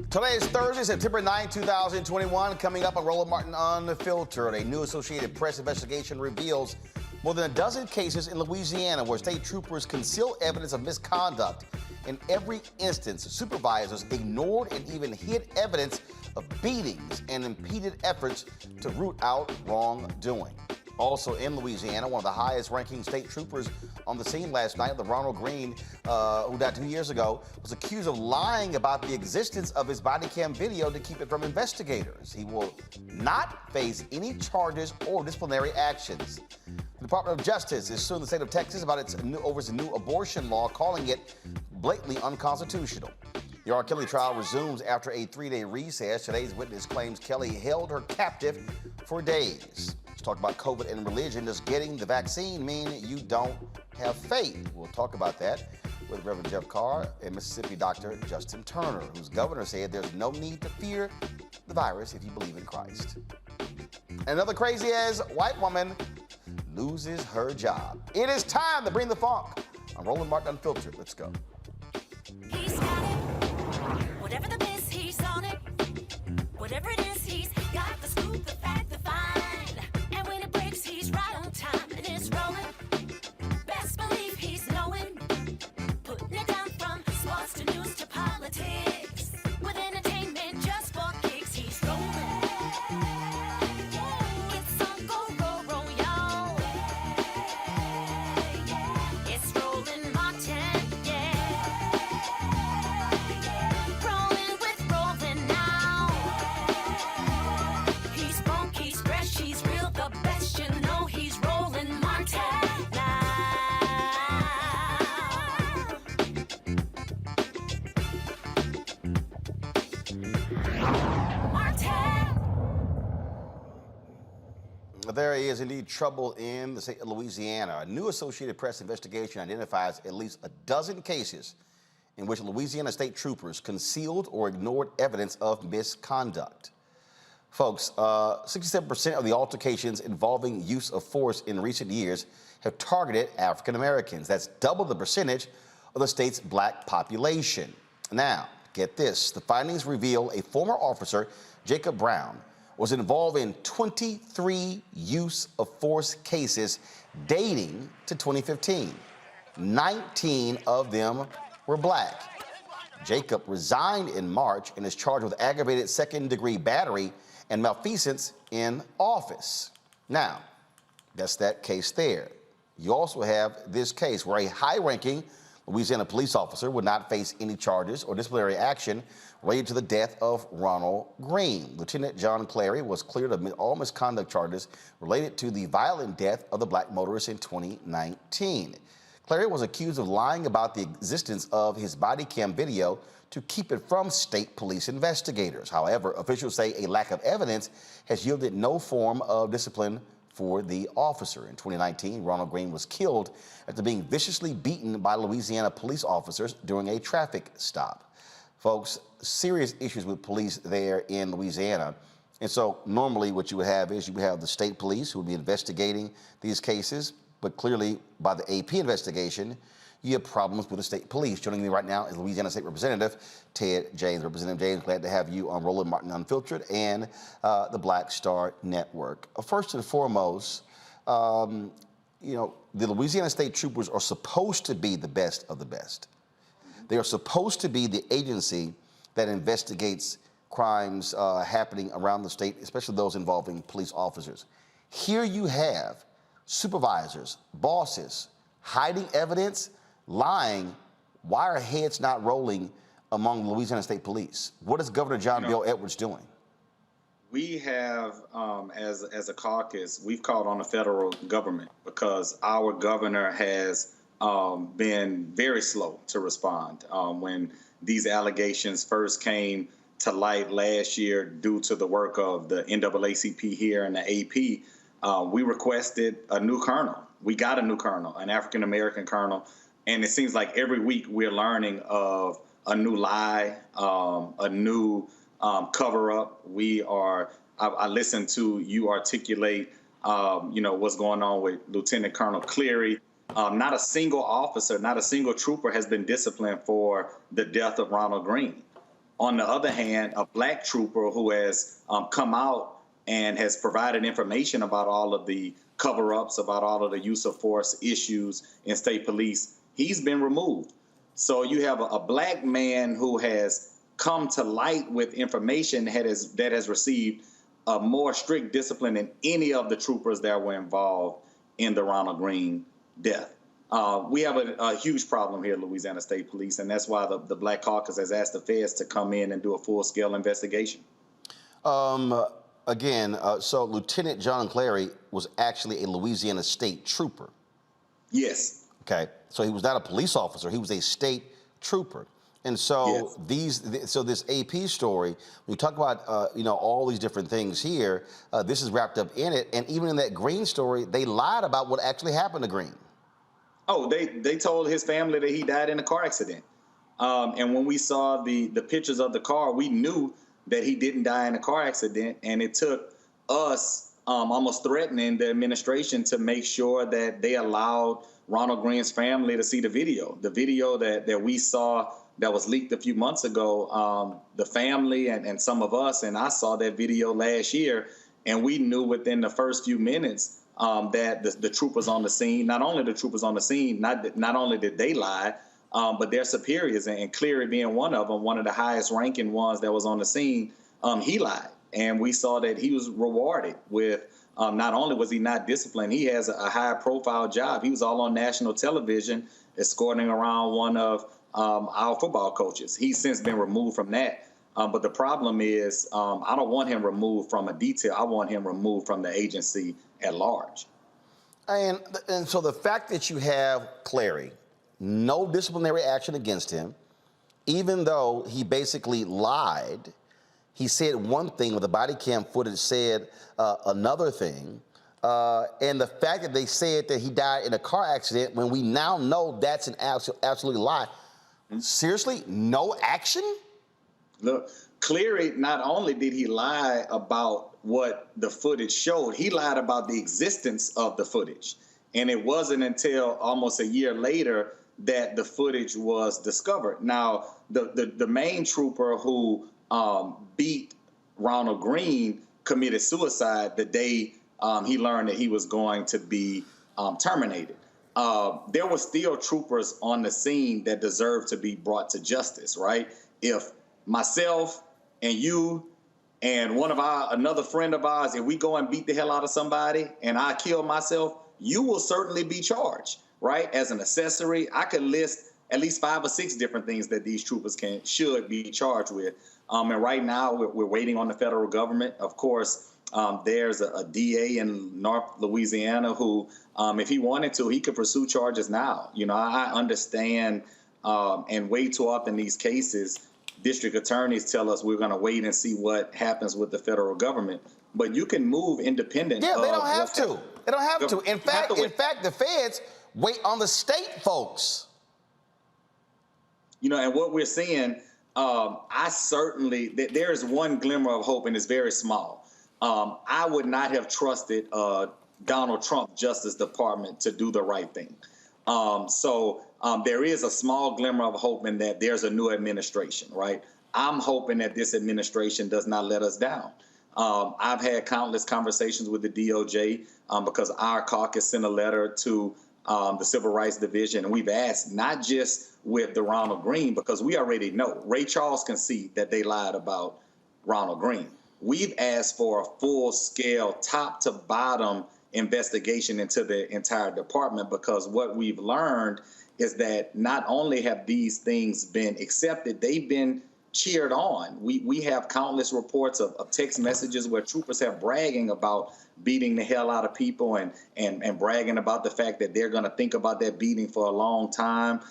Today is Thursday, September 9, 2021. Coming up on Roland Martin Unfiltered, a new Associated Press investigation reveals more than a dozen cases in Louisiana where state troopers conceal evidence of misconduct. In every instance, supervisors ignored and even hid evidence of beatings and impeded efforts to root out wrongdoing. Also in Louisiana, one of the highest-ranking state troopers on the scene last night, the Ronald Green, who died 2 years ago, was accused of lying about the existence of his body cam video to keep it from investigators. He will not face any charges or disciplinary actions. The Department of Justice is suing the state of Texas about its new abortion law, calling it blatantly unconstitutional. The R. Kelly trial resumes after a 3-day recess. Today's witness claims Kelly held her captive for days. Let's talk about COVID and religion. Does getting the vaccine mean you don't have faith? We'll talk about that with Reverend Jeff Carr and Mississippi Dr. Justin Turner, whose governor said there's no need to fear the virus if you believe in Christ. Another crazy-ass white woman loses her job. It is time to bring the funk on Roland Martin Unfiltered. Let's go. He's got it. Whatever the miss, he's on it. Whatever it is, he's got the scoop, the fact, the find. And when it breaks, he's right on time and it's rolling. Best believe he's knowing. Putting it down from sports to news to politics. With entertainment just for kicks, he's rolling. It's on go, roll, y'all. It's Roland Martin, yeah. Rolling with Roland now. He's funky, he's fresh, he's real, the best, you know he's Roland Martin now. Martin. There is indeed trouble in the state of Louisiana. A new Associated Press investigation identifies at least a dozen cases in which Louisiana state troopers concealed or ignored evidence of misconduct. Folks, 67% of the altercations involving use of force in recent years have targeted African Americans. That's double the percentage of the state's black population. Now, get this. The findings reveal a former officer, Jacob Brown, was involved in 23 use of force cases dating to 2015. 19 of them were black. Jacob resigned in March and is charged with aggravated second-degree battery and malfeasance in office. Now, that's that case there. You also have this case where a high-ranking Louisiana police officer would not face any charges or disciplinary action related to the death of Ronald Green. Lieutenant John Clary was cleared of all misconduct charges related to the violent death of the black motorist in 2019. Clary was accused of lying about the existence of his body cam video to keep it from state police investigators. However, officials say a lack of evidence has yielded no form of discipline for the officer. In 2019, Ronald Green was killed after being viciously beaten by Louisiana police officers during a traffic stop. Folks, serious issues with police there in Louisiana. And so normally what you would have is you would have the state police who would be investigating these cases, but clearly by the AP investigation, you have problems with the state police. Joining me right now is Louisiana State Representative Ted James. Representative James, glad to have you on Roland Martin Unfiltered and the Black Star Network. First and foremost, you know, the Louisiana State Troopers are supposed to be the best of the best. They are supposed to be the agency that investigates crimes happening around the state, especially those involving police officers. Here you have supervisors, bosses, hiding evidence, lying. Why are heads not rolling among Louisiana State Police? What is Governor John Bel Edwards doing? We have, as a caucus, we've called on the federal government because our governor has been very slow to respond. When these allegations first came to light last year due to the work of the NAACP here and the AP, we requested a new colonel. We got a new colonel, an African-American colonel, and it seems like every week we're learning of a new lie, a new cover up. I listened to you articulate, what's going on with Lieutenant Colonel Cleary. Not a single officer, not a single trooper has been disciplined for the death of Ronald Green. On the other hand, a black trooper who has come out and has provided information about all of the cover-ups, about all of the use of force issues in state police, he's been removed. So you have a black man who has come to light with information that has received a more strict discipline than any of the troopers that were involved in the Ronald Green death. We have a huge problem here at Louisiana State Police, and that's why the Black Caucus has asked the feds to come in and do a full-scale investigation. So Lieutenant John Clary was actually a Louisiana State trooper. Yes. Okay, so he was not a police officer; he was a state trooper. And so yes. This AP story, when you talk about all these different things here, this is wrapped up in it. And even in that Green story, they lied about what actually happened to Green. Oh, they told his family that he died in a car accident. And when we saw the pictures of the car, we knew that he didn't die in a car accident. And it took us almost threatening the administration to make sure that they allowed Ronald Green's family to see the video that we saw that was leaked a few months ago. The family and some of us, and I saw that video last year, and we knew within the first few minutes that the troopers on the scene, not only the troopers on the scene, not only did they lie, but their superiors, and Cleary being one of them, one of the highest ranking ones that was on the scene, he lied. And we saw that he was rewarded with, not only was he not disciplined, he has a high profile job. He was all on national television escorting around one of our football coaches. He's since been removed from that. But the problem is, I don't want him removed from a detail. I want him removed from the agency at large. And so the fact that you have Clary, no disciplinary action against him, even though he basically lied, he said one thing, with the body cam footage said another thing. And the fact that they said that he died in a car accident, when we now know that's an absolute lie. Seriously, no action? Look, Cleary, not only did he lie about what the footage showed, he lied about the existence of the footage. And it wasn't until almost a year later that the footage was discovered. Now, the main trooper who beat Ronald Green committed suicide the day he learned that he was going to be terminated. There were still troopers on the scene that deserved to be brought to justice, right? If myself and you and another friend of ours, if we go and beat the hell out of somebody and I kill myself, you will certainly be charged, right? As an accessory, I could list at least 5 or 6 different things that these troopers should be charged with. And right now we're waiting on the federal government. Of course, there's a DA in North Louisiana who, if he wanted to, he could pursue charges now. I understand, and way too often these cases, district attorneys tell us we're going to wait and see what happens with the federal government. But you can move independent. Yeah, they don't have to. They don't have to. In fact, the feds wait on the state folks. And what we're seeing, there is one glimmer of hope, and it's very small. I would not have trusted Donald Trump Justice Department to do the right thing. So there is a small glimmer of hope in that there's a new administration, right? I'm hoping that this administration does not let us down. I've had countless conversations with the DOJ because our caucus sent a letter to the Civil Rights Division, and we've asked not just with the Ronald Green, because we already know Ray Charles can see that they lied about Ronald Green. We've asked for a full-scale, top-to-bottom investigation into the entire department, because what we've learned is that not only have these things been accepted, they've been cheered on. We have countless reports of text messages where troopers have bragging about beating the hell out of people and bragging about the fact that they're going to think about that beating for a long time.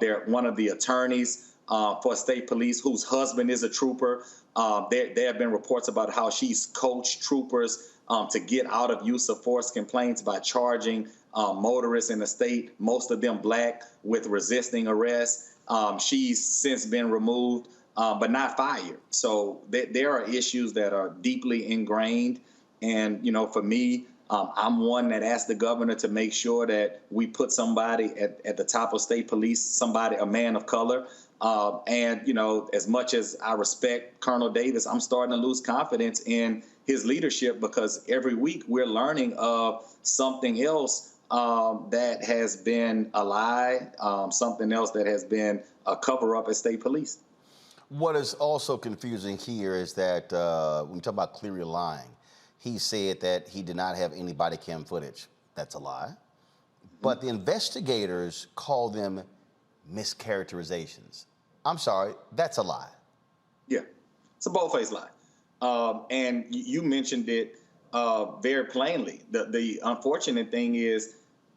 They're one of the attorneys for state police whose husband is a trooper. There have been reports about how she's coached troopers to get out of use of force complaints by charging motorists in the state, most of them black, with resisting arrest. She's since been removed, but not fired. So there are issues that are deeply ingrained. And, for me, I'm one that asked the governor to make sure that we put somebody at the top of state police, a man of color. And, as much as I respect Colonel Davis, I'm starting to lose confidence in his leadership, because every week we're learning of something else that has been a lie, something else that has been a cover-up at state police. What is also confusing here is that when we talk about Cleary lying, he said that he did not have any body cam footage. That's a lie. But the investigators call them mischaracterizations. I'm sorry, that's a lie. Yeah, it's a bold-faced lie. And you mentioned it very plainly. The unfortunate thing is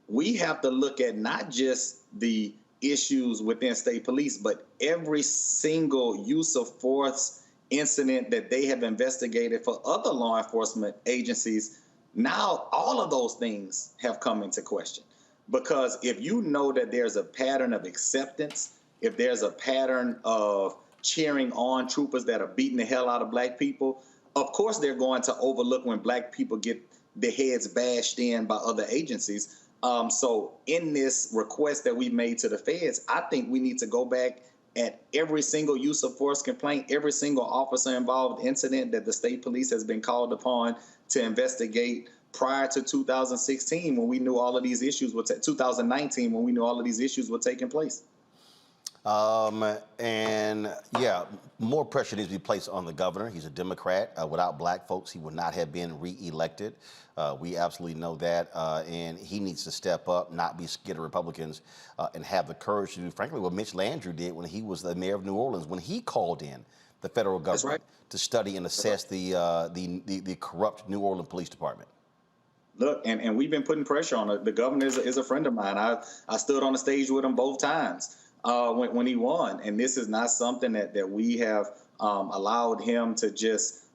we have to look at not just the issues within state police, but every single use of force incident that they have investigated for other law enforcement agencies. Now, all of those things have come into question, because if you know that there's a pattern of acceptance, if there's a pattern of cheering on troopers that are beating the hell out of black people, of course they're going to overlook when black people get their heads bashed in by other agencies. So in this request that we made to the feds, I think we need to go back at every single use of force complaint, every single officer involved incident that the state police has been called upon to investigate prior to 2016, when we knew all of these issues were 2019, when we knew all of these issues were taking place. And yeah, more pressure needs to be placed on the governor. He's a Democrat. Without black folks, he would not have been reelected. We absolutely know that. And he needs to step up, not be scared of Republicans, and have the courage to do, frankly, what Mitch Landrieu did when he was the mayor of New Orleans, when he called in the federal government to study and assess the corrupt New Orleans Police Department. Look, and we've been putting pressure on it. The governor is a friend of mine. I stood on the stage with him both times when he won. And this is not something that we have allowed him to just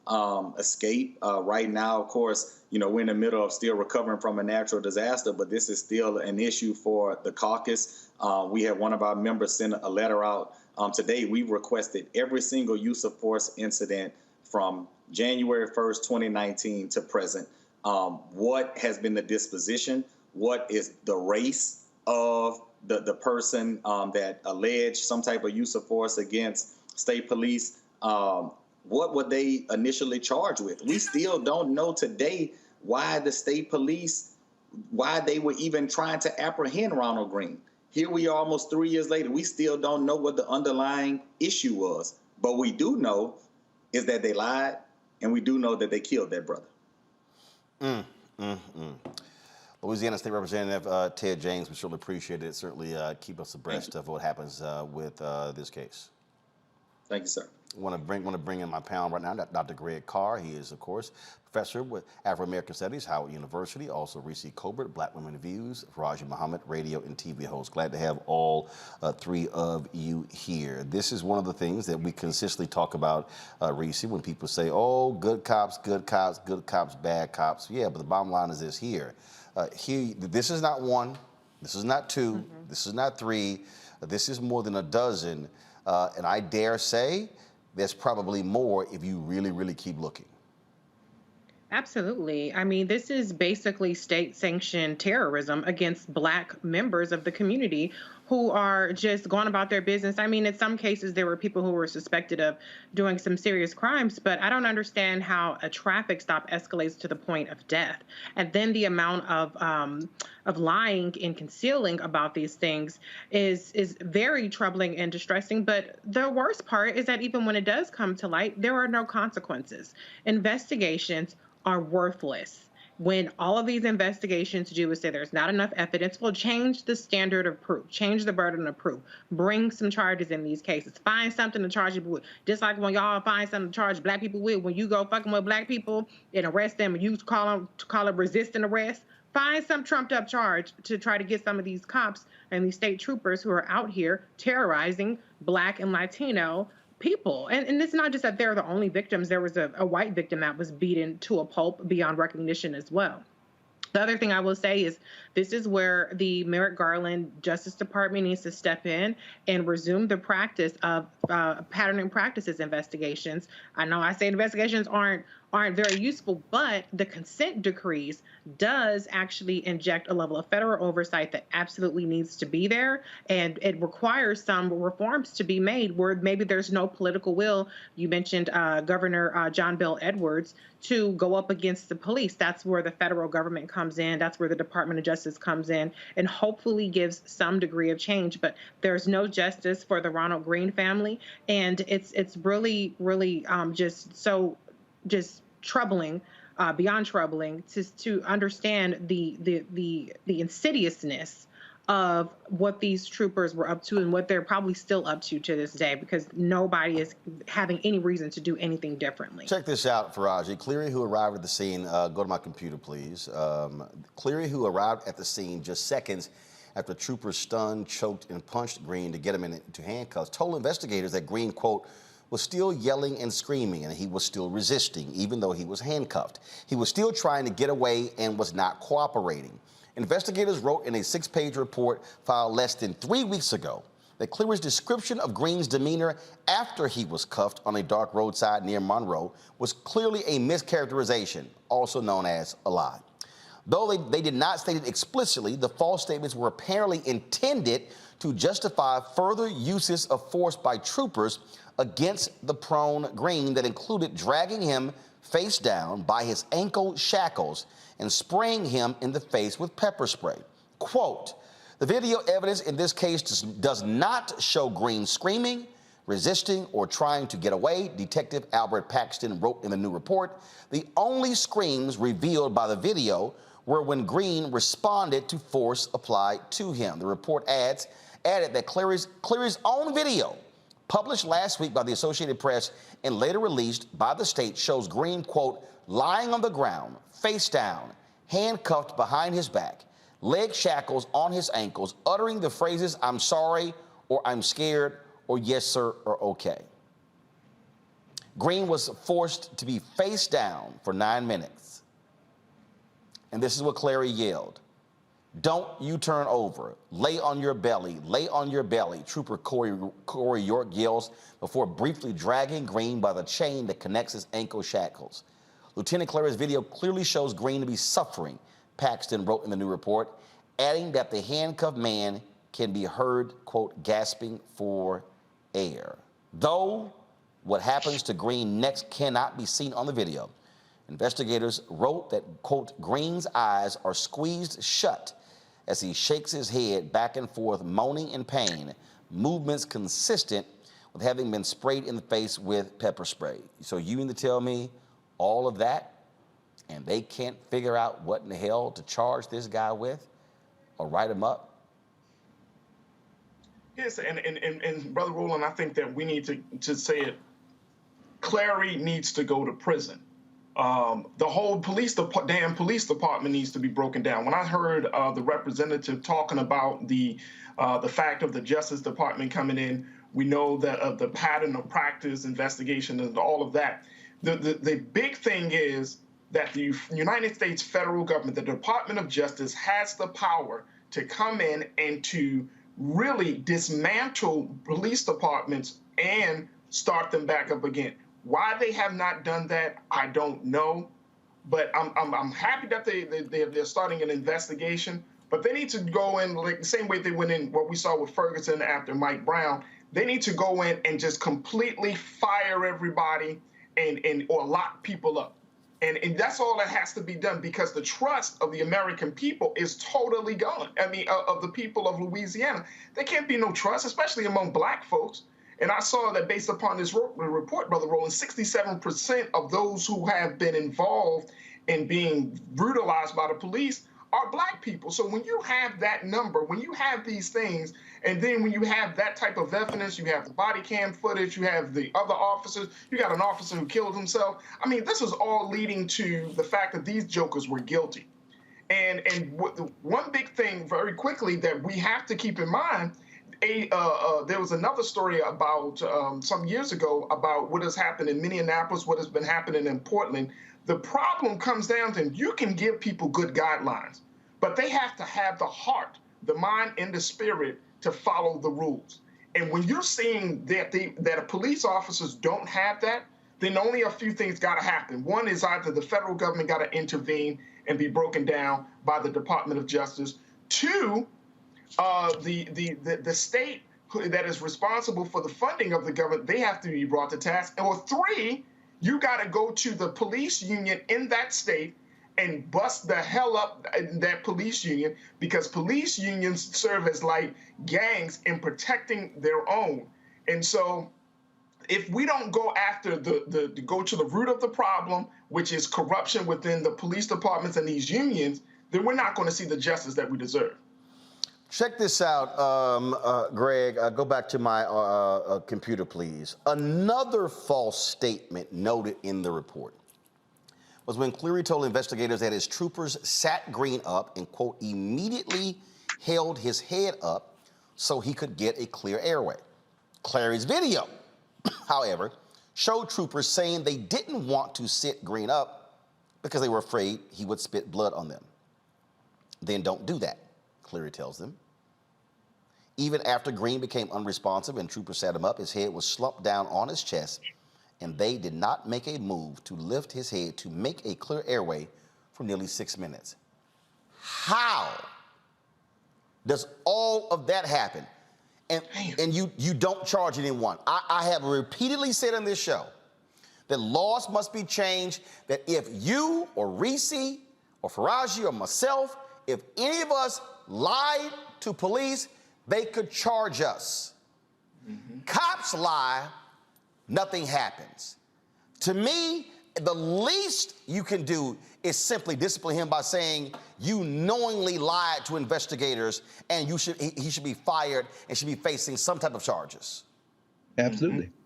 escape. Right now, of course, we're in the middle of still recovering from a natural disaster, but this is still an issue for the caucus. We had one of our members send a letter out today. We've requested every single use of force incident from January 1st, 2019 to present. What has been the disposition? What is the race of the person that alleged some type of use of force against state police? What were they initially charged with? We still don't know today why the state police, why they were even trying to apprehend Ronald Green. Here we are almost 3 years later. We still don't know what the underlying issue was. But we do know is that they lied, and we do know that they killed their brother. Louisiana State Representative Ted James, we certainly appreciate it. Certainly keep us abreast of what happens with this case. Thank you, sir. I want to bring in my panel right now, Dr. Greg Carr. He is, of course, professor with Afro-American Studies, Howard University. Also, Reese Colbert, Black Women Views, Raji Muhammad, radio and TV host. Glad to have all three of you here. This is one of the things that we consistently talk about, Reese, when people say, oh, good cops, bad cops. Yeah, but the bottom line is this here. This is not one, this is not two, this is not three, this is more than a dozen. And I dare say there's probably more if you really, really keep looking. Absolutely. I mean, this is basically state-sanctioned terrorism against Black members of the community who are just going about their business. I mean, in some cases, there were people who were suspected of doing some serious crimes, but I don't understand how a traffic stop escalates to the point of death. And then the amount of lying and concealing about these things is very troubling and distressing. But the worst part is that even when it does come to light, there are no consequences. Investigations are worthless. When all of these investigations do is say there's not enough evidence, well, change the standard of proof, change the burden of proof, bring some charges in these cases, find something to charge people with. Just like when y'all find something to charge black people with, when you go fucking with black people and arrest them and you call it resisting arrest, find some trumped up charge to try to get some of these cops and these state troopers who are out here terrorizing Black and Latino people. And it's not just that they're the only victims. There was a white victim that was beaten to a pulp beyond recognition as well. The other thing I will say is this is where the Merrick Garland Justice Department needs to step in and resume the practice of patterning practices investigations. I know I say investigations aren't very useful, but the consent decrees does actually inject a level of federal oversight that absolutely needs to be there. And it requires some reforms to be made where maybe there's no political will. You mentioned Governor John Bel Edwards to go up against the police. That's where the federal government comes in. That's where the Department of Justice comes in and hopefully gives some degree of change. But there's no justice for the Ronald Green family. And it's really, really just troubling, beyond troubling, to understand the insidiousness of what these troopers were up to and what they're probably still up to this day, because nobody is having any reason to do anything differently. Check this out, Faraji. Cleary, who arrived at the scene, go to my computer, please. Cleary, who arrived at the scene just seconds after troopers stunned, choked, and punched Green to get him into handcuffs, told investigators that Green, quote, was still yelling and screaming, and he was still resisting, even though he was handcuffed. He was still trying to get away and was not cooperating. Investigators wrote in a 6-page report filed less than 3 weeks ago that Cleary's description of Green's demeanor after he was cuffed on a dark roadside near Monroe was clearly a mischaracterization, also known as a lie. Though they did not state it explicitly, the false statements were apparently intended to justify further uses of force by troopers against the prone Green that included dragging him face down by his ankle shackles and spraying him in the face with pepper spray. Quote, the video evidence in this case does not show Green screaming, resisting, or trying to get away, Detective Albert Paxton wrote in the new report. The only screams revealed by the video were when Green responded to force applied to him. The report added that Cleary's own video, published last week by the Associated Press and later released by the state, shows Green, quote, lying on the ground, face down, handcuffed behind his back, leg shackles on his ankles, uttering the phrases, I'm sorry, or I'm scared, or yes, sir, or okay. Green was forced to be face down for 9 minutes. And this is what Cleary yelled. Don't you turn over. Lay on your belly. Lay on your belly. Trooper Corey York yells before briefly dragging Green by the chain that connects his ankle shackles. Lieutenant Clary's video clearly shows Green to be suffering, Paxton wrote in the new report, adding that the handcuffed man can be heard, quote, gasping for air. Though what happens to Green next cannot be seen on the video, investigators wrote that, quote, Green's eyes are squeezed shut as he shakes his head back and forth, moaning in pain, movements consistent with having been sprayed in the face with pepper spray. So you mean to tell me all of that, and they can't figure out what in the hell to charge this guy with or write him up? Yes, and Brother Roland, I think that we need to say it. Clary needs to go to prison. The whole damn police department needs to be broken down. When I heard the representative talking about the fact of the Justice Department coming in, we know that of the pattern of practice, investigation, and all of that. The big thing is that the United States federal government, the Department of Justice, has the power to come in and to really dismantle police departments and start them back up again. Why they have not done that, I don't know. But I'm happy that they're starting an investigation. But they need to go in like the same way they went in what we saw with Ferguson after Mike Brown. They need to go in and just completely fire everybody or lock people up. And that's all that has to be done, because the trust of the American people is totally gone. I mean, of the people of Louisiana. There can't be no trust, especially among black folks. And I saw that based upon this report, Brother Roland, 67% of those who have been involved and being brutalized by the police are Black people. So when you have that number, when you have these things, and then when you have that type of evidence, you have the body cam footage, you have the other officers, you got an officer who killed himself. I mean, this is all leading to the fact that these jokers were guilty. And one big thing very quickly that we have to keep in mind, there was another story about some years ago about what has happened in Minneapolis, what has been happening in Portland. The problem comes down to you can give people good guidelines, but they have to have the heart, the mind, and the spirit to follow the rules. And when you're seeing that police officers don't have that, then only a few things got to happen. One is either the federal government got to intervene and be broken down by the Department of Justice. Two, the state that is responsible for the funding of the government, they have to be brought to task. Or three, you got to go to the police union in that state and bust the hell up that police union, because police unions serve as like gangs in protecting their own. And so if we don't go after go to the root of the problem, which is corruption within the police departments and these unions, then we're not going to see the justice that we deserve. Check this out, Greg. Go back to my computer, please. Another false statement noted in the report was when Cleary told investigators that his troopers sat Green up and, quote, immediately held his head up so he could get a clear airway. Clary's video, however, showed troopers saying they didn't want to sit Green up because they were afraid he would spit blood on them. Then don't do that, Cleary tells them. Even after Green became unresponsive and troopers sat him up, his head was slumped down on his chest, and they did not make a move to lift his head to make a clear airway for nearly 6 minutes. How does all of that happen? And you don't charge anyone. I have repeatedly said on this show that laws must be changed, that if you or Reese or Faraji or myself, if any of us lied to police, they could charge us. Mm-hmm. Cops lie, nothing happens. To me, the least you can do is simply discipline him by saying you knowingly lied to investigators, and he should be fired and should be facing some type of charges. Absolutely. Mm-hmm.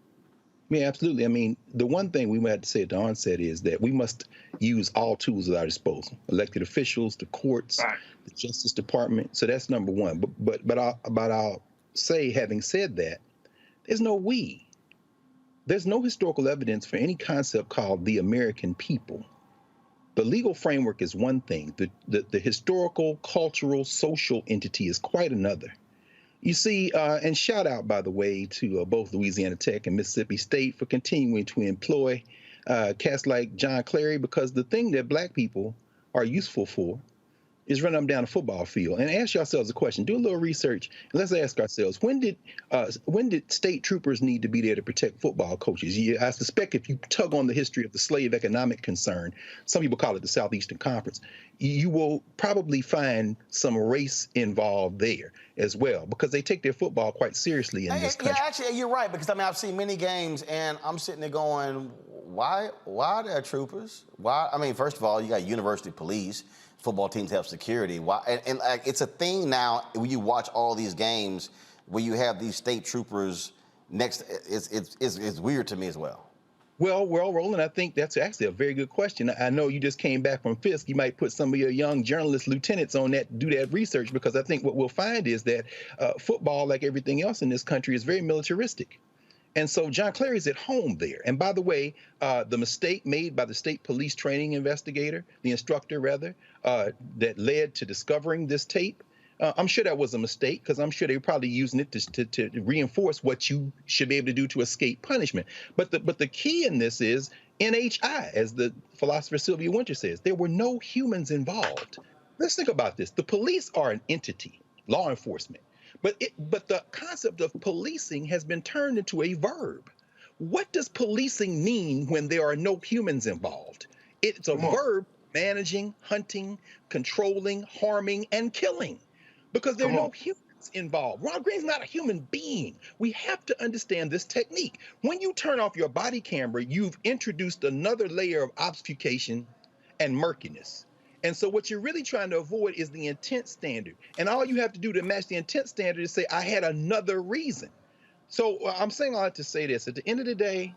Yeah, absolutely. I mean, the one thing we might have to say at the onset is that we must use all tools at our disposal: elected officials, the courts, right, the Justice Department. So that's number one. But I'll say, having said that, there's no we. There's no historical evidence for any concept called the American people. The legal framework is one thing. The historical, cultural, social entity is quite another. You see, and shout out, by the way, to both Louisiana Tech and Mississippi State for continuing to employ cats like John Clary, because the thing that Black people are useful for is run them down a football field. And ask yourselves a question. Do a little research. And let's ask ourselves, when did state troopers need to be there to protect football coaches? I suspect if you tug on the history of the slave economic concern, some people call it the Southeastern Conference, you will probably find some race involved there as well, because they take their football quite seriously in this country. Yeah, actually, you're right, because I mean, I've seen many games, and I'm sitting there going, why are there troopers? Why? I mean, first of all, you got university police. Football teams have security. Why? And it's a thing now when you watch all these games where you have these state troopers next. It's weird to me as well. Well, Roland, I think that's actually a very good question. I know you just came back from Fisk. You might put some of your young journalist lieutenants on that to do that research, because I think what we'll find is that football, like everything else in this country, is very militaristic. And so John Clary's at home there. And by the way, the mistake made by the state police training investigator, the instructor rather, that led to discovering this tape, I'm sure that was a mistake, because I'm sure they were probably using it to reinforce what you should be able to do to escape punishment. But the key in this is NHI, as the philosopher Sylvia Wynter says, there were no humans involved. Let's think about this. The police are an entity, law enforcement. But the concept of policing has been turned into a verb. What does policing mean when there are no humans involved? It's a verb: managing, hunting, controlling, harming, and killing, because there are no humans involved. Ron Green's not a human being. We have to understand this technique. When you turn off your body camera, you've introduced another layer of obfuscation and murkiness. And so what you're really trying to avoid is the intent standard. And all you have to do to match the intent standard is say, I had another reason. So I'm saying all that to say this. At the end of the day,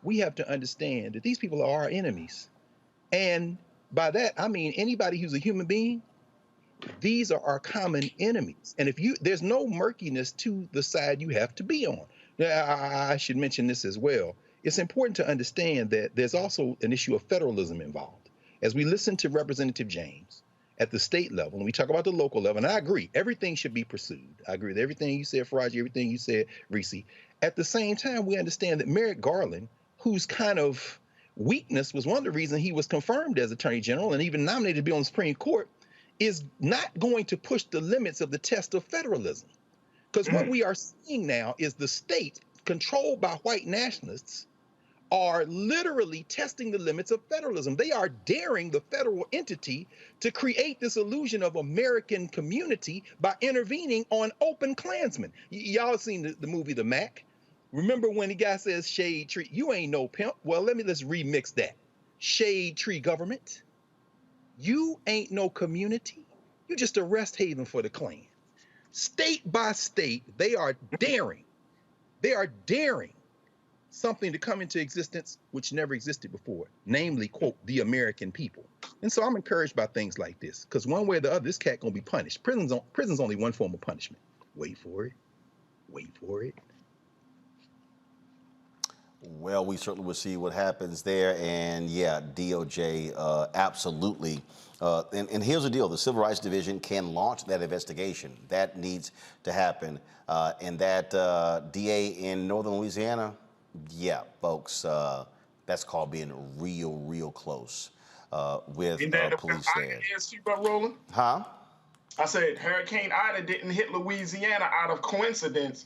we have to understand that these people are our enemies. And by that, I mean anybody who's a human being, these are our common enemies. And there's no murkiness to the side you have to be on. Now, I should mention this as well. It's important to understand that there's also an issue of federalism involved. As we listen to Representative James at the state level, and we talk about the local level, and I agree, everything should be pursued. I agree with everything you said, Faraji, everything you said, Reese. At the same time, we understand that Merrick Garland, whose kind of weakness was one of the reasons he was confirmed as Attorney General and even nominated to be on the Supreme Court, is not going to push the limits of the test of federalism. Because what we are seeing now is the state, controlled by white nationalists, are literally testing the limits of federalism. They are daring the federal entity to create this illusion of American community by intervening on open Klansmen. Y'all seen the movie The Mac? Remember when the guy says, shade tree, you ain't no pimp? Well, let's remix that. Shade tree government. You ain't no community. You just a rest haven for the Klan. State by state, they are daring something to come into existence which never existed before, namely, quote, the American people. And so I'm encouraged by things like this, because one way or the other, this cat gonna be punished. Prison's only one form of punishment. Wait for it. Wait for it. Well, we certainly will see what happens there. And yeah, DOJ absolutely. And here's the deal. The Civil Rights Division can launch that investigation. That needs to happen. And that DA in Northern Louisiana, yeah, folks, that's called being real close with police there. Roland? Huh? I said Hurricane Ida didn't hit Louisiana out of coincidence.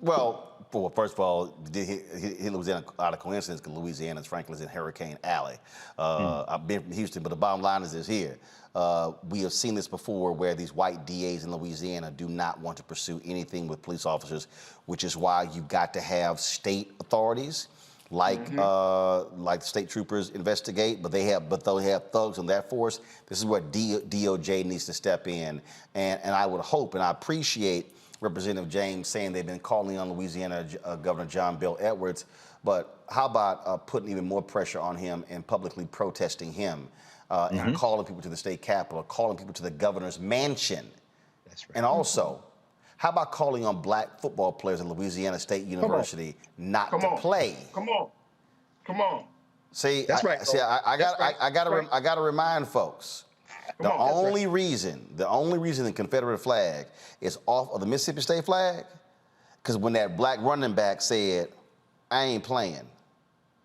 Well, first of all, hit Louisiana out of coincidence because Louisiana's, frankly, is in Hurricane Alley. I've been from Houston, but the bottom line is this here. We have seen this before where these white DAs in Louisiana do not want to pursue anything with police officers, which is why you've got to have state authorities like state troopers investigate, but they'll have thugs on that force. This is where DOJ needs to step in. And I would hope and I appreciate Representative James saying they've been calling on Louisiana Governor John Bel Edwards, but how about putting even more pressure on him and publicly protesting him and calling people to the state capitol, calling people to the governor's mansion? That's right. And also, how about calling on black football players at Louisiana State University not to play? Come on. See, that's right. I got to remind folks. The only reason the Confederate flag is off of the Mississippi State flag, because when that black running back said, "I ain't playing,"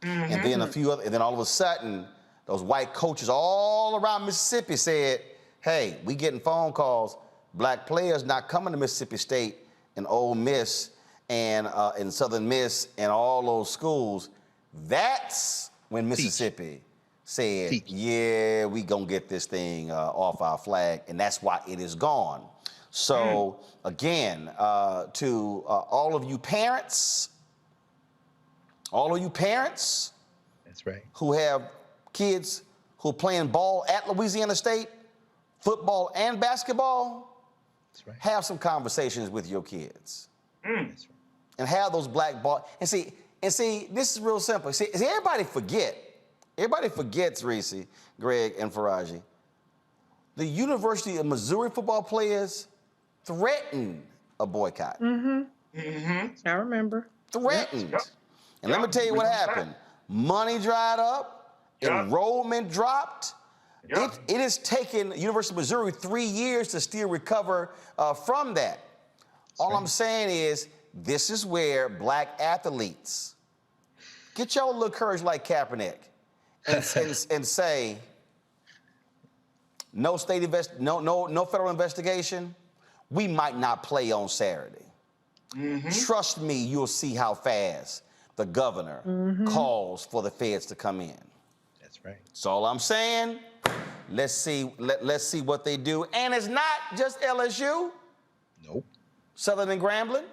and then and then all of a sudden, those white coaches all around Mississippi said, "Hey, we getting phone calls, black players not coming to Mississippi State and Ole Miss and Southern Miss and all those schools." That's when Mississippi said, yeah, we gonna get this thing off our flag, and that's why it is gone. So again, to all of you parents, that's right, who have kids who are playing ball at Louisiana State, football and basketball, that's right, have some conversations with your kids. That's right. And have those black ball, and see, this is real simple. See, everybody forgets, Reese, Greg, and Faraji. The University of Missouri football players threatened a boycott. I remember. Threatened. And let me tell you what happened. Money dried up. Enrollment dropped. It has taken the University of Missouri 3 years to still recover from that. All I'm saying is, this is where black athletes get your little courage like Kaepernick and say, no federal investigation, we might not play on Saturday. Trust me, you'll see how fast the governor calls for the feds to come in. That's right. That's all I'm saying. Let's see what they do. And it's not just LSU. Nope. Southern and Grambling.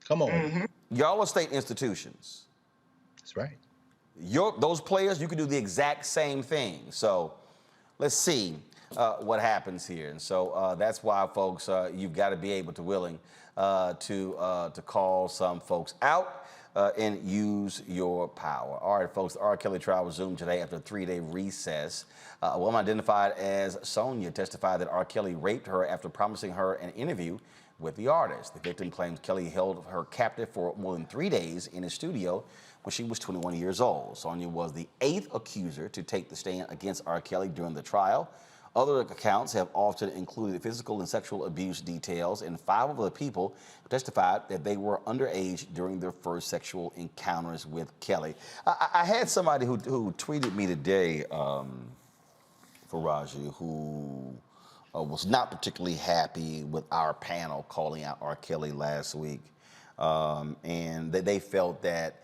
Come on. Y'all are state institutions. That's right. Those players, you can do the exact same thing. So let's see what happens here. And so that's why, folks, you've got to be able to willing to call some folks out and use your power. All right, folks, the R. Kelly trial resumed today after a 3-day recess. A woman identified as Sonia testified that R. Kelly raped her after promising her an interview with the artist. The victim claims Kelly held her captive for more than 3 days in his studio when she was 21 years old. Sonia was the 8th accuser to take the stand against R. Kelly during the trial. Other accounts have often included physical and sexual abuse details, and 5 of the people testified that they were underage during their first sexual encounters with Kelly. I had somebody who tweeted me today, Faraji, who was not particularly happy with our panel calling out R. Kelly last week, and they felt that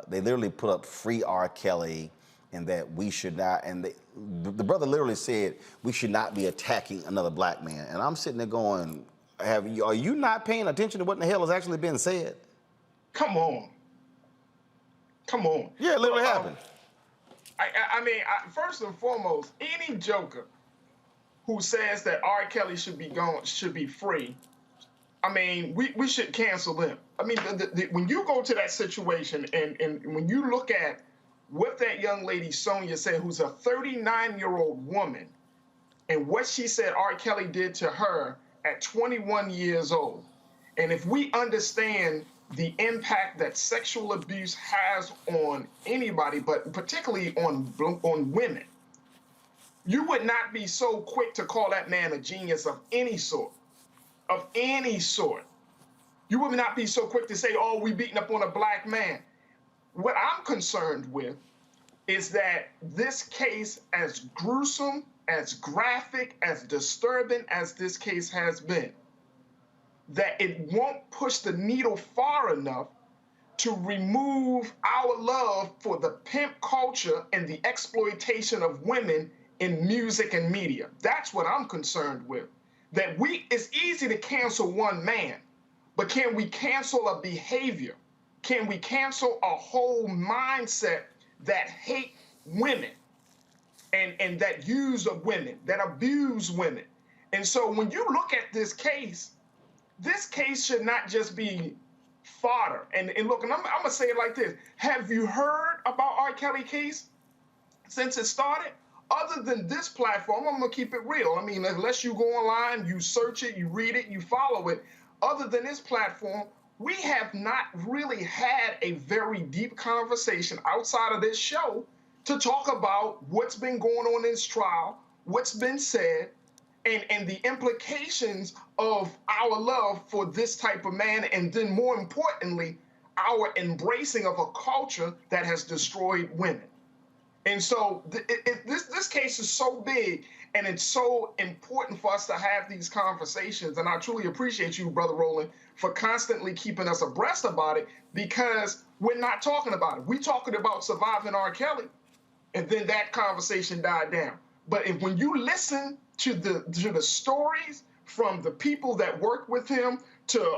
they literally put up free R. Kelly, and that we should not, and the brother literally said we should not be attacking another black man. And I'm sitting there going, are you not paying attention to what in the hell has actually been said? Come on. Yeah, it literally happened. I mean, first and foremost, any joker who says that R. Kelly should be free, I mean, we should cancel them. I mean, when you go to that situation and when you look at what that young lady Sonia said, who's a 39-year-old woman, and what she said R. Kelly did to her at 21 years old, and if we understand the impact that sexual abuse has on anybody, but particularly on women, you would not be so quick to call that man a genius of any sort. You would not be so quick to say, oh, we beating up on a black man. What I'm concerned with is that this case, as gruesome, as graphic, as disturbing as this case has been, that it won't push the needle far enough to remove our love for the pimp culture and the exploitation of women in music and media. That's what I'm concerned with. That it's easy to cancel one man, but can we cancel a behavior? Can we cancel a whole mindset that hate women and that use of women, that abuse women? And so when you look at this case should not just be fodder. And look, and I'm going to say it like this. Have you heard about R. Kelly case since it started? Other than this platform, I'm going to keep it real. I mean, unless you go online, you search it, you read it, you follow it. Other than this platform, we have not really had a very deep conversation outside of this show to talk about what's been going on in this trial, what's been said, and the implications of our love for this type of man, and then more importantly, our embracing of a culture that has destroyed women. And so this case is so big, and it's so important for us to have these conversations. And I truly appreciate you, Brother Roland, for constantly keeping us abreast about it, because we're not talking about it. We're talking about surviving R. Kelly, and then that conversation died down. But when you listen to the stories from the people that work with him,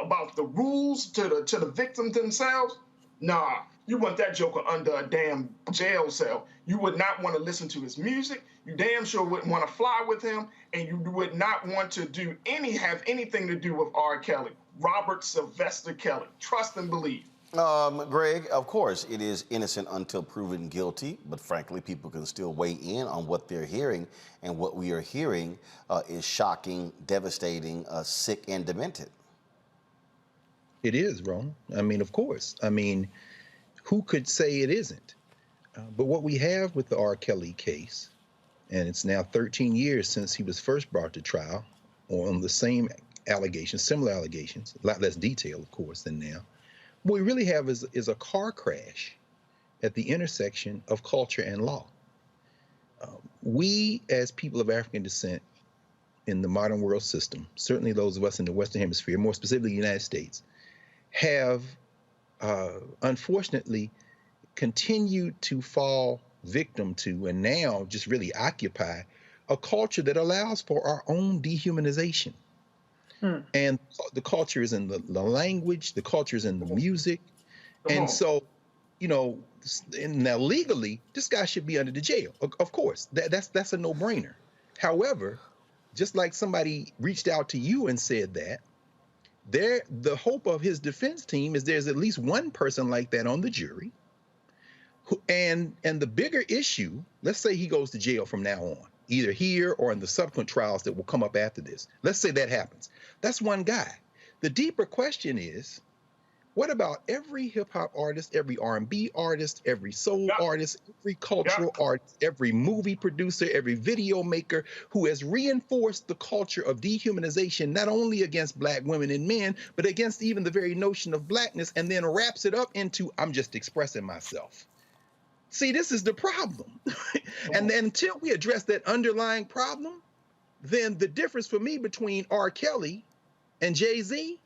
about the rules, to the victims themselves, nah. You want that joker under a damn jail cell. You would not want to listen to his music. You damn sure wouldn't want to fly with him, and you would not want to have anything to do with R. Kelly, Robert Sylvester Kelly. Trust and believe. Greg, of course, it is innocent until proven guilty, but frankly, people can still weigh in on what they're hearing, and what we are hearing is shocking, devastating, sick, and demented. It is, Roland. I mean, of course. I mean, who could say it isn't? But what we have with the R. Kelly case, and it's now 13 years since he was first brought to trial on the same allegations, similar allegations, a lot less detail, of course, than now. What we really have is a car crash at the intersection of culture and law. We, as people of African descent in the modern world system, certainly those of us in the Western Hemisphere, more specifically the United States, have unfortunately continued to fall victim to, and now just really occupy, a culture that allows for our own dehumanization. And the culture is in the language, the culture is in the music. And so you know, and now legally, this guy should be under the jail. Of course, that's a no-brainer. However, just like somebody reached out to you and said that, the hope of his defense team is there's at least one person like that on the jury. And the bigger issue, let's say he goes to jail from now on, either here or in the subsequent trials that will come up after this. Let's say that happens. That's one guy. The deeper question is, what about every hip hop artist, every R&B artist, every soul artist, every cultural artist, every movie producer, every video maker who has reinforced the culture of dehumanization, not only against black women and men, but against even the very notion of blackness, and then wraps it up into, I'm just expressing myself. See, this is the problem. And then until we address that underlying problem, then the difference for me between R. Kelly and Jay-Z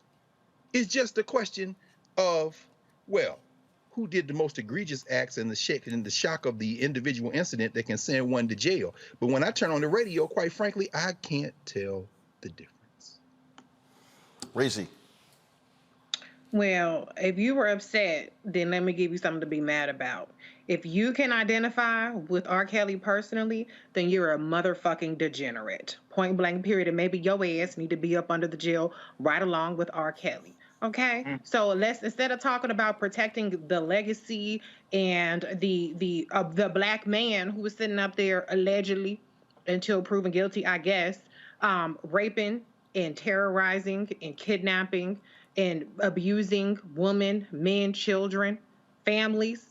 is just a question of, well, who did the most egregious acts and the shock of the individual incident that can send one to jail. But when I turn on the radio, quite frankly, I can't tell the difference. Reese. Well, if you were upset, then let me give you something to be mad about. If you can identify with R. Kelly personally, then you're a motherfucking degenerate. Point blank period. And maybe your ass need to be up under the jail right along with R. Kelly. Okay? So let's, instead of talking about protecting the legacy and the black man who was sitting up there allegedly until proven guilty, I guess, raping and terrorizing and kidnapping and abusing women, men, children, families.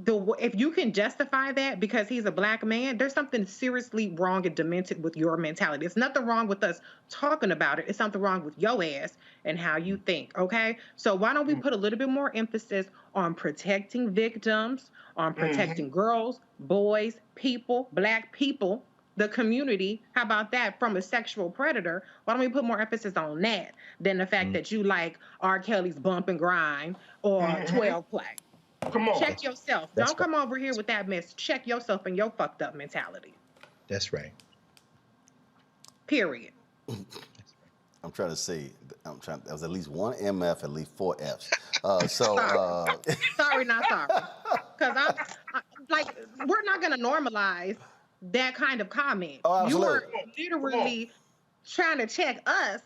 If you can justify that because he's a black man, there's something seriously wrong and demented with your mentality. It's nothing wrong with us talking about it. It's something wrong with your ass and how you think, okay? So why don't we put a little bit more emphasis on protecting victims, on protecting girls, boys, people, black people, the community? How about that, from a sexual predator? Why don't we put more emphasis on that than the fact that you like R. Kelly's Bump and Grind or 12 Play? Come on. Check yourself. That's Don't come over here with that mess. Check yourself and your fucked up mentality. That's right. Period. I'm trying to see. There was at least one MF, at least 4 Fs. Sorry, not sorry. Because like, we're not going to normalize that kind of comment. Oh, absolutely. You were literally trying to check us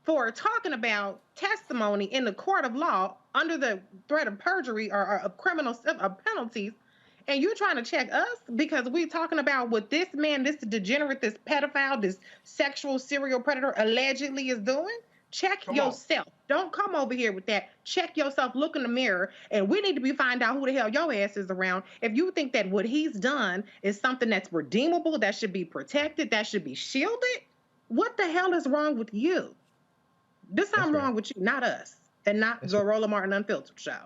for talking about testimony in the court of law under the threat of perjury or criminal penalties, and you're trying to check us because we're talking about what this man, this degenerate, this pedophile, this sexual serial predator allegedly is doing? Check yourself. Don't come over here with that. Check yourself. Look in the mirror, and we need to find out who the hell your ass is around. If you think that what he's done is something that's redeemable, that should be protected, that should be shielded, what the hell is wrong with you? There's something wrong with you, not us, and not the Roland Martin Unfiltered show.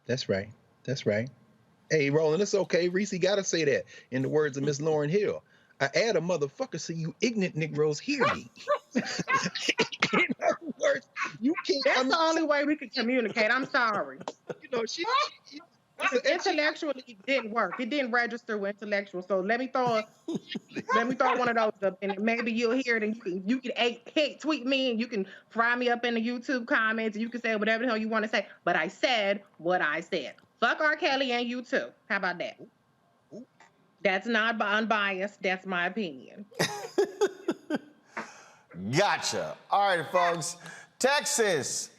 That's right. That's right. Hey, Roland, it's okay. Reese got to say that in the words of Miss Lauryn Hill. I add a motherfucker so you ignorant Negroes hear me. In other words, you can't. That's the only way we can communicate. I'm sorry. You know, she intellectually, it didn't work. It didn't register with intellectual. So let me throw one of those up, and maybe you'll hear it, and you can tweet me, and you can fry me up in the YouTube comments, and you can say whatever the hell you want to say. But I said what I said. Fuck R. Kelly and you too. How about that? That's not unbiased. That's my opinion. Gotcha. All right, folks. Texas.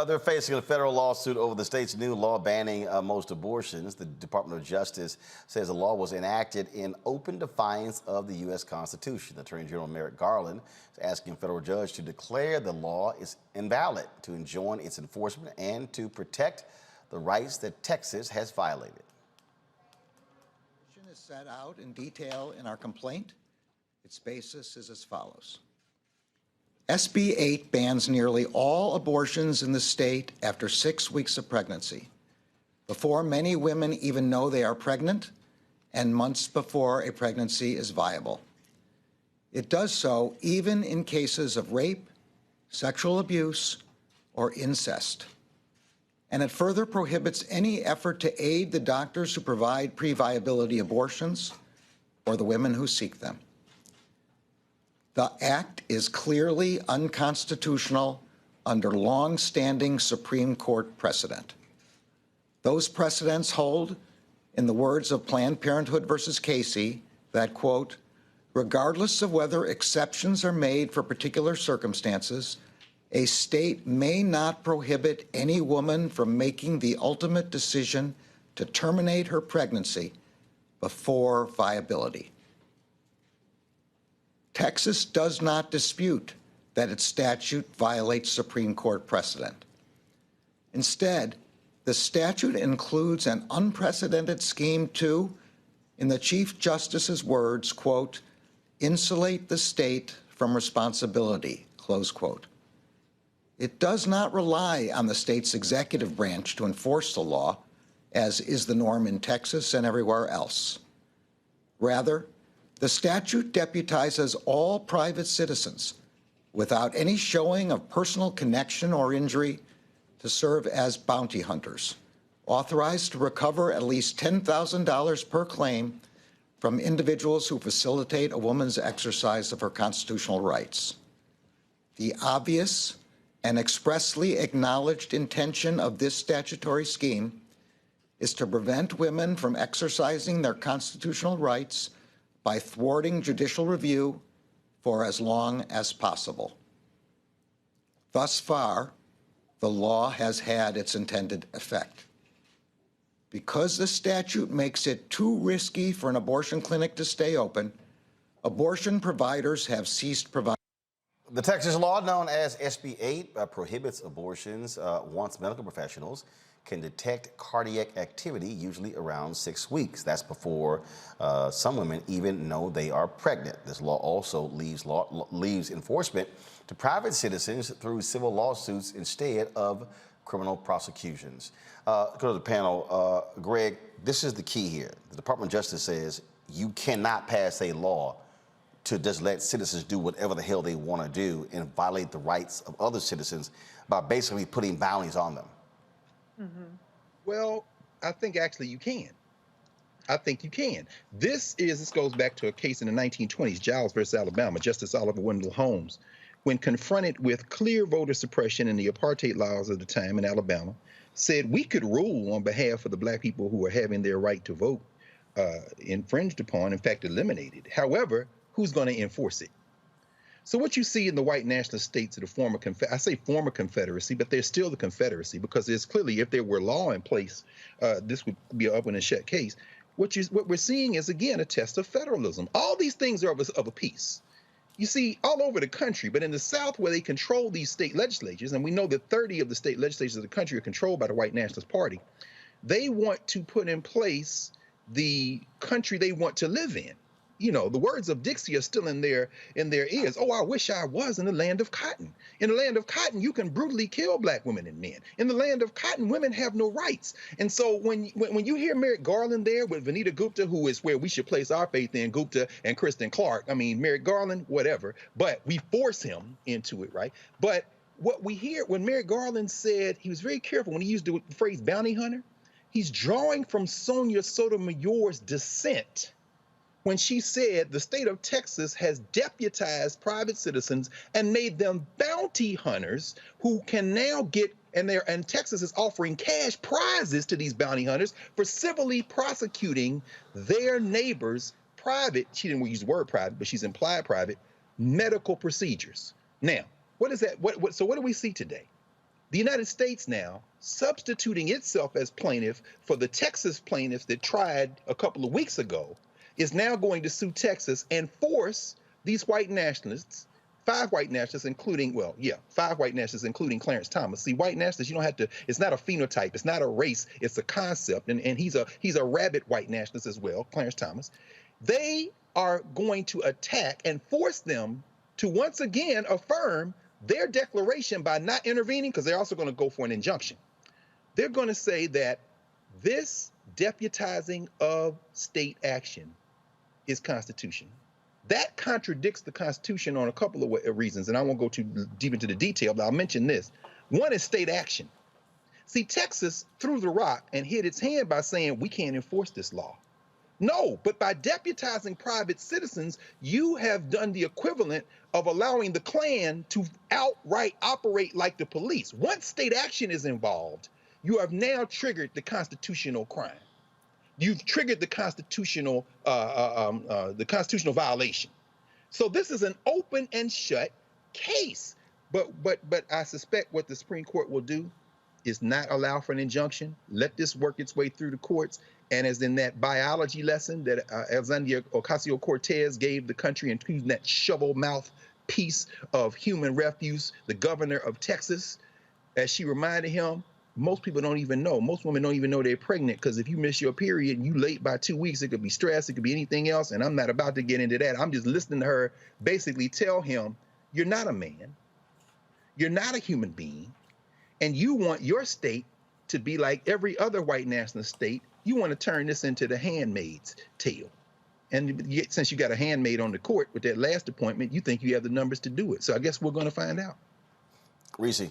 They're facing a federal lawsuit over the state's new law banning most abortions. The Department of Justice says the law was enacted in open defiance of the U.S. Constitution. Attorney General Merrick Garland is asking a federal judge to declare the law is invalid, to enjoin its enforcement, and to protect the rights that Texas has violated. Is set out in detail in our complaint. Its basis is as follows. SB 8 bans nearly all abortions in the state after 6 weeks of pregnancy, before many women even know they are pregnant, and months before a pregnancy is viable. It does so even in cases of rape, sexual abuse, or incest. And it further prohibits any effort to aid the doctors who provide pre-viability abortions or the women who seek them. The act is clearly unconstitutional under long-standing Supreme Court precedent. Those precedents hold, in the words of Planned Parenthood versus Casey, that, quote, regardless of whether exceptions are made for particular circumstances, a state may not prohibit any woman from making the ultimate decision to terminate her pregnancy before viability. Texas does not dispute that its statute violates Supreme Court precedent. Instead, the statute includes an unprecedented scheme to, in the Chief Justice's words, quote, insulate the state from responsibility, close quote. It does not rely on the state's executive branch to enforce the law, as is the norm in Texas and everywhere else. Rather, the statute deputizes all private citizens without any showing of personal connection or injury to serve as bounty hunters, authorized to recover at least $10,000 per claim from individuals who facilitate a woman's exercise of her constitutional rights. The obvious and expressly acknowledged intention of this statutory scheme is to prevent women from exercising their constitutional rights by thwarting judicial review for as long as possible. Thus far, the law has had its intended effect. Because the statute makes it too risky for an abortion clinic to stay open, abortion providers have ceased providing. The Texas law known as SB 8 prohibits abortions once medical professionals can detect cardiac activity, usually around 6 weeks. That's before some women even know they are pregnant. This law also leaves enforcement to private citizens through civil lawsuits instead of criminal prosecutions. Go to the panel. Greg, this is the key here. The Department of Justice says you cannot pass a law to just let citizens do whatever the hell they want to do and violate the rights of other citizens by basically putting bounties on them. Mm-hmm. Well, I think actually you can. I think you can. This goes back to a case in the 1920s, Giles versus Alabama, Justice Oliver Wendell Holmes, when confronted with clear voter suppression in the apartheid laws of the time in Alabama, said we could rule on behalf of the black people who are having their right to vote infringed upon, in fact, eliminated. However, who's going to enforce it? So what you see in the white nationalist states of the former I say former Confederacy, but they're still the Confederacy, because there's clearly, if there were law in place, this would be an open and shut case. What we're seeing is, again, a test of federalism. All these things are of a piece. You see, all over the country, but in the South, where they control these state legislatures, and we know that 30 of the state legislatures of the country are controlled by the white nationalist party, they want to put in place the country they want to live in. You know, the words of Dixie are still in their ears. Oh, I wish I was in the land of cotton. In the land of cotton, you can brutally kill black women and men. In the land of cotton, women have no rights. And so when you hear Merrick Garland there with Vanita Gupta, who is where we should place our faith in, Gupta and Kristen Clark, I mean, Merrick Garland, whatever, but we force him into it, right? But what we hear when Merrick Garland said, he was very careful when he used the phrase bounty hunter, he's drawing from Sonia Sotomayor's dissent, when she said the state of Texas has deputized private citizens and made them bounty hunters who can now get, and Texas is offering cash prizes to these bounty hunters for civilly prosecuting their neighbors' private, she didn't use the word private, but she's implied private, medical procedures. Now, what is that? So what do we see today? The United States now substituting itself as plaintiff for the Texas plaintiffs that tried a couple of weeks ago, is now going to sue Texas and force these white nationalists, 5 white nationalists, including Clarence Thomas. See, white nationalists, you don't have to, it's not a phenotype, it's not a race, it's a concept. And he's a rabid white nationalist as well, Clarence Thomas. They are going to attack and force them to once again affirm their declaration by not intervening, because they're also going to go for an injunction. They're going to say that this deputizing of state action is constitutional. That contradicts the Constitution on a couple of reasons, and I won't go too deep into the detail, but I'll mention this. One is state action. See, Texas threw the rock and hit its hand by saying, we can't enforce this law. No, but by deputizing private citizens, you have done the equivalent of allowing the Klan to outright operate like the police. Once state action is involved, you have now triggered the constitutional crime. You've triggered the constitutional violation. So this is an open and shut case. But I suspect what the Supreme Court will do is not allow for an injunction. Let this work its way through the courts. And as in that biology lesson that Alexandria Ocasio-Cortez gave the country, including that shovel-mouth piece of human refuse, the governor of Texas, as she reminded him, most people don't even know. Most women don't even know they're pregnant, because if you miss your period and you late by 2 weeks, it could be stress, it could be anything else. And I'm not about to get into that. I'm just listening to her basically tell him, you're not a man, you're not a human being, and you want your state to be like every other white nationalist state. You want to turn this into the handmaid's tale. And yet, since you got a handmaid on the court with that last appointment, you think you have the numbers to do it. So I guess we're going to find out. Reese.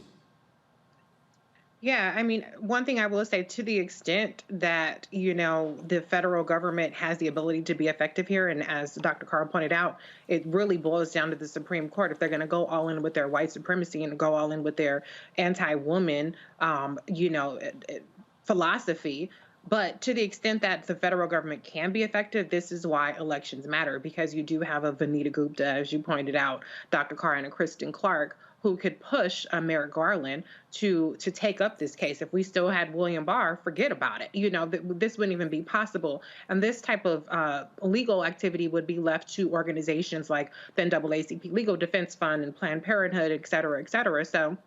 Yeah, I mean, one thing I will say, to the extent that, the federal government has the ability to be effective here, and as Dr. Carl pointed out, it really boils down to the Supreme Court. If they're going to go all in with their white supremacy and go all in with their anti-woman, philosophy. But to the extent that the federal government can be effective, this is why elections matter, because you do have a Vanita Gupta, as you pointed out, Dr. Carr, and a Kristen Clark, who could push Merrick Garland to take up this case. If we still had William Barr, forget about it. This wouldn't even be possible. And this type of legal activity would be left to organizations like the NAACP Legal Defense Fund and Planned Parenthood, et cetera, et cetera. So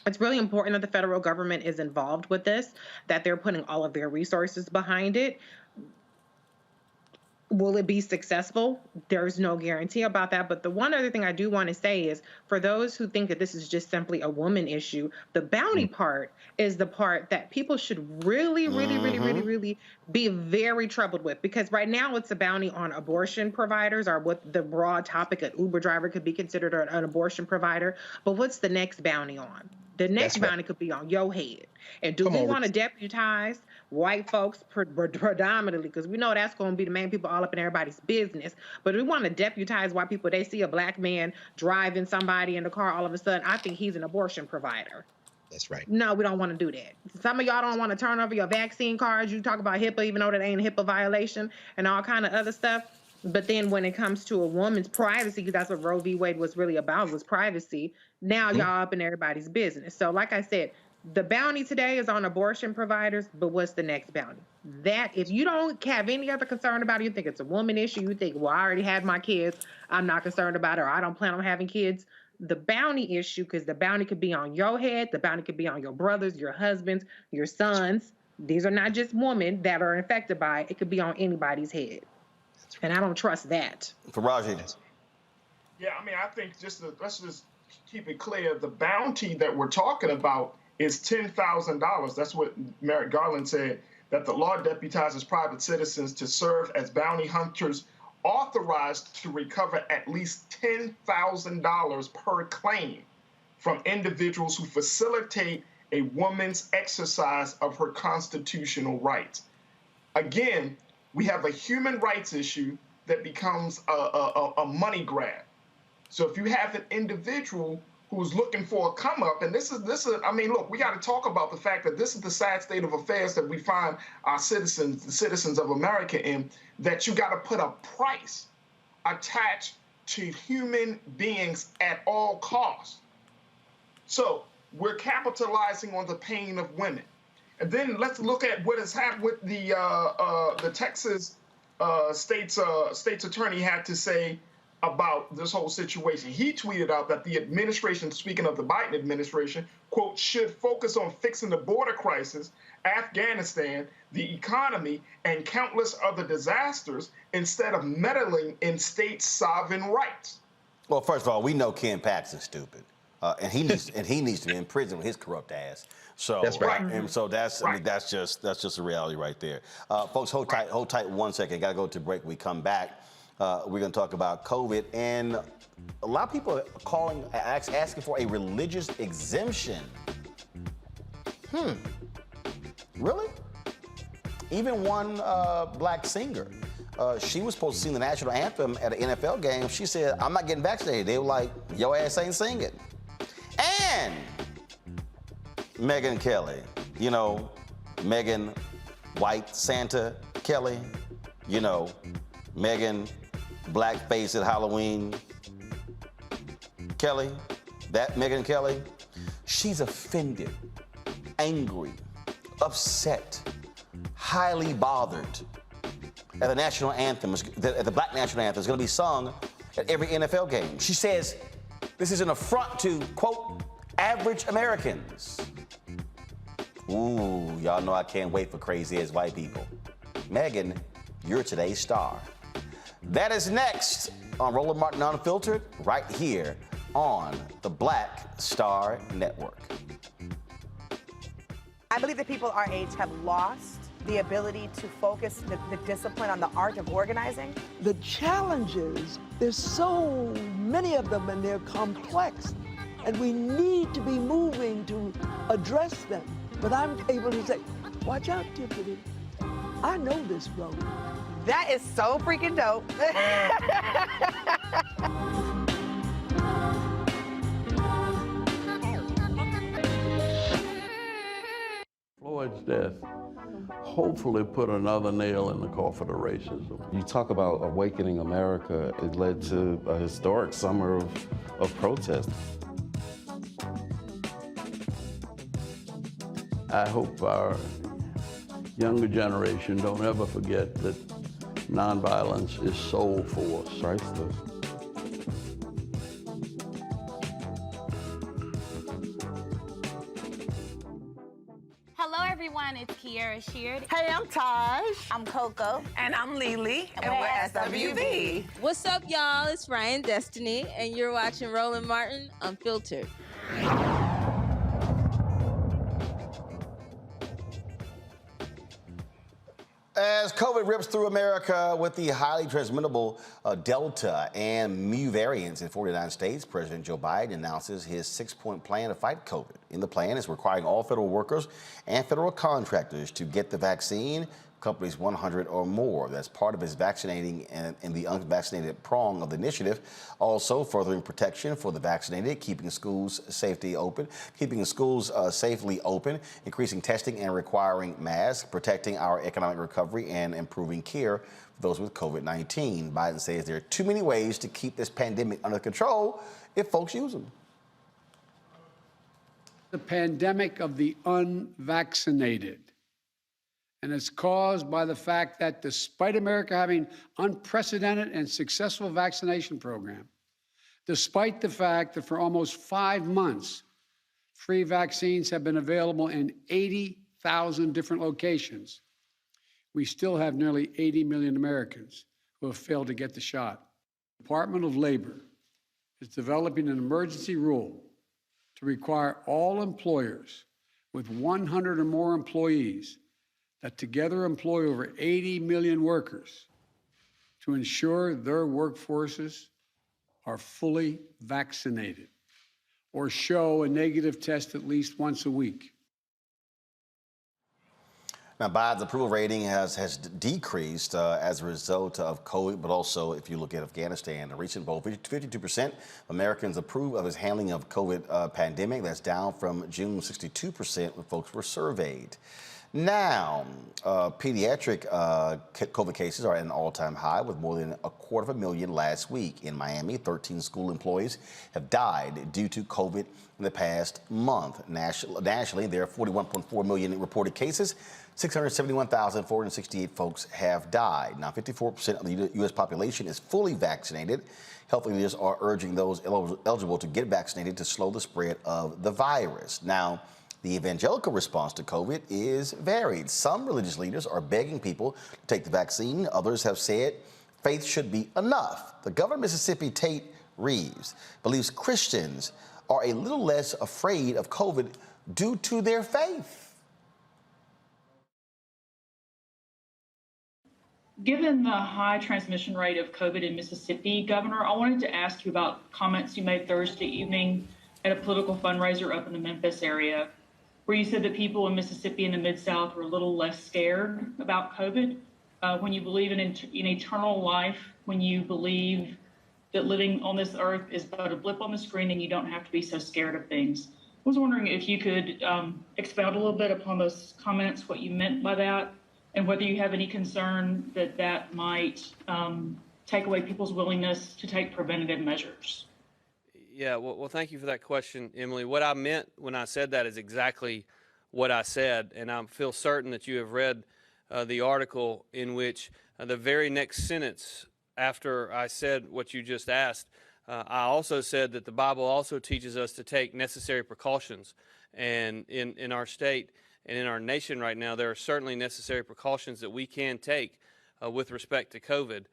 it's really important that the federal government is involved with this, that they're putting all of their resources behind it. Will it be successful? There's no guarantee about that. But the one other thing I do want to say is, for those who think that this is just simply a woman issue, the bounty part is the part that people should really be very troubled with. Because right now it's a bounty on abortion providers, or what the broad topic, an Uber driver could be considered an abortion provider. But what's the next bounty on? The next bounty could be on your head. And do we want to deputize white folks predominantly, because we know that's going to be the main people all up in everybody's business, but we want to deputize white people. They see a black man driving somebody in the car, all of a sudden, I think he's an abortion provider. That's right. No, we don't want to do that. Some of y'all don't want to turn over your vaccine cards. You talk about HIPAA, even though that ain't a HIPAA violation, and all kind of other stuff. But then when it comes to a woman's privacy, because that's what Roe v. Wade was really about, was privacy, now y'all up in everybody's business. So like I said, the bounty today is on abortion providers, but what's the next bounty? That, if you don't have any other concern about it, you think it's a woman issue, you think, well, I already had my kids, I'm not concerned about it, or I don't plan on having kids. The bounty issue, because the bounty could be on your head, the bounty could be on your brothers, your husbands, your sons. These are not just women that are infected by it. It could be on anybody's head. And I don't trust that. Faraji. Yeah, I mean, I think let's just keep it clear. The bounty that we're talking about is $10,000. That's what Merrick Garland said, that the law deputizes private citizens to serve as bounty hunters authorized to recover at least $10,000 per claim from individuals who facilitate a woman's exercise of her constitutional rights. Again, we have a human rights issue that becomes a money grab. So if you have an individual who's looking for a come up, and this is, I mean, look, we got to talk about the fact that this is the sad state of affairs that we find our citizens, the citizens of America in, that you got to put a price attached to human beings at all costs. So we're capitalizing on the pain of women. And then let's look at what has happened with the Texas state's attorney had to say about this whole situation. He tweeted out that the administration, speaking of the Biden administration, quote, should focus on fixing the border crisis, Afghanistan, the economy, and countless other disasters instead of meddling in state sovereign rights. Well, first of all, we know Ken Paxton's stupid. And he needs to be in prison with his corrupt ass. So that's right. And so that's right. I mean, that's just a reality right there. Folks, hold tight 1 second. Got to go to break. We come back. We're going to talk about COVID, and a lot of people are asking for a religious exemption. Really? Even one black singer. She was supposed to sing the national anthem at an NFL game. She said, "I'm not getting vaccinated." They were like, "Your ass ain't singing." And Megyn Kelly You know, Megan White Santa Kelly. You know, Megan Blackface at Halloween Kelly. That Megan Kelly. She's offended, angry, upset, highly bothered at the national anthem, at the black national anthem is going to be sung at every NFL game. She says this is an affront to, quote, average Americans. Ooh, y'all know I can't wait for crazy ass white people. Megan, you're today's star. That is next on Roland Martin Unfiltered, right here on the Black Star Network. I believe that people our age have lost the ability to focus the discipline on the art of organizing. The challenges, there's so many of them and they're complex, and we need to be moving to address them. But I'm able to say, watch out, Tiffany. I know this road. That is so freaking dope. Floyd's death hopefully put another nail in the coffin of racism. You talk about awakening America. It led to a historic summer of protest. I hope our younger generation don't ever forget that nonviolence is soul force. Priceless. Hello, everyone. It's Kiara Sheard. Hey, I'm Taj. I'm Coco. And I'm Lily. And we're SWV. What's up, y'all? It's Ryan Destiny, and you're watching Roland Martin Unfiltered. As COVID rips through America with the highly transmittable Delta and Mu variants in 49 states, President Joe Biden announces his 6-point plan to fight COVID. In the plan, it's requiring all federal workers and federal contractors to get the vaccine, companies 100 or more. That's part of his vaccinating and the unvaccinated prong of the initiative. Also furthering protection for the vaccinated, keeping schools safely open, increasing testing and requiring masks, protecting our economic recovery and improving care for those with COVID-19. Biden says there are too many ways to keep this pandemic under control if folks use them. The pandemic of the unvaccinated. And it's caused by the fact that despite America having unprecedented and successful vaccination program, despite the fact that for almost 5 months, free vaccines have been available in 80,000 different locations, we still have nearly 80 million Americans who have failed to get the shot. The Department of Labor is developing an emergency rule to require all employers with 100 or more employees that together employ over 80 million workers to ensure their workforces are fully vaccinated or show a negative test at least once a week. Now, Biden's approval rating has decreased as a result of COVID, but also if you look at Afghanistan, a recent poll, 52% of Americans approve of his handling of COVID pandemic. That's down from June 62% when folks were surveyed. Now, pediatric COVID cases are at an all-time high with more than 250,000 last week. In Miami, 13 school employees have died due to COVID in the past month. Nationally, there are 41.4 million reported cases. 671,468 folks have died. Now, 54% of the U.S. population is fully vaccinated. Health leaders are urging those eligible to get vaccinated to slow the spread of the virus. Now, the evangelical response to COVID is varied. Some religious leaders are begging people to take the vaccine. Others have said faith should be enough. The governor of Mississippi, Tate Reeves, believes Christians are a little less afraid of COVID due to their faith. Given the high transmission rate of COVID in Mississippi, Governor, I wanted to ask you about comments you made Thursday evening at a political fundraiser up in the Memphis area, where you said that people in Mississippi and the Mid-South were a little less scared about COVID. When you believe in eternal life, when you believe that living on this earth is but a blip on the screen and you don't have to be so scared of things. was wondering if you could expound a little bit upon those comments, what you meant by that, and whether you have any concern that that might take away people's willingness to take preventative measures. Yeah, well, thank you for that question, Emily. What I meant when I said that is exactly what I said, and I feel certain that you have read the article in which the very next sentence after I said what you just asked, I also said that the Bible also teaches us to take necessary precautions. And in our state and in our nation right now, there are certainly necessary precautions that we can take with respect to COVID.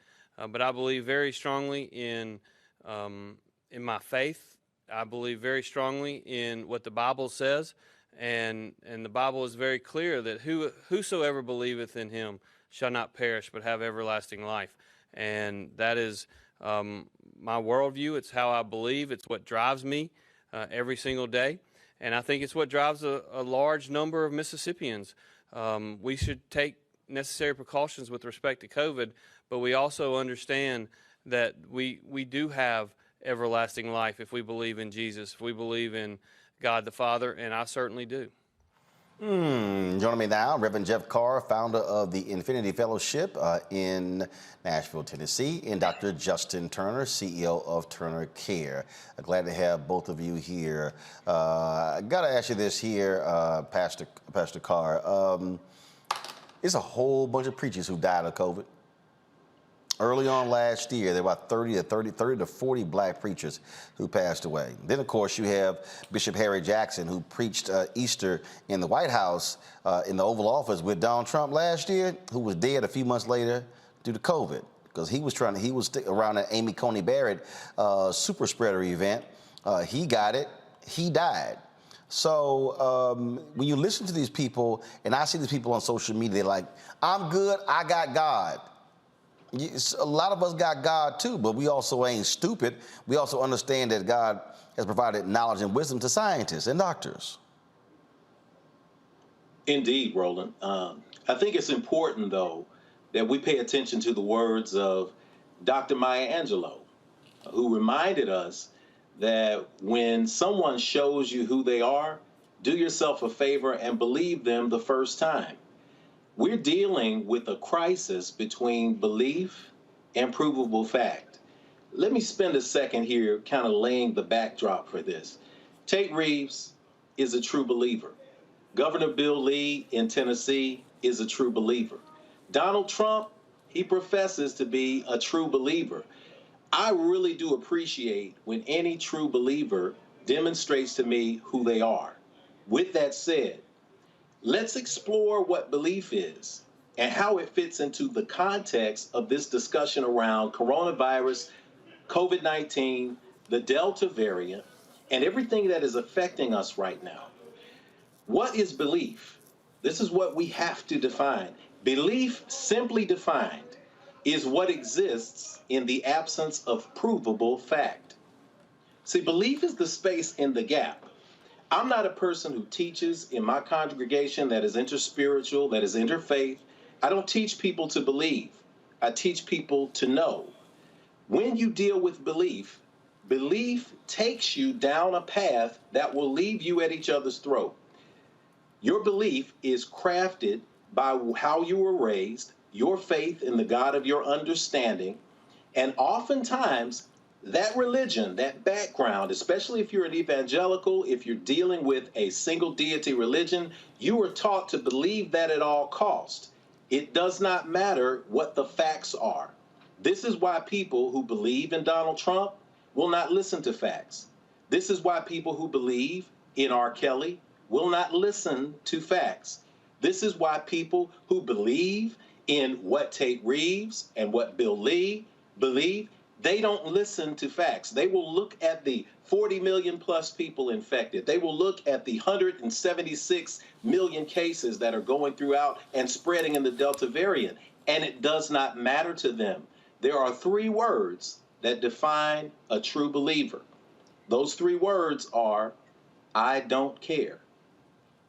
But I believe very strongly in my faith. I believe very strongly in what the Bible says. And the Bible is very clear that whosoever believeth in him shall not perish but have everlasting life. And that is my worldview. It's how I believe. It's what drives me every single day. And I think it's what drives a large number of Mississippians. We should take necessary precautions with respect to COVID, but we also understand that we do have everlasting life if we believe in Jesus, if we believe in God the Father, and I certainly do. Joining me now, Reverend Jeff Carr, founder of the Infinity Fellowship in Nashville, Tennessee, and Dr. Justin Turner, CEO of Turner Care. Glad to have both of you here. I got to ask you this here, Pastor Carr. There's a whole bunch of preachers who died of COVID. Early on last year, there were about 30 to 40 black preachers who passed away. Then, of course, you have Bishop Harry Jackson, who preached Easter in the White House in the Oval Office with Donald Trump last year, who was dead a few months later due to COVID, because he was around an Amy Coney Barrett super spreader event. He got it. He died. So when you listen to these people, and I see these people on social media, they're like, I'm good, I got God. A lot of us got God too, but we also ain't stupid. We also understand that God has provided knowledge and wisdom to scientists and doctors. Indeed, Roland. I think it's important, though, that we pay attention to the words of Dr. Maya Angelou, who reminded us that when someone shows you who they are, do yourself a favor and believe them the first time. We're dealing with a crisis between belief and provable fact. Let me spend a second here kind of laying the backdrop for this. Tate Reeves is a true believer. Governor Bill Lee in Tennessee is a true believer. Donald Trump, he professes to be a true believer. I really do appreciate when any true believer demonstrates to me who they are. With that said, let's explore what belief is and how it fits into the context of this discussion around coronavirus, COVID-19, the Delta variant, and everything that is affecting us right now. What is belief? This is what we have to define. Belief, simply defined, is what exists in the absence of provable fact. See, belief is the space in the gap. I'm not a person who teaches in my congregation that is interspiritual, that is interfaith. I don't teach people to believe. I teach people to know. When you deal with belief, belief takes you down a path that will leave you at each other's throat. Your belief is crafted by how you were raised, your faith in the God of your understanding, and oftentimes that religion, that background, especially if you're an evangelical, if you're dealing with a single deity religion, you are taught to believe that at all costs. It does not matter what the facts are. This is why people who believe in Donald Trump will not listen to facts. This is why people who believe in R. Kelly will not listen to facts. This is why people who believe in what Tate Reeves and what Bill Lee believe, they don't listen to facts. They will look at the 40 million plus people infected. They will look at the 176 million cases that are going throughout and spreading in the Delta variant, and it does not matter to them. There are three words that define a true believer. Those three words are, I don't care.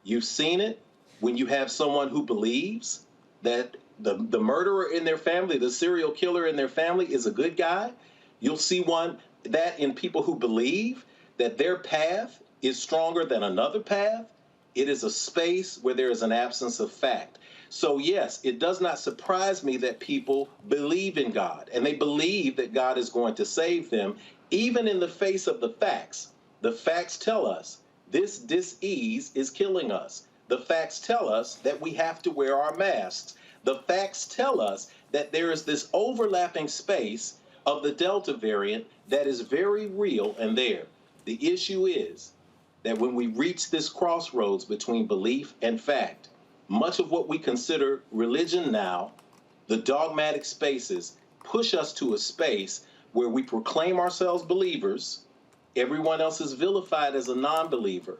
You've seen it when you have someone who believes that the murderer in their family, the serial killer in their family is a good guy. You'll see that in people who believe that their path is stronger than another path, it is a space where there is an absence of fact. So yes, it does not surprise me that people believe in God and they believe that God is going to save them, even in the face of the facts. The facts tell us this dis-ease is killing us. The facts tell us that we have to wear our masks. The facts tell us that there is this overlapping space of the Delta variant that is very real and there. The issue is that when we reach this crossroads between belief and fact, much of what we consider religion now, the dogmatic spaces, push us to a space where we proclaim ourselves believers, everyone else is vilified as a non-believer.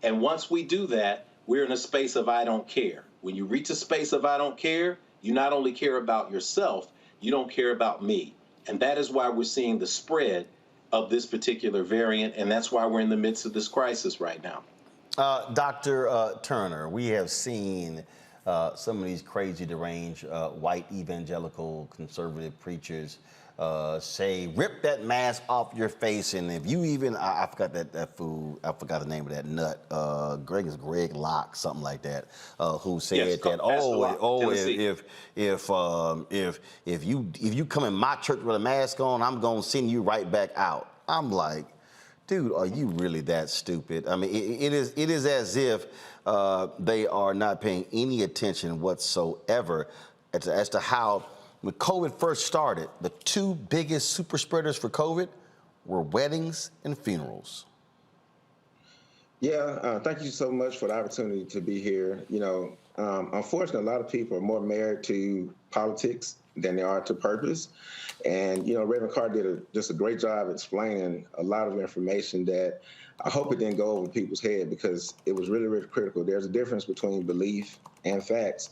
And once we do that, we're in a space of I don't care. When you reach a space of I don't care, you not only care about yourself, you don't care about me. And that is why we're seeing the spread of this particular variant, and that's why we're in the midst of this crisis right now. Dr. Turner, we have seen some of these crazy, deranged white evangelical conservative preachers say, rip that mask off your face. And if you even, I forgot that fool, I forgot the name of that nut, Greg Locke, something like that, who said yes, that, if you come in my church with a mask on, I'm going to send you right back out. I'm like, dude, are you really that stupid? I mean, it is as if they are not paying any attention whatsoever as to how, when COVID first started, the two biggest super spreaders for COVID were weddings and funerals. Yeah, thank you so much for the opportunity to be here. You know, unfortunately, a lot of people are more married to politics than they are to purpose. And, you know, Reverend Carr did just a great job explaining a lot of information that I hope it didn't go over people's head, because it was really, really critical. There's a difference between belief and facts.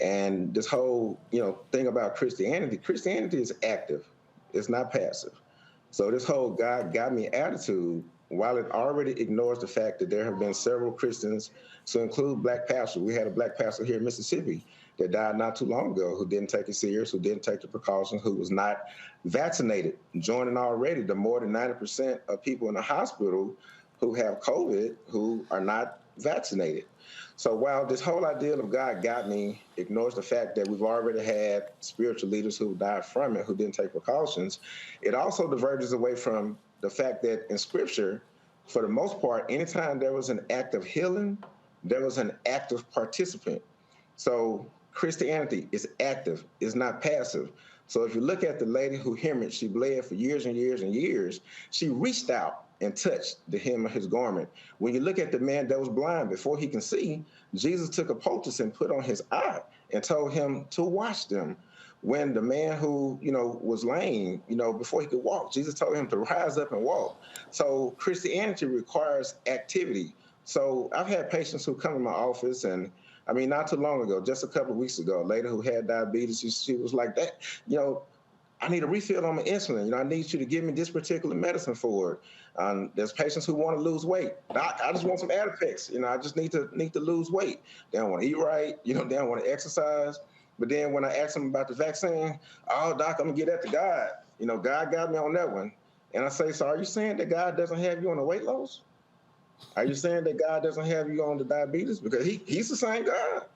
And this whole, you know, thing about Christianity is active. It's not passive. So this whole God got me attitude, while it already ignores the fact that there have been several Christians, to include black pastors. We had a black pastor here in Mississippi that died not too long ago, who didn't take it serious, who didn't take the precautions, who was not vaccinated, joining already the more than 90% of people in the hospital who have COVID who are not vaccinated. So while this whole idea of God got me ignores the fact that we've already had spiritual leaders who died from it, who didn't take precautions, it also diverges away from the fact that in Scripture, for the most part, anytime there was an act of healing, there was an active participant. So Christianity is active, it's not passive. So if you look at the lady who hemorrhaged, she bled for years and years and years, she reached out and touched the hem of his garment. When you look at the man that was blind before he can see, Jesus took a poultice and put on his eye and told him to wash them. When the man who, you know, was lame, you know, before he could walk, Jesus told him to rise up and walk. So Christianity requires activity. So I've had patients who come in my office, and I mean, not too long ago, just a couple of weeks ago, a lady who had diabetes, she was like, that, you know, I need a refill on my insulin. You know, I need you to give me this particular medicine for it. There's patients who want to lose weight. Doc, I just want some Adifex. You know, I just need to lose weight. They don't want to eat right. You know, they don't want to exercise. But then when I ask them about the vaccine, oh, Doc, I'm going to get that to God. You know, God got me on that one. And I say, so are you saying that God doesn't have you on the weight loss? Are you saying that God doesn't have you on the diabetes? Because he's the same God.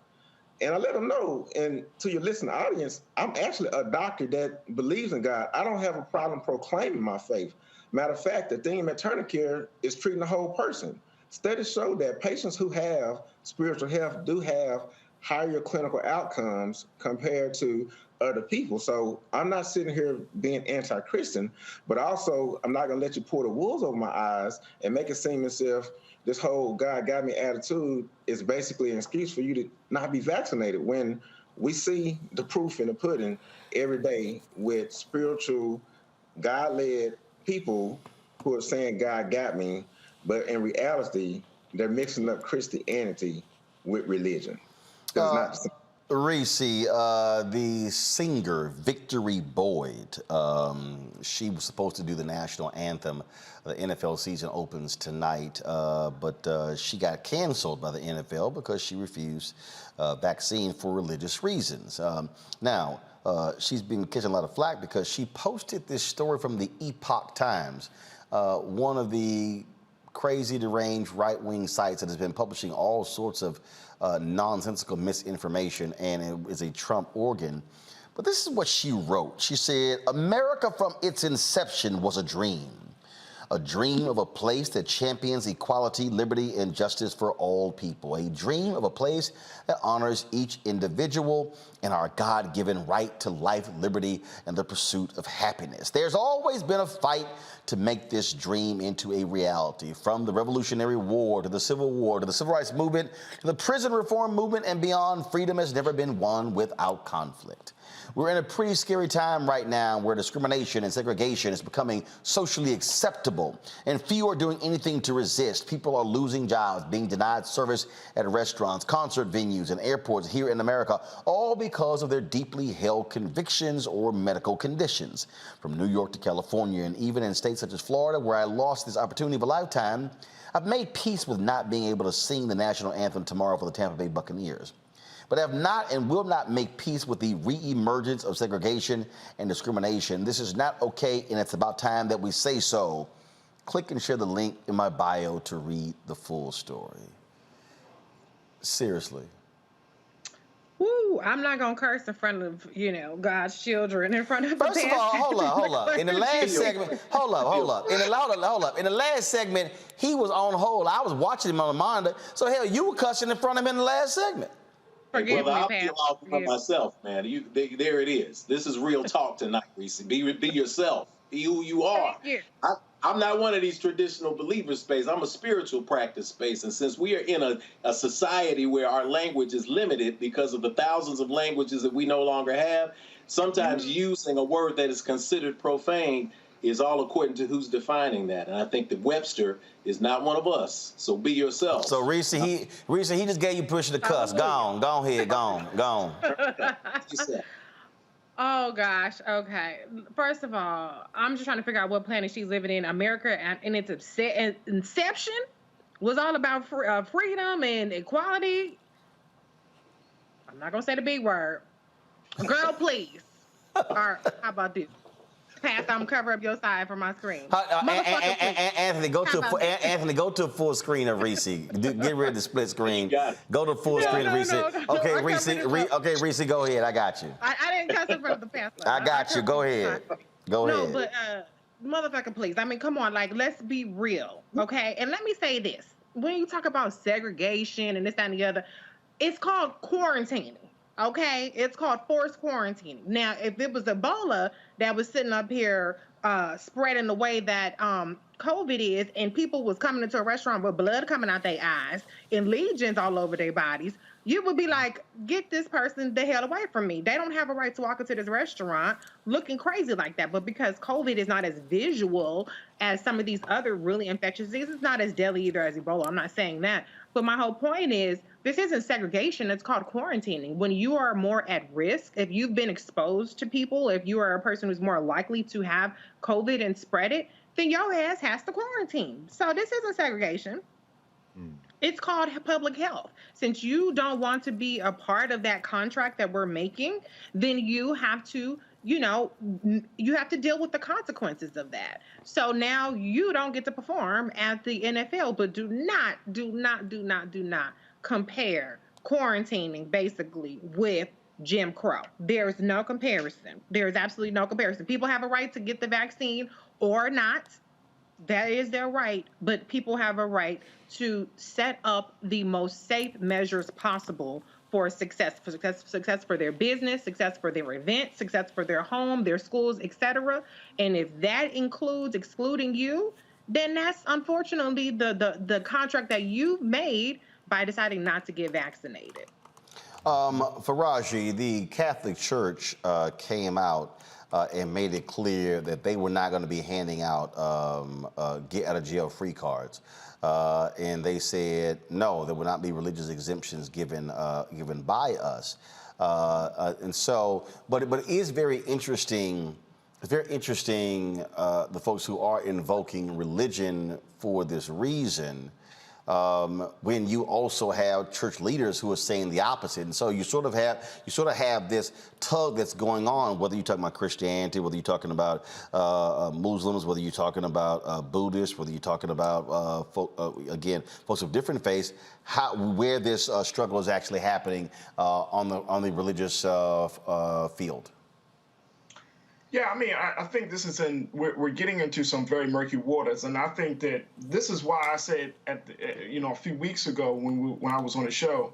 And I let them know, and to your listening audience, I'm actually a doctor that believes in God. I don't have a problem proclaiming my faith. Matter of fact, the theme at Tournicare is treating the whole person. Studies show that patients who have spiritual health do have higher clinical outcomes compared to other people. So I'm not sitting here being anti-Christian, but also I'm not going to let you pour the wool over my eyes and make it seem as if this whole God got me attitude is basically an excuse for you to not be vaccinated, when we see the proof in the pudding every day with spiritual, God-led people who are saying God got me, but in reality, they're mixing up Christianity with religion. Reese, the singer Victory Boyd, she was supposed to do the national anthem. The NFL season opens tonight, but she got canceled by the NFL because she refused vaccine for religious reasons. Now, she's been catching a lot of flack because she posted this story from the Epoch Times, one of the crazy, deranged, right-wing sites that has been publishing all sorts of nonsensical misinformation, and it is a Trump organ. But this is what she wrote. She said, America from its inception was a dream of a place that champions equality, liberty, and justice for all people, a dream of a place that honors each individual and our God-given right to life, liberty, and the pursuit of happiness. There's always been a fight to make this dream into a reality, from the Revolutionary War to the Civil War to the Civil Rights Movement to the prison reform movement and beyond. Freedom has never been won without conflict. We're in a pretty scary time right now where discrimination and segregation is becoming socially acceptable, and few are doing anything to resist. People are losing jobs, being denied service at restaurants, concert venues, and airports here in America, all because of their deeply held convictions or medical conditions. From New York to California, and even in states such as Florida, where I lost this opportunity of a lifetime, I've made peace with not being able to sing the national anthem tomorrow for the Tampa Bay Buccaneers. But have not and will not make peace with the re-emergence of segregation and discrimination. This is not okay, and it's about time that we say so. Click and share the link in my bio to read the full story. Seriously. Woo, I'm not going to curse in front of, God's children, in front of the First of all, hold up. In the last segment, hold up. In the last segment, he was on hold. I was watching him on the monitor. So, hell, you were cussing in front of him in the last segment. Well, I'll feel off for myself, man. There it is. This is real talk tonight, Reese. Be yourself. Be who you are. I'm not one of these traditional believer space. I'm a spiritual practice space. And since we are in a society where our language is limited because of the thousands of languages that we no longer have, sometimes using a word that is considered profane is all according to who's defining that. And I think that Webster is not one of us. So be yourself. So Reese, he just gave you push to cuss. Go on. Oh, gosh. Okay. First of all, I'm just trying to figure out what planet she's living in. America, in its inception, was all about freedom and equality. I'm not going to say the big word. Girl, please. All right, how about this? Pass, I'm cover up your side for my screen. Anthony, go to a full screen of Reese. Get rid of the split screen. Go to full screen of Reese. Okay, Reese, go ahead. I got you. I didn't cuss in front of the pastor. I got you. Go ahead. No, but motherfucker, please. I mean, come on. Like, let's be real, okay? And let me say this: when you talk about segregation and this, that, and the other, it's called quarantining. Okay, it's called forced quarantining. Now, if it was Ebola that was sitting up here spreading the way that COVID is, and people was coming into a restaurant with blood coming out their eyes and lesions all over their bodies, you would be like, get this person the hell away from me. They don't have a right to walk into this restaurant looking crazy like that. But because COVID is not as visual as some of these other really infectious diseases, it's not as deadly either as Ebola. I'm not saying that. But my whole point is, this isn't segregation. It's called quarantining. When you are more at risk, if you've been exposed to people, if you are a person who's more likely to have COVID and spread it, then your ass has to quarantine. So this isn't segregation. It's called public health. Since you don't want to be a part of that contract that we're making, then you have to, you have to deal with the consequences of that. So now you don't get to perform at the NFL, but do not compare quarantining basically with Jim Crow. There's no comparison. There's absolutely no comparison. People have a right to get the vaccine or not. That is their right, but people have a right to set up the most safe measures possible for success for their business, success for their event, success for their home, their schools, etc. And if that includes excluding you, then that's unfortunately the contract that you made by deciding not to get vaccinated. Faraji, the Catholic Church came out and made it clear that they were not going to be handing out get out of jail free cards. And they said, no, there will not be religious exemptions given by us. And so, but it is very interesting. It's very interesting, the folks who are invoking religion for this reason. when you also have church leaders who are saying the opposite. And so you sort of have this tug that's going on, whether you're talking about Christianity, whether you're talking about Muslims, whether you're talking about Buddhists, whether you're talking about folks of different faiths, where this struggle is actually happening on the religious field. Yeah, I mean, I think this is we're getting into some very murky waters, and I think that this is why I said a few weeks ago when I was on the show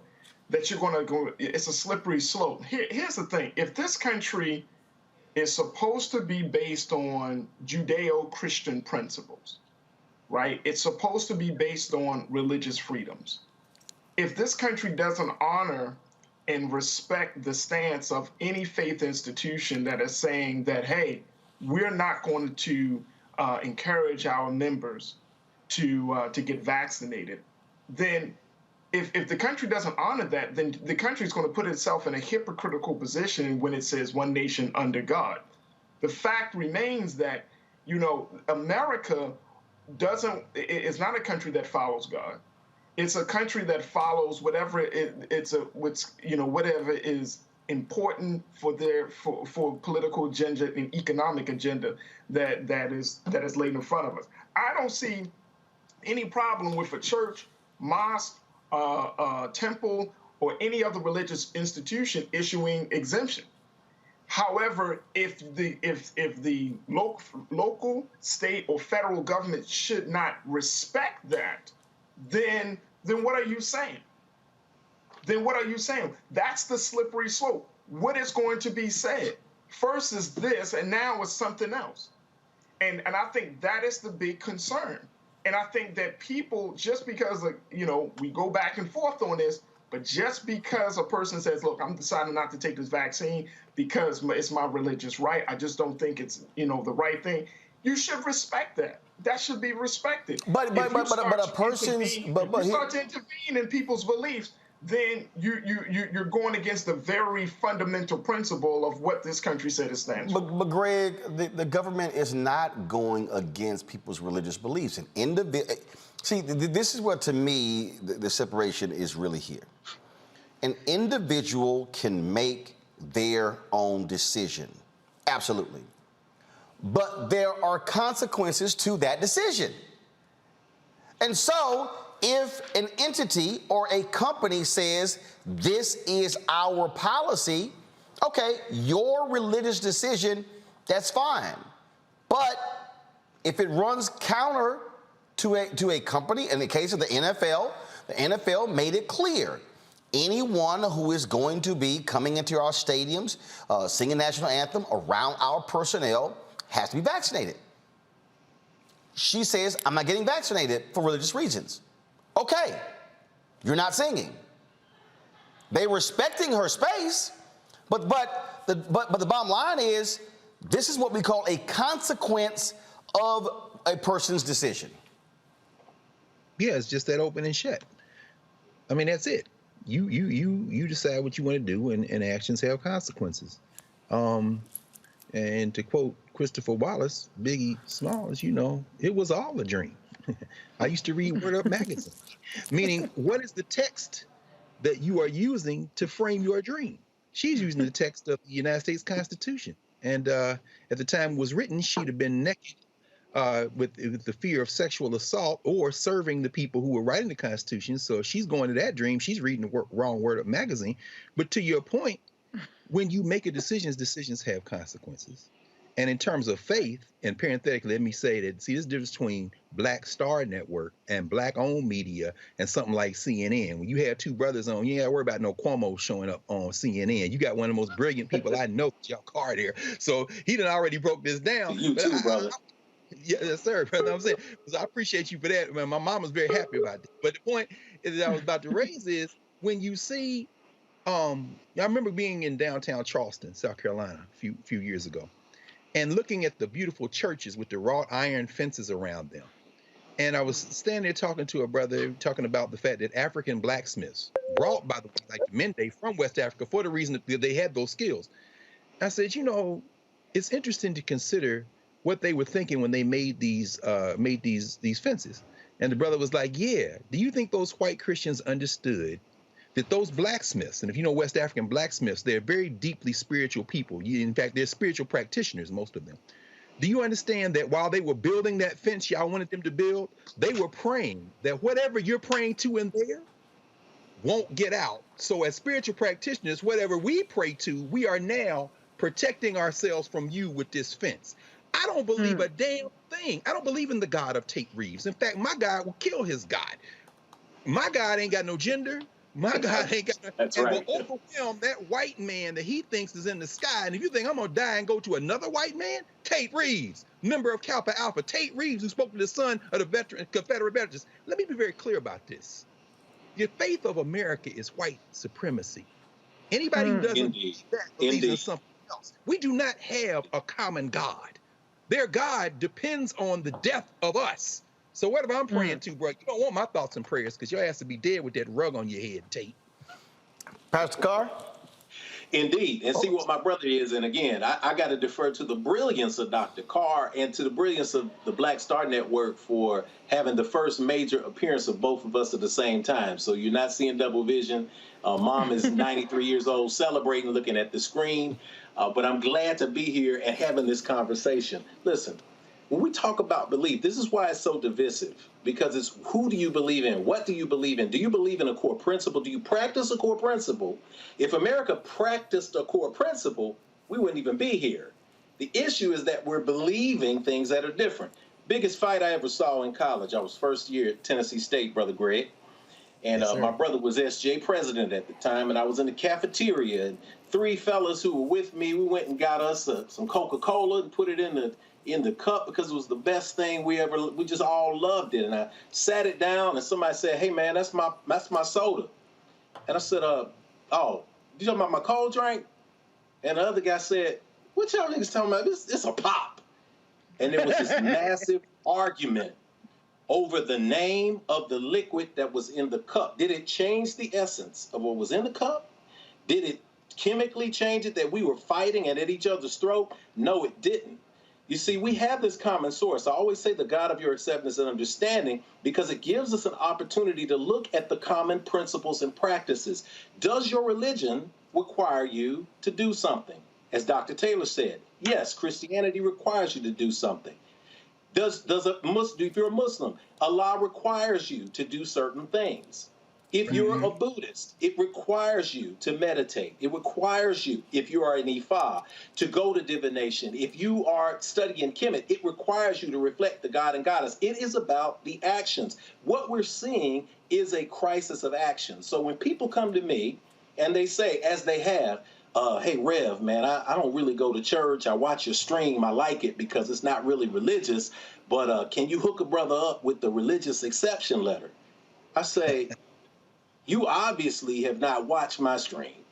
that you're going to go. It's a slippery slope. Here's the thing: if this country is supposed to be based on Judeo-Christian principles, right? It's supposed to be based on religious freedoms. If this country doesn't honor and respect the stance of any faith institution that is saying that, hey, we're not going to encourage our members to get vaccinated, then if the country doesn't honor that, then the country is going to put itself in a hypocritical position when it says one nation under God. The fact remains that, America is not a country that follows God. It's a country that follows whatever whatever is important for political agenda and economic agenda that is laid in front of us. I don't see any problem with a church, mosque, temple, or any other religious institution issuing exemption. However, if the local, state, or federal government should not respect that, then what are you saying? That's the slippery slope. What is going to be said? First is this, and now it's something else. And I think that is the big concern. And I think that people, just because we go back and forth on this, but just because a person says, look, I'm deciding not to take this vaccine because it's my religious right, I just don't think it's the right thing, you should respect that. That should be respected. But a person's if you start to intervene in people's beliefs, then you're going against the very fundamental principle of what this country said it stands for. But Greg, the government is not going against people's religious beliefs. See, this is what, to me, the separation is really here. An individual can make their own decision. Absolutely. But there are consequences to that decision. And so if an entity or a company says, this is our policy, okay, your religious decision, that's fine. But if it runs counter to a company, in the case of the NFL made it clear. Anyone who is going to be coming into our stadiums, singing national anthem around our personnel has to be vaccinated. She says, I'm not getting vaccinated for religious reasons. Okay, you're not singing. They're respecting her space, but the bottom line is, this is what we call a consequence of a person's decision. Yeah, it's just that open and shut. I mean, that's it. You decide what you want to do, and actions have consequences. And to quote Christopher Wallace, Biggie Smalls, it was all a dream. I used to read Word Up magazine, meaning what is the text that you are using to frame your dream? She's using the text of the United States Constitution. And at the time it was written, she'd have been naked with the fear of sexual assault or serving the people who were writing the Constitution. So if she's going to that dream, she's reading the wrong Word Up magazine. But to your point, when you make a decision, decisions have consequences. And in terms of faith, and parenthetically, let me say that, see, there's a difference between Black Star Network and Black-owned media and something like CNN. When you have two brothers on, you ain't got to worry about no Cuomo showing up on CNN. You got one of the most brilliant people I know, y'all Card here. So he done already broke this down. You too, brother. Yes, sir. Brother, I'm saying, so I appreciate you for that. Man, my mom was very happy about this. But the point is that I was about to raise is when you see, I remember being in downtown Charleston, South Carolina, a few years ago, and looking at the beautiful churches with the wrought iron fences around them. And I was standing there talking to a brother, talking about the fact that African blacksmiths, brought by the way, like the Mende from West Africa, for the reason that they had those skills. I said, it's interesting to consider what they were thinking when they made these fences. And the brother was like, yeah, do you think those white Christians understood that those blacksmiths, and if you know West African blacksmiths, they're very deeply spiritual people. In fact, they're spiritual practitioners, most of them. Do you understand that while they were building that fence y'all wanted them to build, they were praying that whatever you're praying to in there won't get out? So as spiritual practitioners, whatever we pray to, we are now protecting ourselves from you with this fence. I don't believe a damn thing. I don't believe in the God of Tate Reeves. In fact, my God will kill his God. My God ain't got no gender. My God ain't got no, That's and right. will overwhelm that white man that he thinks is in the sky. And if you think I'm gonna die and go to another white man, Tate Reeves, member of Kappa Alpha, Tate Reeves, who spoke to the son of the Confederate veterans. Let me be very clear about this. The faith of America is white supremacy. Anybody who doesn't believe that believes in something else. We do not have a common God. Their God depends on the death of us. So whatever I'm praying to, bro, you don't want my thoughts and prayers because your ass to be dead with that rug on your head, Tate. Pastor Carr? Indeed. And see what my brother is. And again, I got to defer to the brilliance of Dr. Carr and to the brilliance of the Black Star Network for having the first major appearance of both of us at the same time. So you're not seeing double vision. Mom is 93 years old, celebrating, looking at the screen. But I'm glad to be here and having this conversation. Listen, when we talk about belief, this is why it's so divisive, because it's who do you believe in? What do you believe in? Do you believe in a core principle? Do you practice a core principle? If America practiced a core principle, we wouldn't even be here. The issue is that we're believing things that are different. Biggest fight I ever saw in college, I was first year at Tennessee State, Brother Greg. And my brother was SJ president at the time, and I was in the cafeteria. And three fellas who were with me, we went and got us some Coca-Cola and put it in the cup because it was the best thing we just all loved it. And I sat it down, and somebody said, "Hey man, that's my soda." And I said, "Oh, you talking about my cold drink?" And the other guy said, "What y'all niggas talking about? It's a pop." And there was this massive argument over the name of the liquid that was in the cup. Did it change the essence of what was in the cup? Did it chemically change it that we were fighting and at each other's throat? No, it didn't. You see, we have this common source. I always say the God of your acceptance and understanding because it gives us an opportunity to look at the common principles and practices. Does your religion require you to do something? As Dr. Taylor said, yes, Christianity requires you to do something. If you're a Muslim, Allah requires you to do certain things. If you're a Buddhist, it requires you to meditate. It requires you, if you are an Ifa, to go to divination. If you are studying Kemet, it requires you to reflect the God and Goddess. It is about the actions. What we're seeing is a crisis of action. So when people come to me and they say, as they have, hey, Rev, man, I don't really go to church. I watch your stream. I like it because it's not really religious. But can you hook a brother up with the religious exception letter? I say, you obviously have not watched my stream.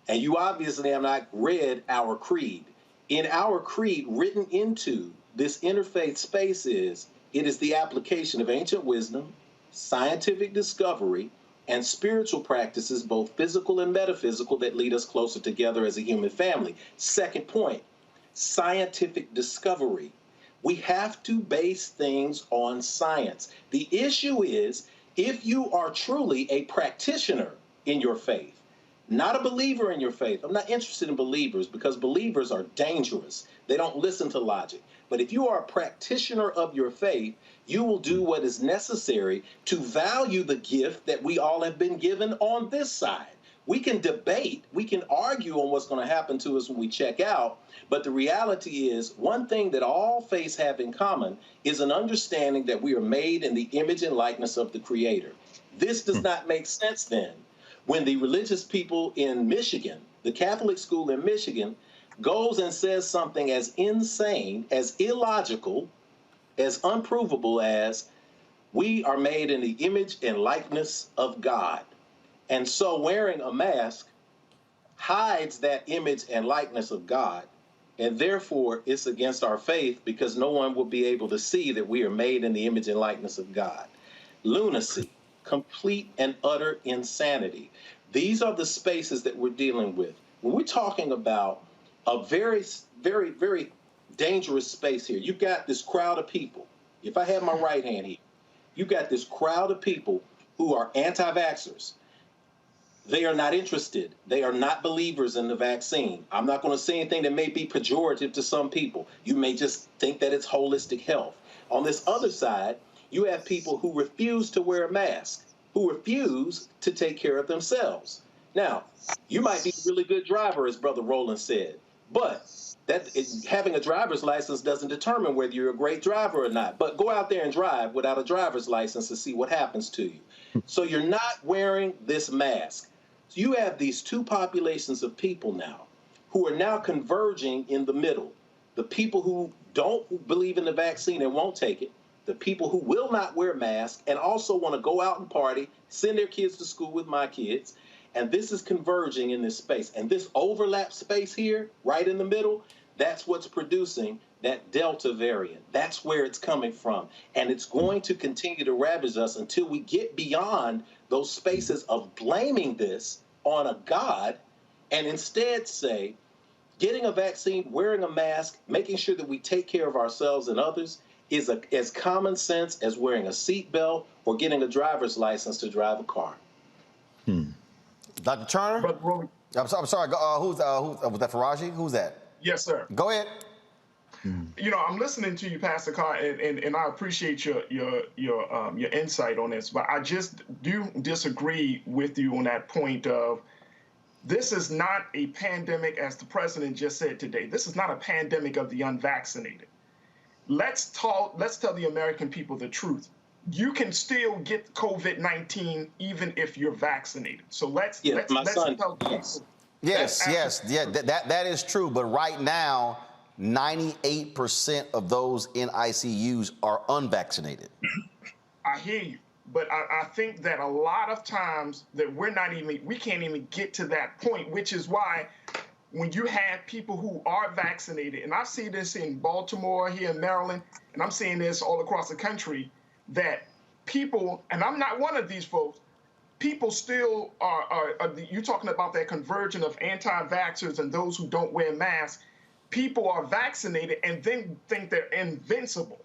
And you obviously have not read our creed. In our creed, written into this interfaith space it is the application of ancient wisdom, scientific discovery, and spiritual practices, both physical and metaphysical, that lead us closer together as a human family. Second point, scientific discovery. We have to base things on science. The issue is, if you are truly a practitioner in your faith, not a believer in your faith. I'm not interested in believers because believers are dangerous. They don't listen to logic. But if you are a practitioner of your faith, you will do what is necessary to value the gift that we all have been given on this side. We can debate, we can argue on what's going to happen to us when we check out, but the reality is one thing that all faiths have in common is an understanding that we are made in the image and likeness of the Creator. This does not make sense then when the religious people in Michigan, the Catholic school in Michigan, goes and says something as insane, as illogical, as unprovable as we are made in the image and likeness of God. And so wearing a mask hides that image and likeness of God. And therefore, it's against our faith because no one will be able to see that we are made in the image and likeness of God. Lunacy, complete and utter insanity. These are the spaces that we're dealing with. When we're talking about a very, very, very dangerous space here. You've got this crowd of people. If I have my right hand here, you've got this crowd of people who are anti-vaxxers. They are not interested. They are not believers in the vaccine. I'm not going to say anything that may be pejorative to some people. You may just think that it's holistic health. On this other side, you have people who refuse to wear a mask, who refuse to take care of themselves. Now, you might be a really good driver, as Brother Roland said, but having a driver's license doesn't determine whether you're a great driver or not. But go out there and drive without a driver's license and see what happens to you. So you're not wearing this mask. So you have these two populations of people now who are now converging in the middle. The people who don't believe in the vaccine and won't take it, the people who will not wear masks and also want to go out and party, send their kids to school with my kids, and this is converging in this space. And this overlap space here, right in the middle, that's what's producing that Delta variant. That's where it's coming from. And it's going to continue to ravage us until we get beyond those spaces of blaming this on a God and instead say, getting a vaccine, wearing a mask, making sure that we take care of ourselves and others is as common sense as wearing a seatbelt or getting a driver's license to drive a car. Dr. Turner? I'm sorry, was that Faraji? Who's that? Yes, sir. Go ahead. You know, I'm listening to you, Pastor Carr, and I appreciate your insight on this, but I just do disagree with you on that point of this is not a pandemic, as the president just said today. This is not a pandemic of the unvaccinated. Let's tell the American people the truth. You can still get COVID-19 even if you're vaccinated. So let's tell people. Yes, that is true. But right now, 98% of those in ICUs are unvaccinated. I hear you, but I think that a lot of times that we can't even get to that point, which is why when you have people who are vaccinated, and I see this in Baltimore, here in Maryland, and I'm seeing this all across the country, that people, and I'm not one of these folks, people still are you're talking about that conversion of anti-vaxxers and those who don't wear masks. People are vaccinated and then think they're invincible.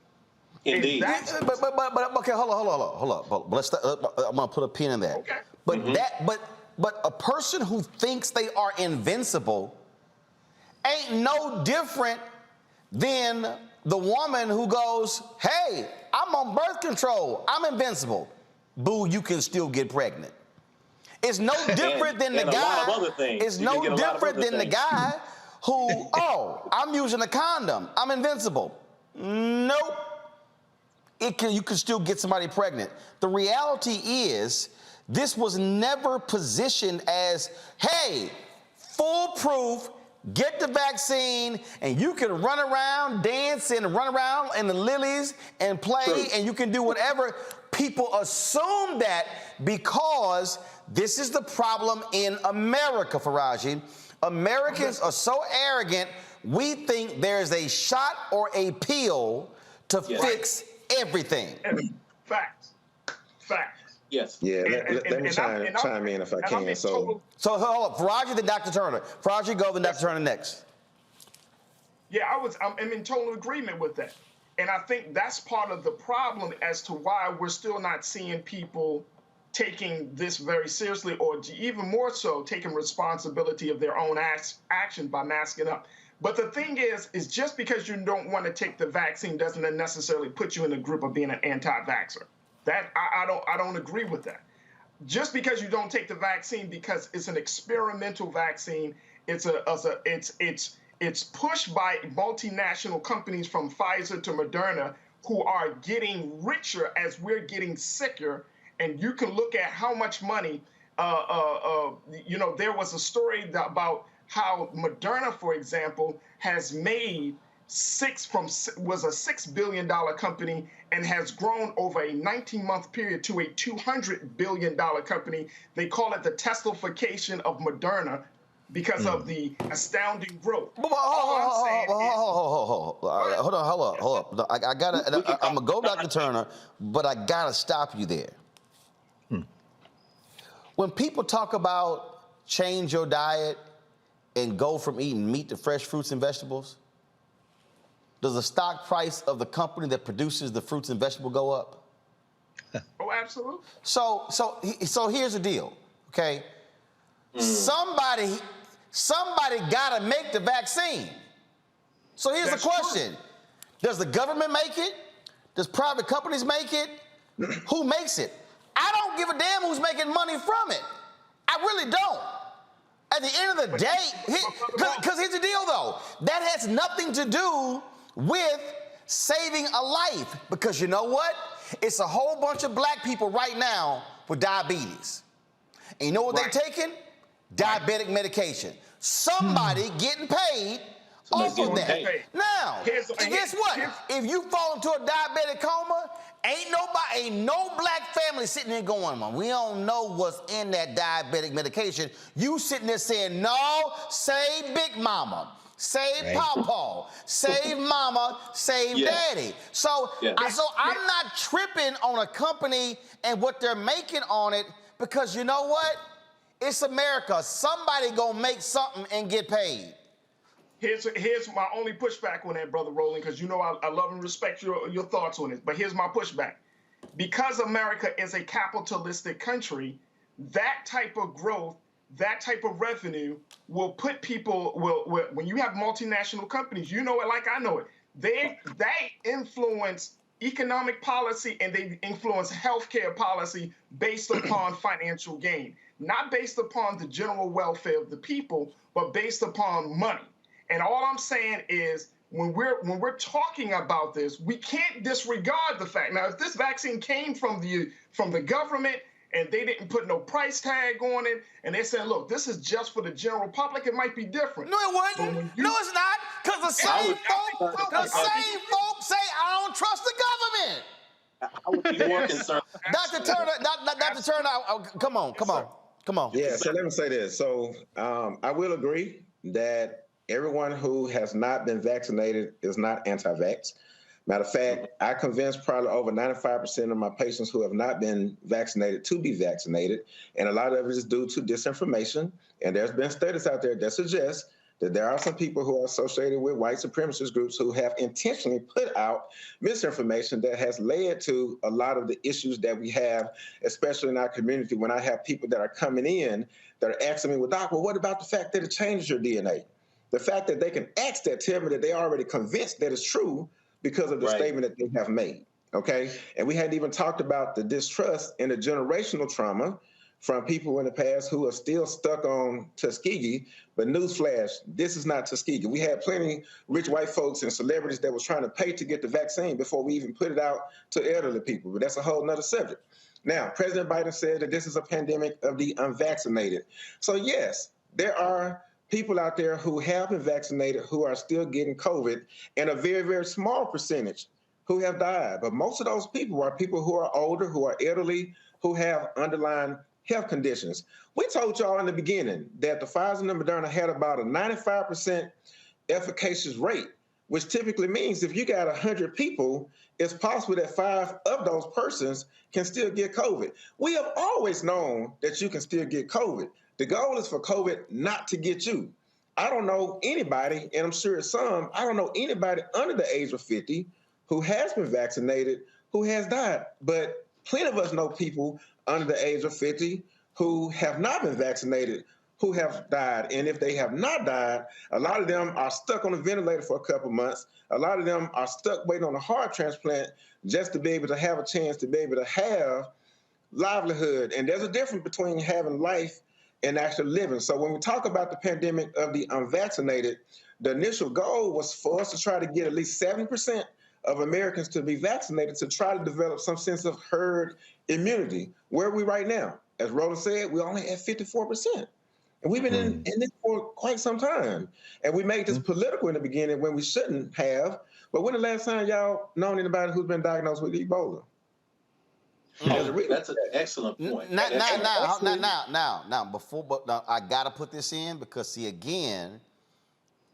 Indeed. But okay, hold on. I'm gonna put a pin in that. Okay. But a person who thinks they are invincible ain't no different than the woman who goes, "Hey, I'm on birth control. I'm invincible." Boo, you can still get pregnant. It's no different than the guy. It's no different than the guy who, I'm using a condom. I'm invincible. Nope. You can still get somebody pregnant. The reality is, this was never positioned as, hey, foolproof, get the vaccine, and you can run around, dance, and run around in the lilies and play, and you can do whatever. People assume that because this is the problem in America, Faraji. Americans are so arrogant, we think there's a shot or a pill to fix everything. Facts. Yes. Yeah, let me chime in if I can. So hold up, Faraji, then Dr. Turner. Faraji, go, then Dr. Turner next. Yeah, I'm in total agreement with that. And I think that's part of the problem as to why we're still not seeing people taking this very seriously, or even more so, taking responsibility of their own action by masking up. But the thing is just because you don't want to take the vaccine doesn't necessarily put you in the group of being an anti-vaxxer. That I don't agree with that. Just because you don't take the vaccine because it's an experimental vaccine, it's pushed by multinational companies from Pfizer to Moderna who are getting richer as we're getting sicker. And you can look at how much money, there was a story about how Moderna, for example, has made was a $6 billion company and has grown over a 19-month period to a $200 billion company. They call it the Teslification of Moderna because of the astounding growth. Hold on. I'm gonna go back to Turner, but I gotta stop you there. When people talk about change your diet and go from eating meat to fresh fruits and vegetables, does the stock price of the company that produces the fruits and vegetables go up? Oh, absolutely. So here's the deal, okay? Somebody got to make the vaccine. So here's the question. Does the government make it? Does private companies make it? Who makes it? I don't give a damn who's making money from it. I really don't. At the end of the day, because here's the deal though, that has nothing to do with saving a life, because you know what? It's a whole bunch of black people right now with diabetes. And you know what they're taking? Diabetic medication. Somebody getting paid off of that. Now, guess what? If you fall into a diabetic coma, ain't no black family sitting there going, "Well, we don't know what's in that diabetic medication." You sitting there saying, "No, save Big Mama, save Pawpaw, save Mama, save Daddy." So I'm not tripping on a company and what they're making on it, because you know what? It's America. Somebody gonna make something and get paid. Here's my only pushback on that, Brother Roland, because you know I love and respect your thoughts on it. But here's my pushback. Because America is a capitalistic country, that type of growth, that type of revenue will put people, when you have multinational companies, you know it like I know it, they influence economic policy and they influence healthcare policy based upon financial gain, not based upon the general welfare of the people, but based upon money. And all I'm saying is, when we're talking about this, we can't disregard the fact. Now, if this vaccine came from the government and they didn't put no price tag on it, and they said, "Look, this is just for the general public," it might be different. No, it wouldn't. No, it's not. Because the same folks say, "I don't trust the government." I would be more concerned. Dr. Turner, come on. Yeah, so let me say this. So I will agree that everyone who has not been vaccinated is not anti-vax. Matter of fact, I convinced probably over 95% of my patients who have not been vaccinated to be vaccinated. And a lot of it is due to disinformation. And there's been studies out there that suggest that there are some people who are associated with white supremacist groups who have intentionally put out misinformation that has led to a lot of the issues that we have, especially in our community. When I have people that are coming in that are asking me, "Well, Doc, what about the fact that it changes your DNA?" The fact that they can ask that tell me that they're already convinced that it's true because of the statement that they have made, okay? And we hadn't even talked about the distrust and the generational trauma from people in the past who are still stuck on Tuskegee. But newsflash, this is not Tuskegee. We had plenty rich white folks and celebrities that was trying to pay to get the vaccine before we even put it out to elderly people. But that's a whole nother subject. Now, President Biden said that this is a pandemic of the unvaccinated. So yes, there are people out there who have been vaccinated who are still getting COVID, and a very, very small percentage who have died. But most of those people are people who are older, who are elderly, who have underlying health conditions. We told y'all in the beginning that the Pfizer and Moderna had about a 95% efficacious rate, which typically means if you got 100 people, it's possible that 5 of those persons can still get COVID. We have always known that you can still get COVID. The goal is for COVID not to get you. I don't know anybody, and I'm sure some, I don't know anybody under the age of 50 who has been vaccinated who has died. But plenty of us know people under the age of 50 who have not been vaccinated who have died. And if they have not died, a lot of them are stuck on a ventilator for a couple months. A lot of them are stuck waiting on a heart transplant just to be able to have a chance to be able to have livelihood. And there's a difference between having life and actually living. So when we talk about the pandemic of the unvaccinated, the initial goal was for us to try to get at least 7% of Americans to be vaccinated to try to develop some sense of herd immunity. Where are we right now? As Roland said, we're only at 54%. And we've been in this for quite some time. And we made this political in the beginning when we shouldn't have. But when the last time y'all known anybody who's been diagnosed with Ebola? That's an excellent point. Now, I gotta put this in because see, again,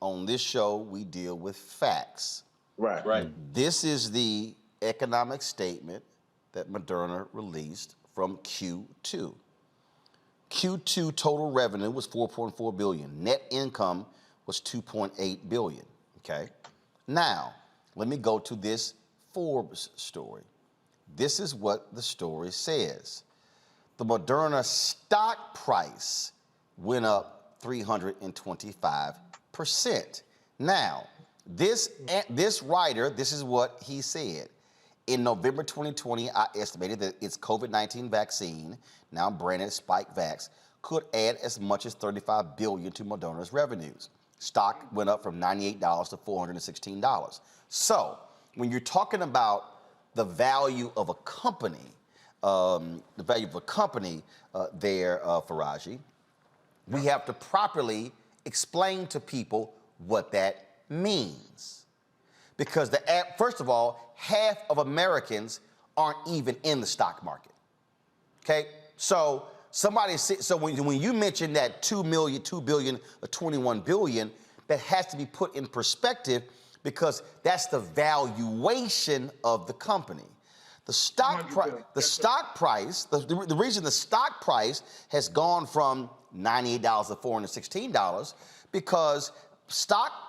on this show we deal with facts. Right. This is the economic statement that Moderna released from Q2. Q2 total revenue was $4.4 billion. Net income was $2.8 billion. Okay. Now, let me go to this Forbes story. This is what the story says. The Moderna stock price went up 325%. Now, this writer, this is what he said. In November 2020, I estimated that its COVID-19 vaccine, now branded Spikevax, could add as much as $35 billion to Moderna's revenues. Stock went up from $98 to $416. So, when you're talking about the value of a company, Faraji, we have to properly explain to people what that means. Because first of all, half of Americans aren't even in the stock market. Okay? So when you mention that 2 billion, or 21 billion, that has to be put in perspective because that's the valuation of the company. The stock price, the reason the stock price has gone from $98 to $416 because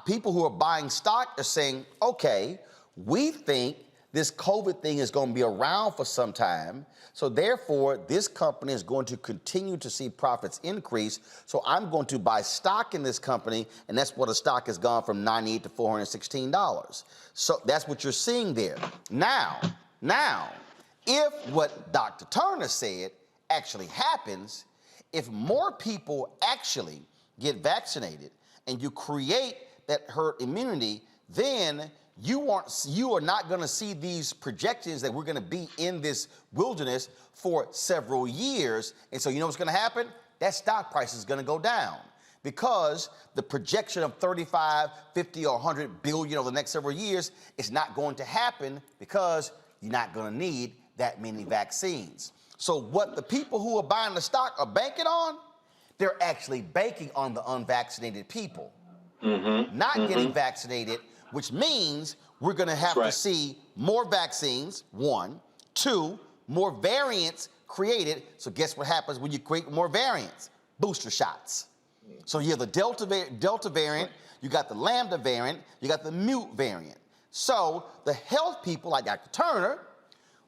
people who are buying stock are saying, okay, we think this COVID thing is going to be around for some time, so therefore this company is going to continue to see profits increase, so I'm going to buy stock in this company, and that's what the stock has gone from $98 to $416. So that's what you're seeing there. Now, if what Dr. Turner said actually happens, if more people actually get vaccinated and you create that herd immunity, then you are not going to see these projections that we're going to be in this wilderness for several years. And so you know what's going to happen? That stock price is going to go down because the projection of 35, 50, or 100 billion over the next several years is not going to happen because you're not going to need that many vaccines. So what the people who are buying the stock are banking on, they're actually banking on the unvaccinated people not getting vaccinated, which means we're going to have to see more vaccines, one. Two, more variants created. So guess what happens when you create more variants? Booster shots. So you have the Delta variant, you got the Lambda variant, you got the Mute variant. So the health people like Dr. Turner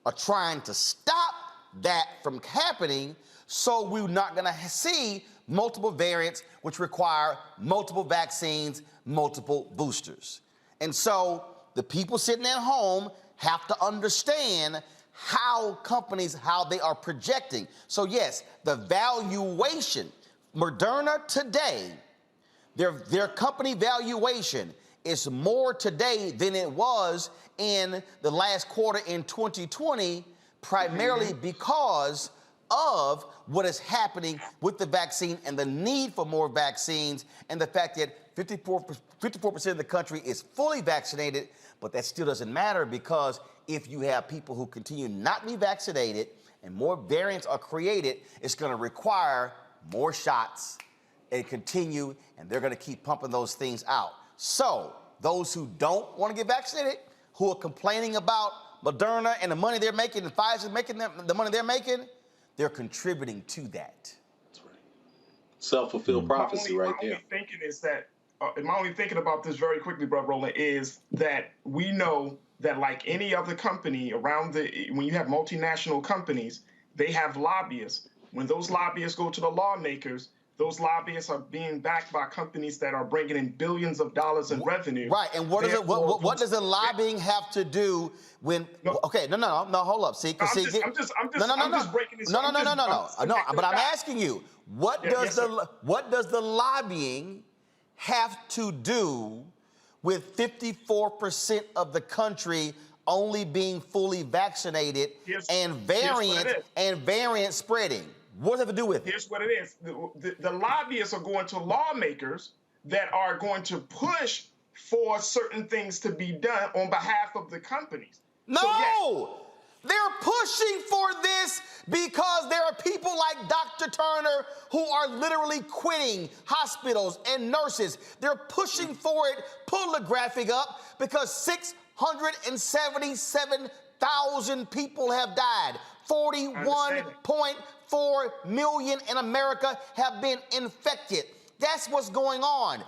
are trying to stop that from happening so we're not going to see multiple variants which require multiple vaccines, multiple boosters. And so the people sitting at home have to understand how they are projecting. So yes, the valuation, Moderna today, their company valuation is more today than it was in the last quarter in 2020, primarily because of what is happening with the vaccine and the need for more vaccines and the fact that 54% of the country is fully vaccinated, but that still doesn't matter because if you have people who continue not to be vaccinated and more variants are created, it's going to require more shots and continue, and they're going to keep pumping those things out. So those who don't want to get vaccinated, who are complaining about Moderna and the money they're making and Pfizer making the money they're making, they're contributing to that. That's right. Self-fulfilled prophecy right there. My only thinking about this very quickly, Brother Roland, is that we know that like any other company when you have multinational companies, they have lobbyists. When those lobbyists go to the lawmakers, those lobbyists are being backed by companies that are bringing in billions of dollars in revenue. Right, and what does the lobbying have to do when? Okay, no, hold up. See, I'm just breaking this. But I'm asking you, what does the lobbying have to do with 54% of the country only being fully vaccinated and variant spreading? What does it have to do with it? Here's what it is. The lobbyists are going to lawmakers that are going to push for certain things to be done on behalf of the companies. No! They're pushing for this because there are people like Dr. Turner who are literally quitting hospitals and nurses. They're pushing for it. Pull the graphic up because 677,000 people have died. 41.4 million in America have been infected. That's what's going on.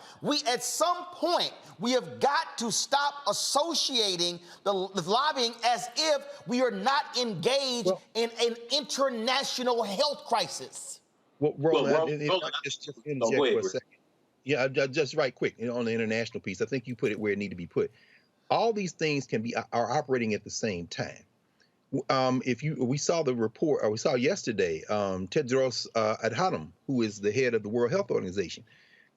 At some point, we have got to stop associating the lobbying as if we are not engaged in an international health crisis. Well, Roland, if I Roland, just go interject ahead, for a Rick. second. Yeah, just right quick, on the international piece, I think you put it where it need to be put. All these things are operating at the same time. We saw the report, or we saw yesterday, Tedros Adhanom, who is the head of the World Health Organization,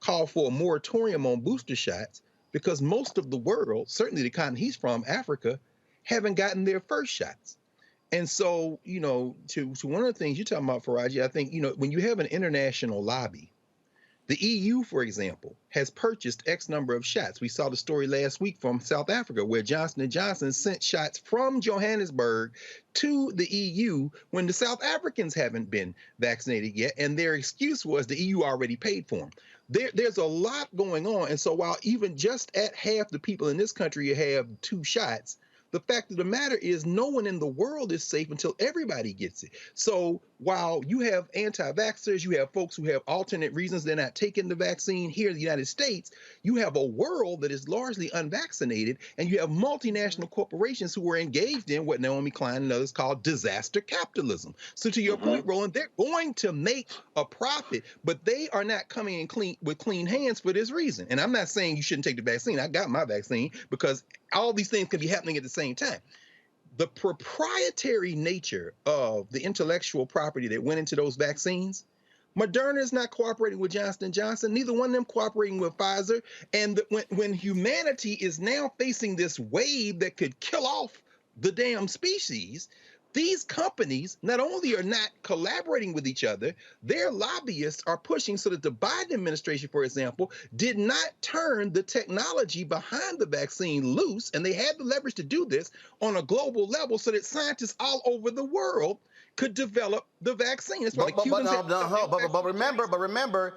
called for a moratorium on booster shots because most of the world, certainly the continent he's from, Africa, haven't gotten their first shots. And so, to one of the things you're talking about, Faraji, I think, when you have an international lobby, the EU, for example, has purchased X number of shots. We saw the story last week from South Africa where Johnson & Johnson sent shots from Johannesburg to the EU when the South Africans haven't been vaccinated yet, and their excuse was the EU already paid for them. There's a lot going on, and so while even just at half the people in this country have 2 shots, the fact of the matter is no one in the world is safe until everybody gets it. So while you have anti-vaxxers, you have folks who have alternate reasons they're not taking the vaccine here in the United States, you have a world that is largely unvaccinated, and you have multinational corporations who are engaged in what Naomi Klein and others call disaster capitalism. So to your point, Roland, they're going to make a profit, but they are not coming in with clean hands for this reason. And I'm not saying you shouldn't take the vaccine. I got my vaccine because all these things can be happening at the same time. The proprietary nature of the intellectual property that went into those vaccines, Moderna is not cooperating with Johnson & Johnson, neither one of them cooperating with Pfizer. And when humanity is now facing this wave that could kill off the damn species, these companies not only are not collaborating with each other, their lobbyists are pushing so that the Biden administration, for example, did not turn the technology behind the vaccine loose, and they had the leverage to do this on a global level so that scientists all over the world could develop the vaccine. That's why But remember,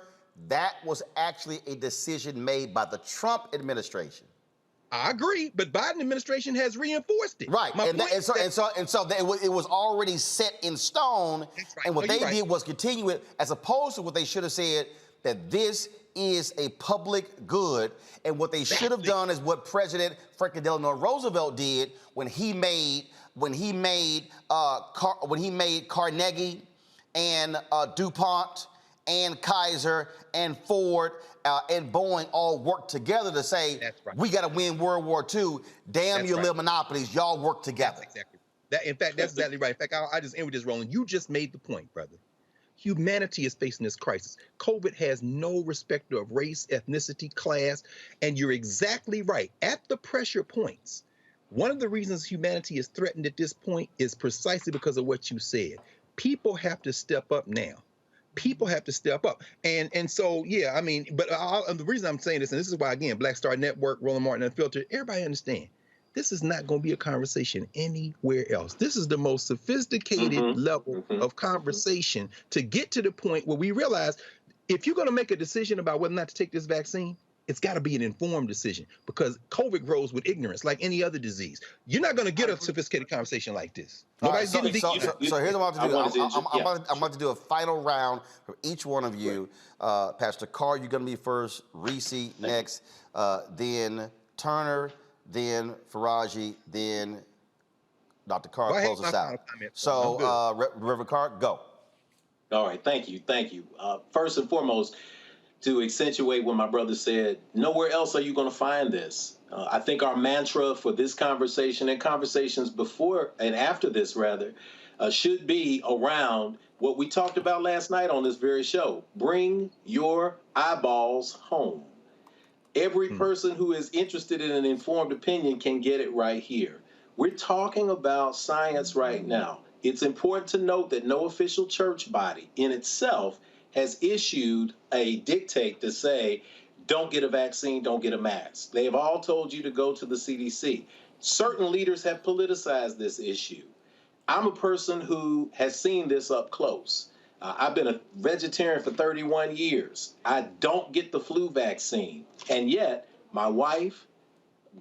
that was actually a decision made by the Trump administration. I agree, but Biden administration has reinforced it. Right, and so it was already set in stone, and what they did was continue it, as opposed to what they should have said, that this is a public good, and what they should have done is what President Franklin Delano Roosevelt did when he made Carnegie and DuPont and Kaiser and Ford and Boeing all work together to say, we got to win World War II. Damn your little monopolies. Y'all work together. That's exactly right. In fact, I just end with this, Roland. You just made the point, brother. Humanity is facing this crisis. COVID has no respect of race, ethnicity, class, and you're exactly right. At the pressure points, one of the reasons humanity is threatened at this point is precisely because of what you said. People have to step up now. People have to step up. And so, yeah, I mean, but the reason I'm saying this, and this is why, again, Black Star Network, Roland Martin Unfiltered, everybody understand, this is not going to be a conversation anywhere else. This is the most sophisticated level of conversation to get to the point where we realize if you're going to make a decision about whether or not to take this vaccine, it's got to be an informed decision because COVID grows with ignorance like any other disease. You're not going to get a sophisticated conversation like this. Nobody's getting so here's what I'm about to do. I'm about to do a final round for each one of you. Pastor Carr, you're going to be first. Reese next. Then Turner. Then Faraji. Then Dr. Carr close us out. So Reverend Carr, go. All right. Thank you. First and foremost, to accentuate what my brother said, nowhere else are you going to find this. I think our mantra for this conversation and conversations before and after this, rather, should be around what we talked about last night on this very show. Bring your eyeballs home. Every person who is interested in an informed opinion can get it right here. We're talking about science right now. It's important to note that no official church body in itself has issued a dictate to say, don't get a vaccine, don't get a mask. They have all told you to go to the CDC. Certain leaders have politicized this issue. I'm a person who has seen this up close. I've been a vegetarian for 31 years. I don't get the flu vaccine. And yet, my wife,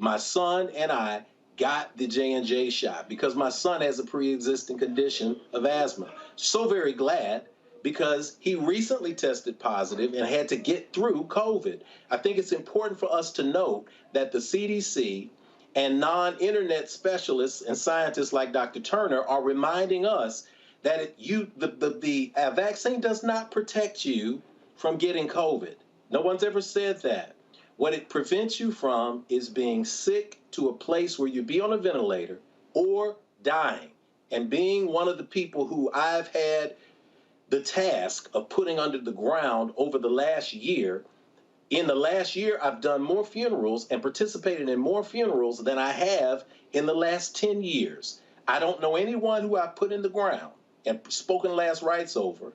my son, and I got the J&J shot because my son has a pre-existing condition of asthma. So very glad because he recently tested positive and had to get through COVID. I think it's important for us to note that the CDC and non-internet specialists and scientists like Dr. Turner are reminding us that the vaccine does not protect you from getting COVID. No one's ever said that. What it prevents you from is being sick to a place where you be on a ventilator or dying. And being one of the people who I've had the task of putting under the ground over the last year, in the last year, I've done more funerals and participated in more funerals than I have in the last 10 years. I don't know anyone who I've put in the ground and spoken last rites over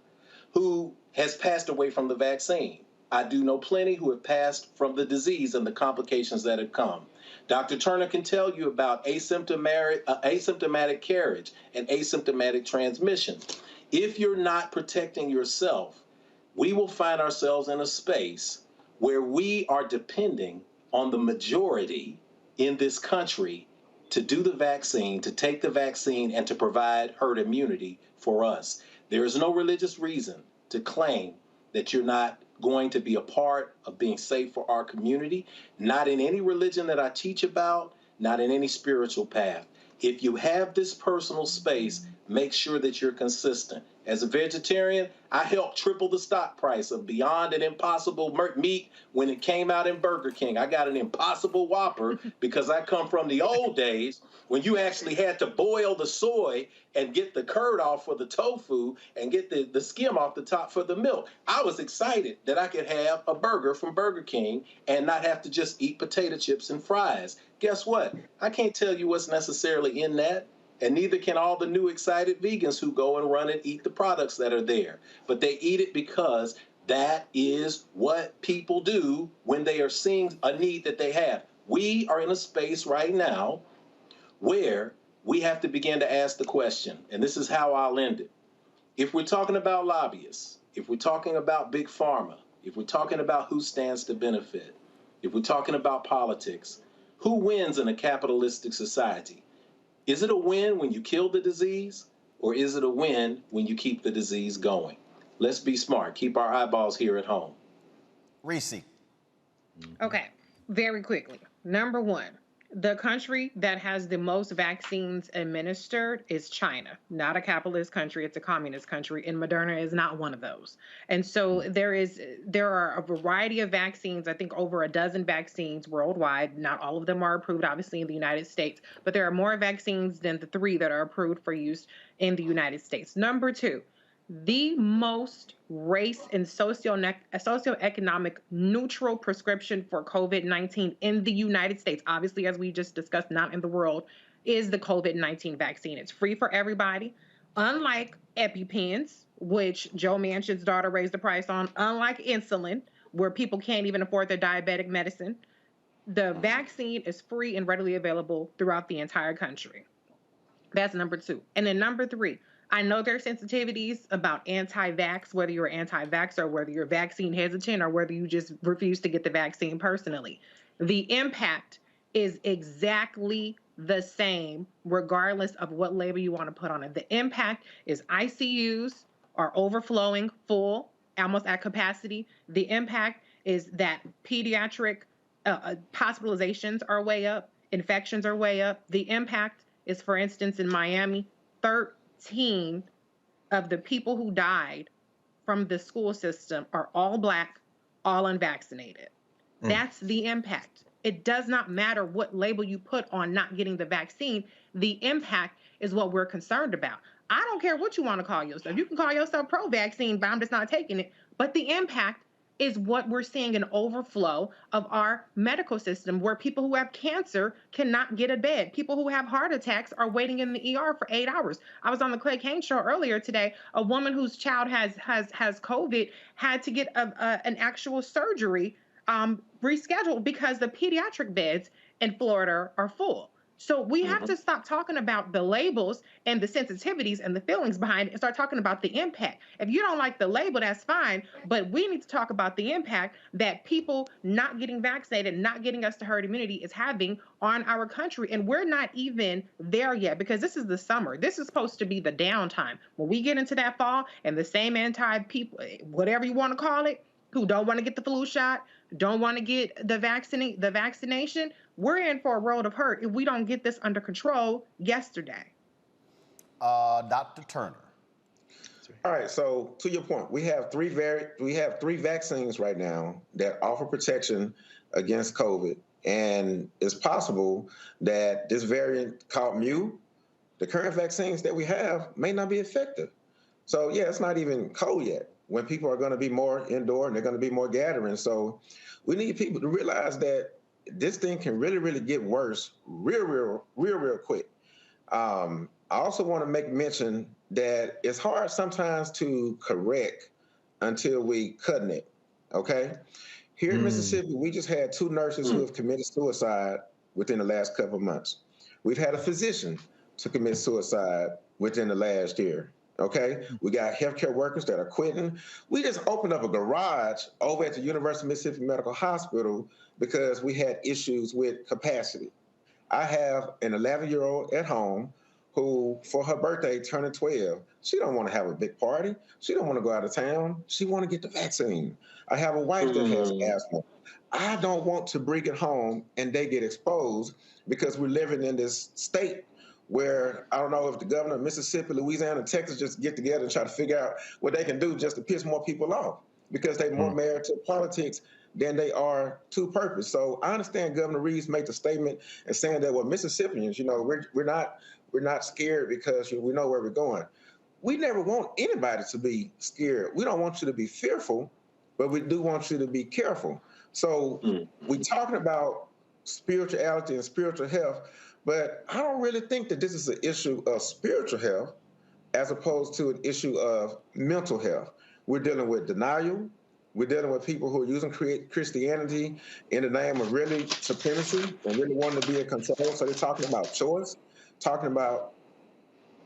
who has passed away from the vaccine. I do know plenty who have passed from the disease and the complications that have come. Dr. Turner can tell you about asymptomatic carriage and asymptomatic transmission. If you're not protecting yourself, we will find ourselves in a space where we are depending on the majority in this country to do the vaccine, to take the vaccine, and to provide herd immunity for us. There is no religious reason to claim that you're not going to be a part of being safe for our community, not in any religion that I teach about, not in any spiritual path. If you have this personal space, make sure that you're consistent. As a vegetarian, I helped triple the stock price of Beyond and Impossible meat when it came out in Burger King. I got an Impossible Whopper because I come from the old days when you actually had to boil the soy and get the curd off for the tofu and get the skim off the top for the milk. I was excited that I could have a burger from Burger King and not have to just eat potato chips and fries. Guess what? I can't tell you what's necessarily in that. And neither can all the new excited vegans who go and run and eat the products that are there. But they eat it because that is what people do when they are seeing a need that they have. We are in a space right now where we have to begin to ask the question, and this is how I'll end it. If we're talking about lobbyists, if we're talking about big pharma, if we're talking about who stands to benefit, if we're talking about politics, who wins in a capitalistic society? Is it a win when you kill the disease, or is it a win when you keep the disease going? Let's be smart. Keep our eyeballs here at home. Reese. Okay, very quickly. Number one, the country that has the most vaccines administered is China. Not a capitalist country, it's a communist country, and Moderna is not one of those. And so there are a variety of vaccines, I think over a dozen vaccines worldwide. Not all of them are approved, obviously, in the United States, but there are more vaccines than the 3 that are approved for use in the United States. Number two, the most race and socioeconomic neutral prescription for COVID-19 in the United States, obviously, as we just discussed, not in the world, is the COVID-19 vaccine. It's free for everybody. Unlike EpiPens, which Joe Manchin's daughter raised the price on, unlike insulin, where people can't even afford their diabetic medicine, the vaccine is free and readily available throughout the entire country. That's number two. And then number three, I know there are sensitivities about anti-vax, whether you're anti-vax or whether you're vaccine hesitant or whether you just refuse to get the vaccine personally. The impact is exactly the same regardless of what label you want to put on it. The impact is ICUs are overflowing, full, almost at capacity. The impact is that pediatric hospitalizations are way up, infections are way up. The impact is, for instance, in Miami, 13 of the people who died from the school system are all Black, all unvaccinated. That's the impact. It does not matter what label you put on not getting the vaccine. The impact is what we're concerned about. I don't care what you want to call yourself. You can call yourself pro-vaccine, but I'm just not taking it. But the impact is what we're seeing, an overflow of our medical system where people who have cancer cannot get a bed. People who have heart attacks are waiting in the ER for 8 hours. I was on the Clay Kane show earlier today. A woman whose child has COVID had to get an actual surgery rescheduled because the pediatric beds in Florida are full. So we have to stop talking about the labels and the sensitivities and the feelings behind it and start talking about the impact. If you don't like the label, that's fine, but we need to talk about the impact that people not getting vaccinated, not getting us to herd immunity is having on our country. And we're not even there yet because this is the summer. This is supposed to be the downtime. When we get into that fall and the same anti-people, whatever you want to call it, who don't want to get the flu shot, don't want to get the vaccination, we're in for a world of hurt if we don't get this under control yesterday. Dr. Turner. All right, so to your point, we have three vaccines right now that offer protection against COVID, and it's possible that this variant called Mu, the current vaccines that we have, may not be effective. So yeah, it's not even cold yet when people are going to be more indoor and they're going to be more gathering. So we need people to realize that this thing can really, really get worse real quick. I also want to make mention that it's hard sometimes to correct until we cutting it, okay? Here in Mississippi, we just had 2 nurses who have committed suicide within the last couple of months. We've had a physician to commit suicide within the last year. Okay, we got healthcare workers that are quitting. We just opened up a garage over at the University of Mississippi Medical Hospital because we had issues with capacity. I have an 11-year-old at home who, for her birthday, turning 12, she don't want to have a big party. She don't want to go out of town. She want to get the vaccine. I have a wife that has asthma. I don't want to bring it home and they get exposed because we're living in this state where I don't know if the governor of Mississippi, Louisiana, and Texas just get together and try to figure out what they can do just to piss more people off because they're more married to politics than they are to purpose. So I understand Governor Reeves made the statement and saying that, well, Mississippians, you know, we're not scared because we know where we're going. We never want anybody to be scared. We don't want you to be fearful, but we do want you to be careful. So we're talking about spirituality and spiritual health, but I don't really think that this is an issue of spiritual health as opposed to an issue of mental health. We're dealing with denial. We're dealing with people who are using Christianity in the name of really supremacy and really wanting to be in control. So they're talking about choice, talking about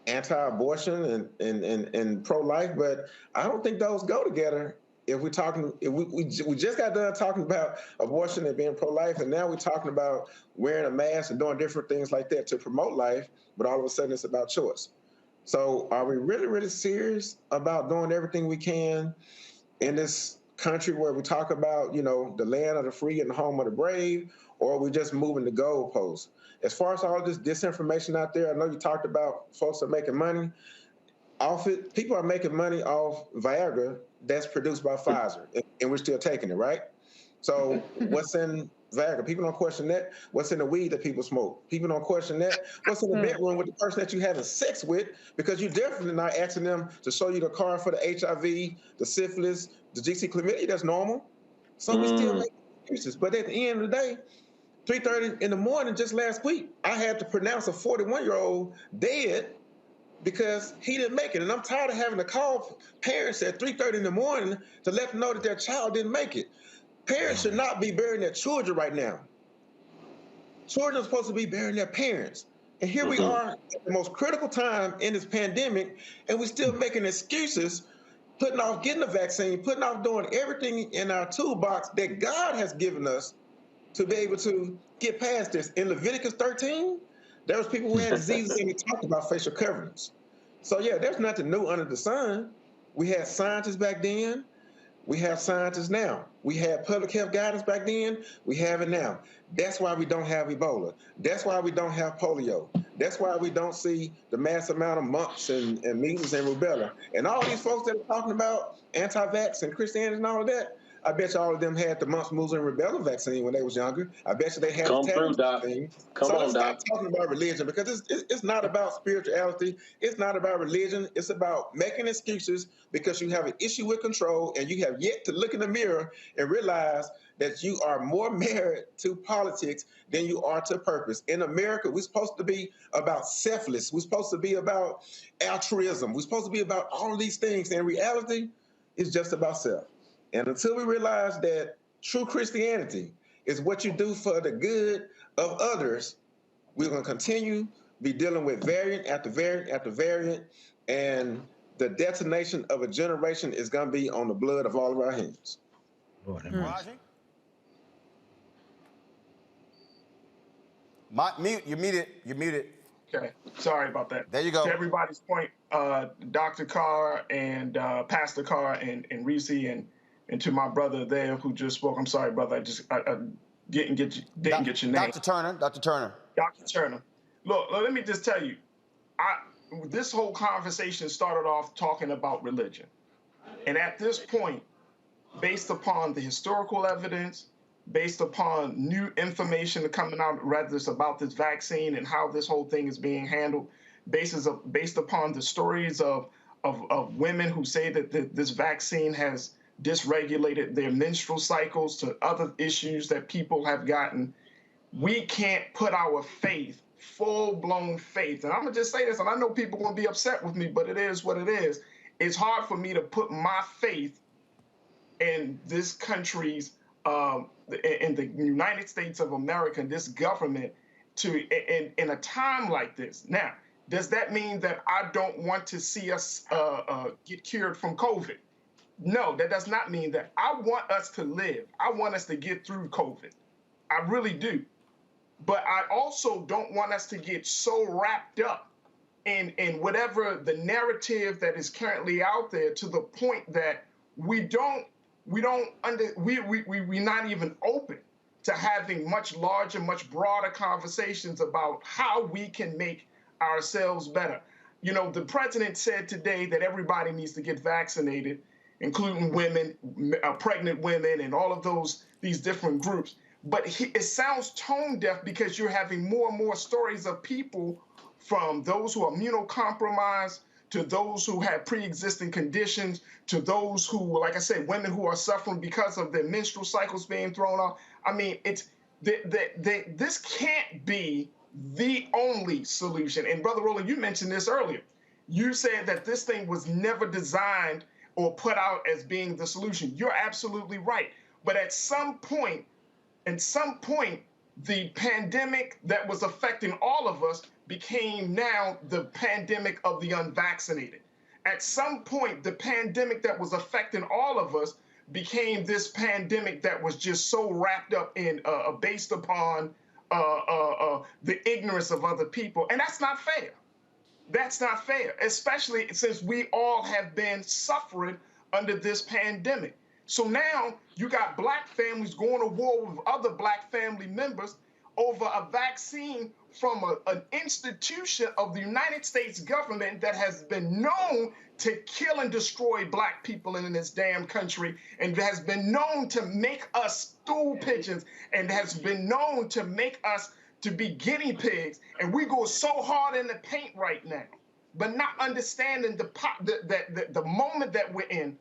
anti-abortion and pro-life, but I don't think those go together. If we're talking, we just got done talking about abortion and being pro-life, and now we're talking about wearing a mask and doing different things like that to promote life, but all of a sudden it's about choice. So are we really, really serious about doing everything we can in this country where we talk about, you know, the land of the free and the home of the brave, or are we just moving the goalposts? As far as all this disinformation out there, I know you talked about folks are making money off it. People are making money off Viagra that's produced by Pfizer, and we're still taking it, right? So what's in Viagra? People don't question that. What's in the weed that people smoke? People don't question that. What's in the bedroom with the person that you're having sex with? Because you're definitely not asking them to show you the card for the HIV, the syphilis, the GC chlamydia. That's normal. So we still make excuses. But at the end of the day, 3:30 in the morning just last week, I had to pronounce a 41-year-old dead because he didn't make it. And I'm tired of having to call parents at 3:30 in the morning to let them know that their child didn't make it. Parents should not be burying their children right now. Children are supposed to be burying their parents. And here we are at the most critical time in this pandemic, and we're still making excuses, putting off getting the vaccine, putting off doing everything in our toolbox that God has given us to be able to get past this. In Leviticus 13, there was people who had diseases and we talked about facial coverings. So yeah, there's nothing new under the sun. We had scientists back then. We have scientists now. We had public health guidance back then. We have it now. That's why we don't have Ebola. That's why we don't have polio. That's why we don't see the mass amount of mumps and measles and rubella. And all these folks that are talking about anti-vax and Christianity and all of that, I bet you all of them had the mumps, measles, and rubella vaccine when they was younger. I bet you they had the tetanus vaccine. So let's stop talking about religion, because it's not about spirituality. It's not about religion. It's about making excuses because you have an issue with control and you have yet to look in the mirror and realize that you are more married to politics than you are to purpose. In America, we're supposed to be about selfless. We're supposed to be about altruism. We're supposed to be about all of these things. In reality, it's just about self. And until we realize that true Christianity is what you do for the good of others, We're going to continue be dealing with variant after variant after variant, and the detonation of a generation is going to be on the blood of all of our hands. Lord have mercy. Mute. You're muted. You're muted. Okay, sorry about that. There you go. To everybody's point, Dr. Carr and Pastor Carr and Reese and to my brother there who just spoke. I'm sorry, brother. I didn't get your name. Dr. Turner. Dr. Turner. Dr. Turner. Look, let me just tell you, this whole conversation started off talking about religion. And at this point, based upon the historical evidence, based upon new information coming out, whether it's about this vaccine and how this whole thing is being handled, based upon the stories of women who say that this vaccine has dysregulated their menstrual cycles to other issues that people have gotten, we can't put our faith, full-blown faith, and I'm going to just say this, and I know people are going to be upset with me, but it is what it is. It's hard for me to put my faith in this country's in the United States of America, this government, in a time like this. Now, does that mean that I don't want to see us get cured from COVID? No, that does not mean that. I want us to live. I want us to get through COVID. I really do. But I also don't want us to get so wrapped up in whatever the narrative that is currently out there to the point that we're not even open to having much larger, much broader conversations about how we can make ourselves better. You know, the president said today that everybody needs to get vaccinated, including women, pregnant women, and all of these different groups. But it sounds tone deaf because you're having more and more stories of people, from those who are immunocompromised to those who have pre-existing conditions, to those who, like I said, women who are suffering because of their menstrual cycles being thrown off. I mean, this can't be the only solution. And Brother Roland, you mentioned this earlier. You said that this thing was never designed or put out as being the solution. You're absolutely right. But at some point, the pandemic that was affecting all of us became now the pandemic of the unvaccinated. At some point, the pandemic that was affecting all of us became this pandemic that was just so wrapped up in, based upon the ignorance of other people. And that's not fair. That's not fair, especially since we all have been suffering under this pandemic. So now you got black families going to war with other black family members over a vaccine from an institution of the United States government that has been known to kill and destroy black people in this damn country, and has been known to make us stool pigeons, and has been known to make us to be guinea pigs. And we go so hard in the paint right now, but not understanding the moment that we're in,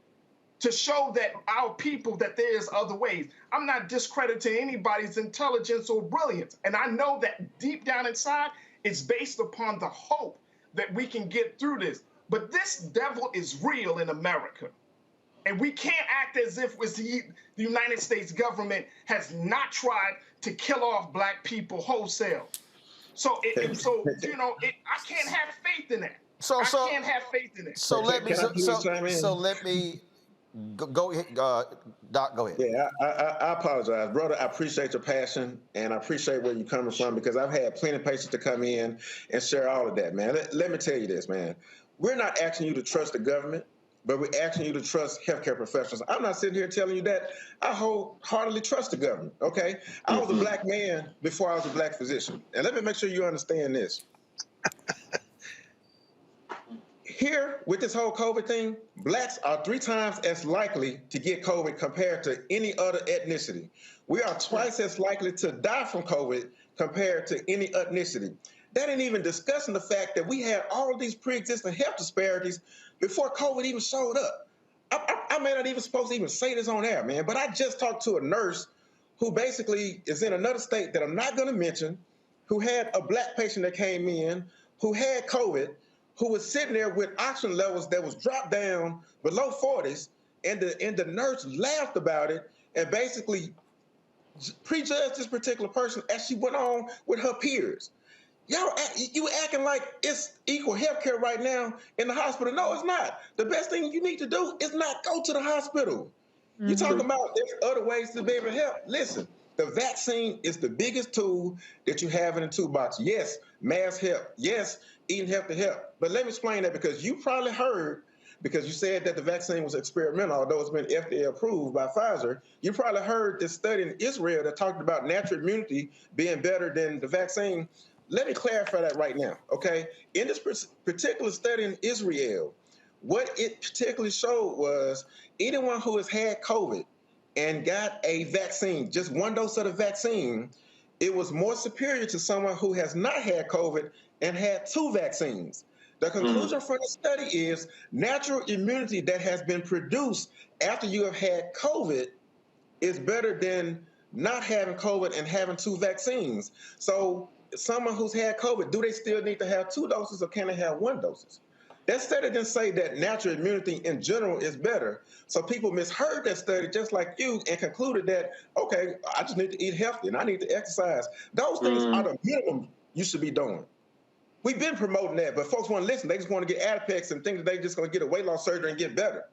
to show that our people, that there's other ways. I'm not discrediting anybody's intelligence or brilliance. And I know that deep down inside, it's based upon the hope that we can get through this. But this devil is real in America. And we can't act as if the United States government has not tried to kill off black people wholesale. So, I can't have faith in that. I can't have faith in it. So let me go ahead, Doc. Go ahead. Yeah, I apologize, brother. I appreciate your passion, and I appreciate where you're coming from, because I've had plenty of patients to come in and share all of that, man. Let me tell you this, man. We're not asking you to trust the government, but we're asking you to trust healthcare professionals. I'm not sitting here telling you that. I wholeheartedly trust the government, okay? I was a black man before I was a black physician. And let me make sure you understand this. Here, with this whole COVID thing, blacks are 3 times as likely to get COVID compared to any other ethnicity. We are twice as likely to die from COVID compared to any ethnicity. That ain't even discussing the fact that we had all of these pre-existing health disparities before COVID even showed up. I may not even supposed to even say this on air, man, but I just talked to a nurse who basically is in another state that I'm not going to mention, who had a black patient that came in, who had COVID, who was sitting there with oxygen levels that was dropped down below 40s, and the nurse laughed about it and basically prejudged this particular person as she went on with her peers. You acting like it's equal health care right now in the hospital. No, it's not. The best thing you need to do is not go to the hospital. You're talking about there's other ways to be able to help. Listen, the vaccine is the biggest tool that you have in the toolbox. Yes, mass help. Yes, eating healthy help. But let me explain that, because you probably heard, because you said that the vaccine was experimental, although it's been FDA approved by Pfizer. You probably heard this study in Israel that talked about natural immunity being better than the vaccine. Let me clarify that right now, okay? In this particular study in Israel, what it particularly showed was anyone who has had COVID and got a vaccine, just one dose of the vaccine, it was more superior to someone who has not had COVID and had 2 vaccines. The conclusion from the study is natural immunity that has been produced after you have had COVID is better than not having COVID and having 2 vaccines. So someone who's had COVID, do they still need to have 2 doses or can they have 1 dose? That study didn't say that natural immunity in general is better. So people misheard that study just like you and concluded that, okay, I just need to eat healthy and I need to exercise. Those things are the minimum you should be doing. We've been promoting that, but folks want to listen. They just want to get Adipex and think that they're just going to get a weight loss surgery and get better.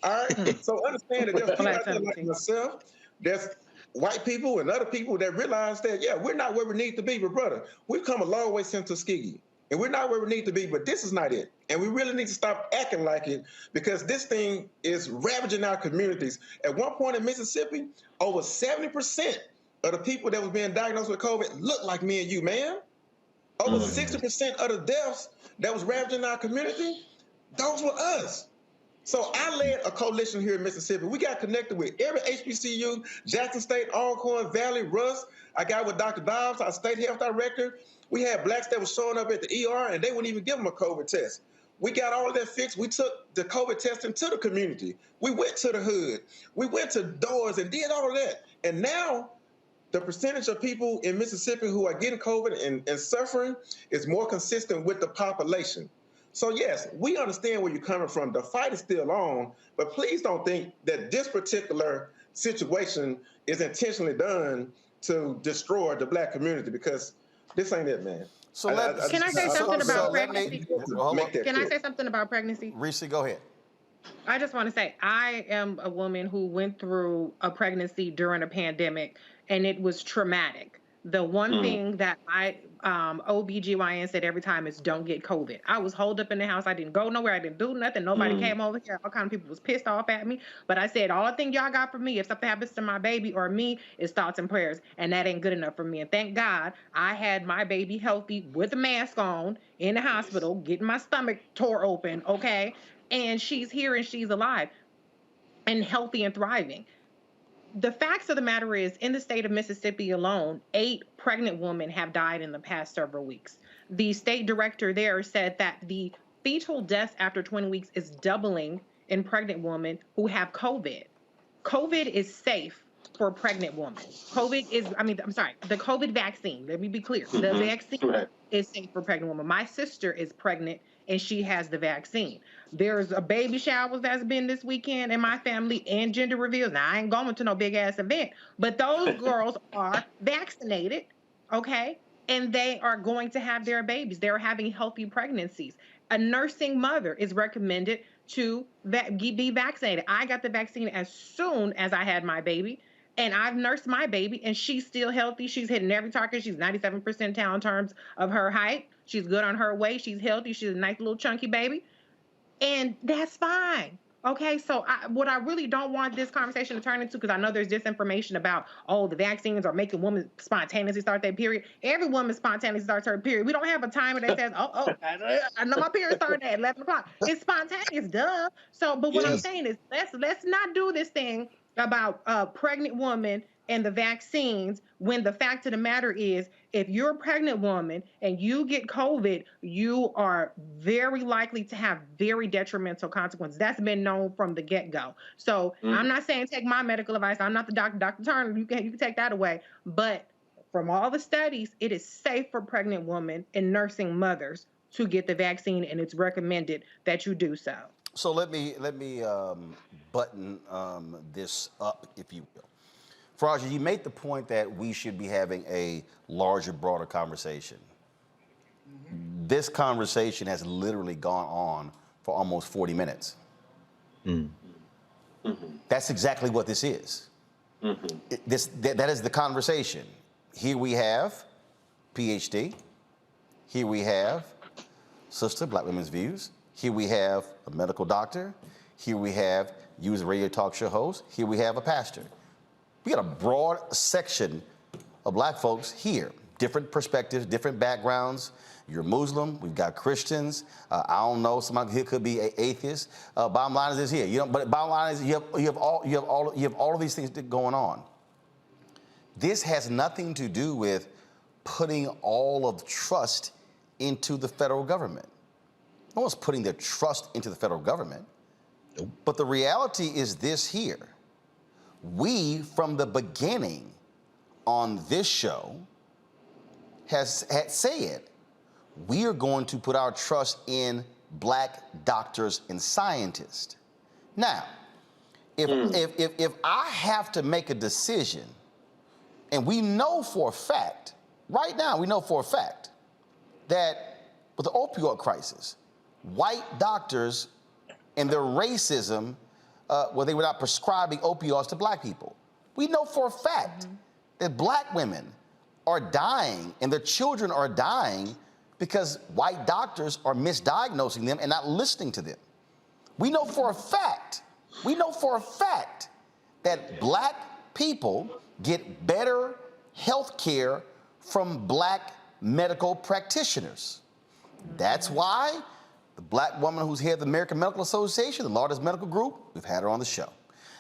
All right? So understand that there's people out there like myself, there's white people and other people that realize that, yeah, we're not where we need to be, but brother, we've come a long way since Tuskegee. And we're not where we need to be, but this is not it. And we really need to stop acting like it, because this thing is ravaging our communities. At one point in Mississippi, over 70% of the people that was being diagnosed with COVID looked like me and you, man. Over 60% of the deaths that was ravaging our community, those were us. So I led a coalition here in Mississippi. We got connected with every HBCU, Jackson State, Alcorn Valley, Russ. I got with Dr. Dobbs, our state health director. We had blacks that were showing up at the ER and they wouldn't even give them a COVID test. We got all of that fixed. We took the COVID testing to the community. We went to the hood. We went to doors and did all of that. And now the percentage of people in Mississippi who are getting COVID and suffering is more consistent with the population. So yes, we understand where you're coming from. The fight is still on, but please don't think that this particular situation is intentionally done to destroy the black community, because this ain't it, man. So can I say something about pregnancy? Can I say something about pregnancy? Reese, go ahead. I just want to say, I am a woman who went through a pregnancy during a pandemic, and it was traumatic. The one thing that OBGYN said every time is don't get COVID. I was holed up in the house. I didn't go nowhere. I didn't do nothing. Nobody came over here. All kind of people was pissed off at me. But I said, all the thing y'all got for me, if something happens to my baby or me, is thoughts and prayers. And that ain't good enough for me. And thank God I had my baby healthy with a mask on in the hospital, getting my stomach tore open, okay? And she's here and she's alive and healthy and thriving. The facts of the matter is, in the state of Mississippi alone, 8 pregnant women have died in the past several weeks. The state director there said that the fetal deaths after 20 weeks is doubling in pregnant women who have COVID. COVID is safe for pregnant women. the COVID vaccine, let me be clear. The vaccine is safe for pregnant women. My sister is pregnant and she has the vaccine. There's a baby shower that's been this weekend in my family and gender reveals. Now, I ain't going to no big ass event, but those girls are vaccinated, okay? And they are going to have their babies. They're having healthy pregnancies. A nursing mother is recommended to be vaccinated. I got the vaccine as soon as I had my baby, and I've nursed my baby, and she's still healthy. She's hitting every target. She's 97 percentile in terms of her height. She's good on her weight. She's healthy. She's a nice little chunky baby. And that's fine. Okay, so what I really don't want this conversation to turn into, because I know there's disinformation about, oh, the vaccines are making women spontaneously start their period. Every woman spontaneously starts her period. We don't have a timer that says, I know my period started at 11 o'clock. It's spontaneous, duh. So, but what I'm saying is, let's not do this thing about a pregnant woman and the vaccines, when the fact of the matter is, if you're a pregnant woman and you get COVID, you are very likely to have very detrimental consequences. That's been known from the get-go. So I'm not saying take my medical advice. I'm not the doctor, Dr. Turner. You can take that away. But from all the studies, it is safe for pregnant women and nursing mothers to get the vaccine, and it's recommended that you do so. So let me button this up, if you will. Faraja, you made the point that we should be having a larger, broader conversation. this conversation has literally gone on for almost 40 minutes. That's exactly what this is. That is the conversation. Here we have PhD. Here we have Sister, Black Women's Views. Here we have a medical doctor. Here we have you as a radio talk show host. Here we have a pastor. We got a broad section of black folks here. Different perspectives, different backgrounds. You're Muslim. We've got Christians. I don't know. Somebody here could be atheist. Bottom line is this here. You know, but bottom line is you have all of these things going on. This has nothing to do with putting all of the trust into the federal government. No one's putting their trust into the federal government. Nope. But the reality is this here. We, from the beginning on this show, had said, we are going to put our trust in black doctors and scientists. Now, if I have to make a decision, and we know for a fact, right now we know for a fact, that with the opioid crisis, white doctors and their racism, where they were not prescribing opioids to black people. We know for a fact that black women are dying and their children are dying because white doctors are misdiagnosing them and not listening to them. We know for a fact that black people get better health care from black medical practitioners. That's why the black woman who's head of the American Medical Association, the largest medical group, we've had her on the show.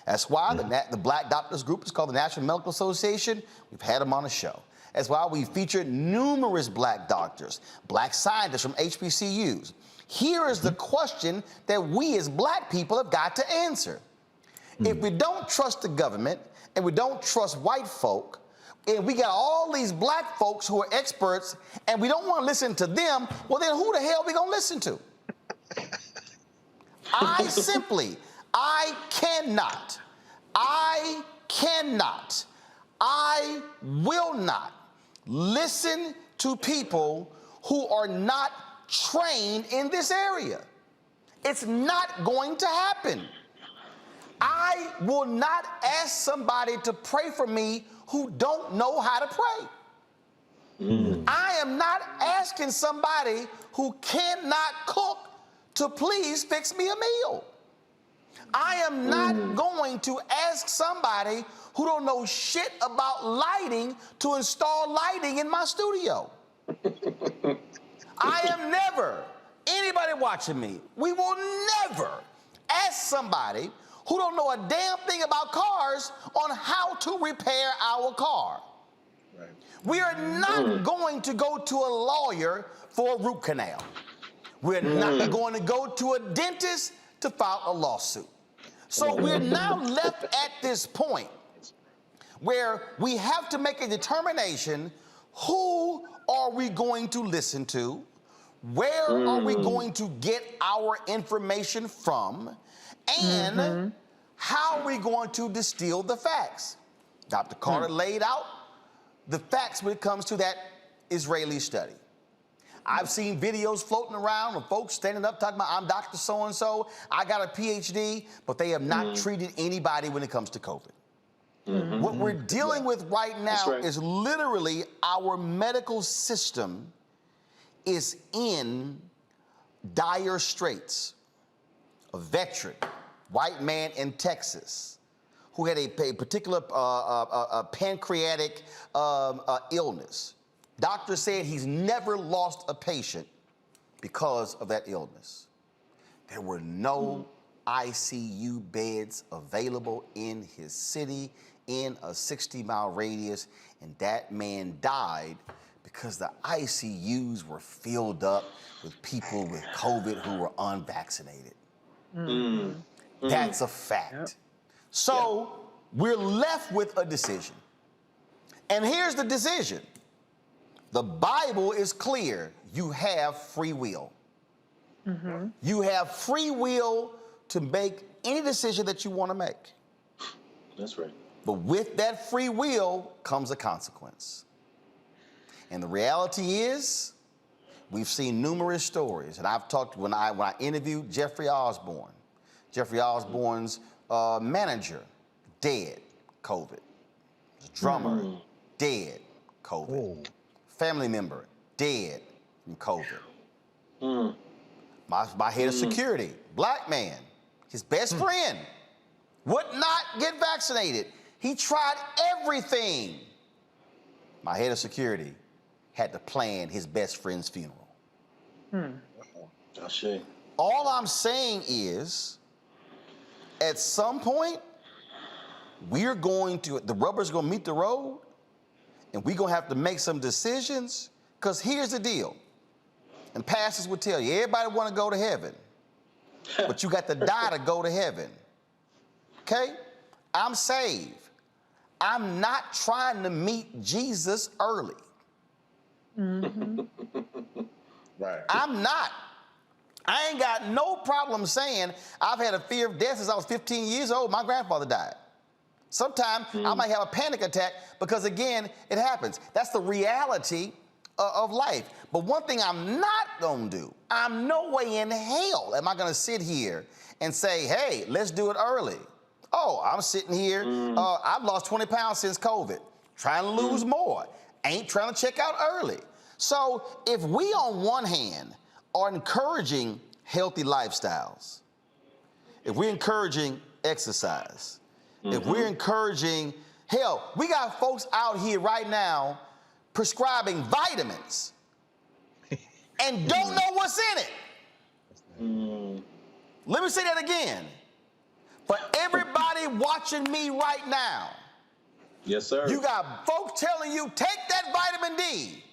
That's why the Black Doctors Group is called the National Medical Association. We've had them on the show. That's why we featured numerous black doctors, black scientists from HBCUs. Here is the question that we as black people have got to answer. If we don't trust the government and we don't trust white folk, and we got all these black folks who are experts and we don't want to listen to them, well then who the hell are we going to listen to? I will not listen to people who are not trained in this area. It's not going to happen. I will not ask somebody to pray for me who don't know how to pray. I am not asking somebody who cannot cook to please fix me a meal. I am not going to ask somebody who don't know shit about lighting to install lighting in my studio. I am never, anybody watching me, we will never ask somebody who don't know a damn thing about cars on how to repair our car. Right. We are not going to go to a lawyer for a root canal. We're not going to go to a dentist to file a lawsuit. So we're now left at this point where we have to make a determination: who are we going to listen to? Where are we going to get our information from? And how are we going to distill the facts? Dr. Carter laid out the facts when it comes to that Israeli study. I've seen videos floating around of folks standing up talking about, I'm Dr. So-and-so, I got a PhD, but they have not treated anybody when it comes to COVID. What we're dealing with right now is literally our medical system is in dire straits. A veteran, white man in Texas, who had a particular pancreatic illness. Doctor said he's never lost a patient because of that illness. There were no ICU beds available in his city in a 60-mile radius, and that man died because the ICUs were filled up with people with COVID who were unvaccinated. That's a fact. So we're left with a decision. And here's the decision. The Bible is clear. You have free will. You have free will to make any decision that you want to make. That's right. But with that free will comes a consequence. And the reality is, We've seen numerous stories, and I've talked when I interviewed Jeffrey Osborne. Jeffrey Osborne's manager, dead, COVID. Drummer, dead, COVID. Family member, dead from COVID. My head of security, black man, his best friend, would not get vaccinated. He tried everything. My head of security had to plan his best friend's funeral. All I'm saying is, at some point, the rubber's gonna meet the road, and we're gonna have to make some decisions, because here's the deal. And pastors would tell you, everybody wanna go to heaven, but you got to die to go to heaven. Okay? I'm saved. I'm not trying to meet Jesus early. Right. I'm not. I ain't got no problem saying I've had a fear of death since I was 15 years old. My grandfather died. Sometimes I might have a panic attack because, again, it happens. That's the reality of life. But one thing I'm not going to do, I'm no way in hell am I going to sit here and say, hey, let's do it early. Oh, I'm sitting here. I've lost 20 pounds since COVID. Trying to lose more. Ain't trying to check out early. So if we, on one hand, are encouraging healthy lifestyles, if we're encouraging exercise, if we're encouraging, hell, we got folks out here right now prescribing vitamins and don't know what's in it. Let me say that again. For everybody watching me right now, yes, sir. You got folks telling you, take that vitamin D.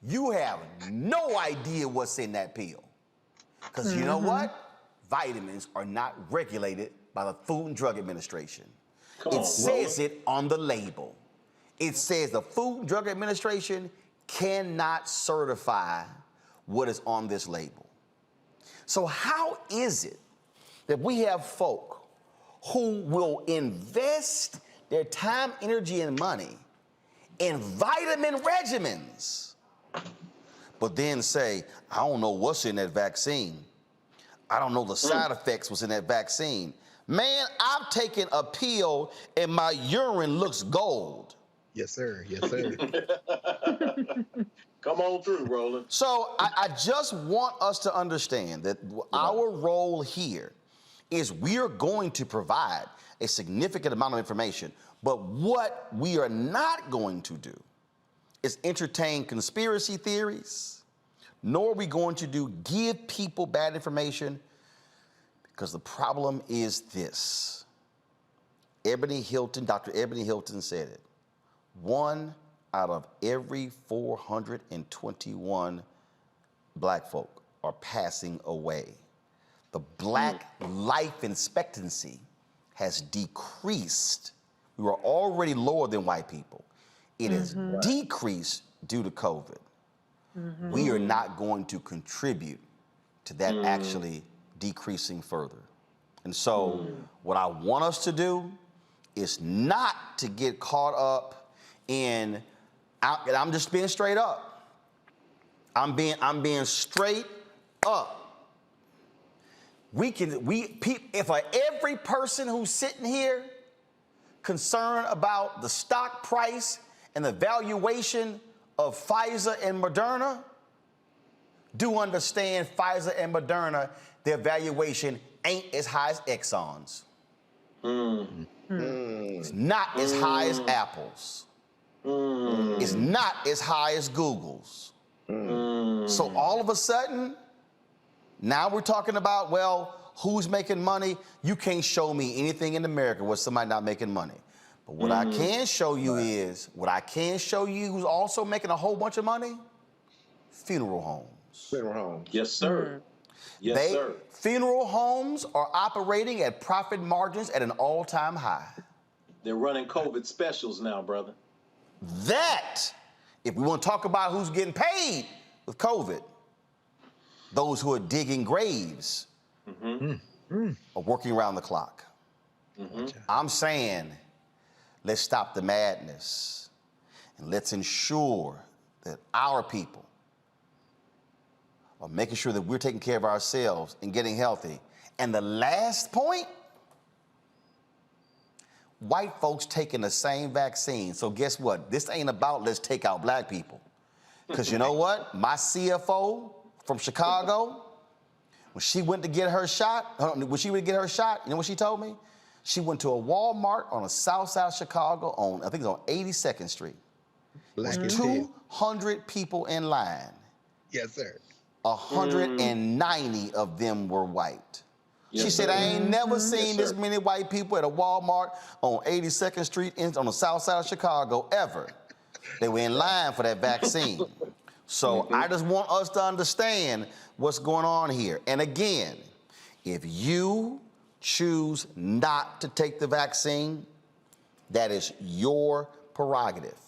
You have no idea what's in that pill. Because you know what? Vitamins are not regulated by the Food and Drug Administration. It says it on the label. It says the Food and Drug Administration cannot certify what is on this label. So how is it that we have folk who will invest their time, energy, and money in vitamin regimens, but then say, I don't know what's in that vaccine. I don't know the side effects what's in that vaccine. Man, I've taken a pill and my urine looks gold. Yes, sir. Yes, sir. Come on through, Roland. So I just want us to understand that our role here is we are going to provide a significant amount of information, but what we are not going to do is entertain conspiracy theories, nor are we going to give people bad information, because the problem is this. Dr. Ebony Hilton said it. 1 out of every 421 black folk are passing away. The black life expectancy has decreased. We were already lower than white people. It has decreased due to COVID. We are not going to contribute to that actually decreasing further. And so what I want us to do is not to get caught up in, and I'm just being straight up. I'm being straight up. If every person who's sitting here concerned about the stock price and the valuation of Pfizer and Moderna, do understand Pfizer and Moderna, their valuation ain't as high as Exxon's. It's not as high as Apple's. It's not as high as Google's. So all of a sudden, now we're talking about, well, who's making money? You can't show me anything in America where somebody not making money. But what I can show you who's also making a whole bunch of money? Funeral homes. Funeral homes. Yes, sir. Yes, sir. Funeral homes are operating at profit margins at an all-time high. They're running COVID specials now, brother. If we want to talk about who's getting paid with COVID, those who are digging graves are working around the clock. I'm saying, let's stop the madness and let's ensure that our people of making sure that we're taking care of ourselves and getting healthy. And the last point, white folks taking the same vaccine. So guess what? This ain't about let's take out black people. Because you know what? My CFO from Chicago, when she went to get her shot, you know what she told me? She went to a Walmart on the south side of Chicago on, I think it's on 82nd Street. Black as 200 people in line. Yes, sir. 190 of them were white. Yes, She said, sir. I ain't never seen Yes, this sir. many white people at a Walmart on 82nd Street on the south side of Chicago ever. They were in line for that vaccine. So I just want us to understand what's going on here. And again, if you choose not to take the vaccine, that is your prerogative.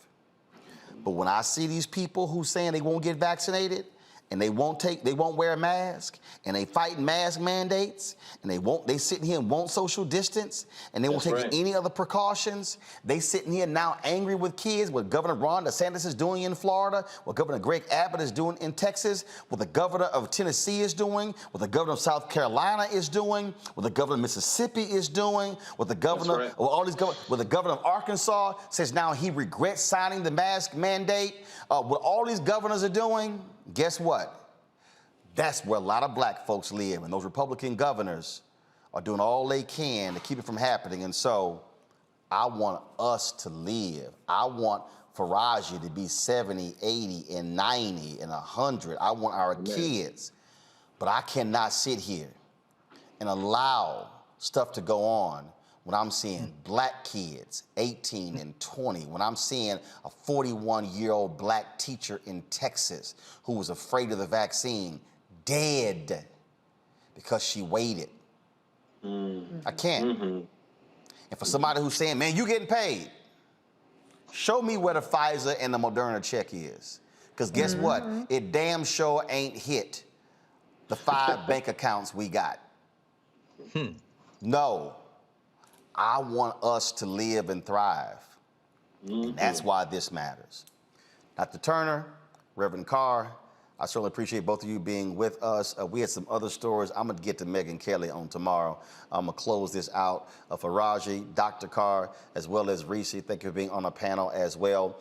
But when I see these people who saying they won't get vaccinated and they won't wear a mask and they fighting mask mandates and they sitting here and won't social distance and they won't take any other precautions, they sitting here now angry with kids, what Governor Ron DeSantis is doing in Florida, what Governor Greg Abbott is doing in Texas, what the governor of Tennessee is doing, what the governor of South Carolina is doing, what the governor of Mississippi is doing, what the governor what the governor of Arkansas says now he regrets signing the mask mandate. What all these governors are doing, guess what? That's where a lot of black folks live, and those Republican governors are doing all they can to keep it from happening. And so I want us to live. I want Faraji to be 70, 80, and 90, and 100. I want our kids. But I cannot sit here and allow stuff to go on when I'm seeing black kids, 18 and 20, when I'm seeing a 41-year-old black teacher in Texas who was afraid of the vaccine dead because she waited. I can't. And for somebody who's saying, man, you getting paid, show me where the Pfizer and the Moderna check is. Because guess what? It damn sure ain't hit the 5 bank accounts we got. No. I want us to live and thrive. And that's why this matters. Dr. Turner, Reverend Carr, I certainly appreciate both of you being with us. We had some other stories. I'm going to get to Megyn Kelly on tomorrow. I'm going to close this out. Faraji, Dr. Carr, as well as Reese, thank you for being on the panel as well.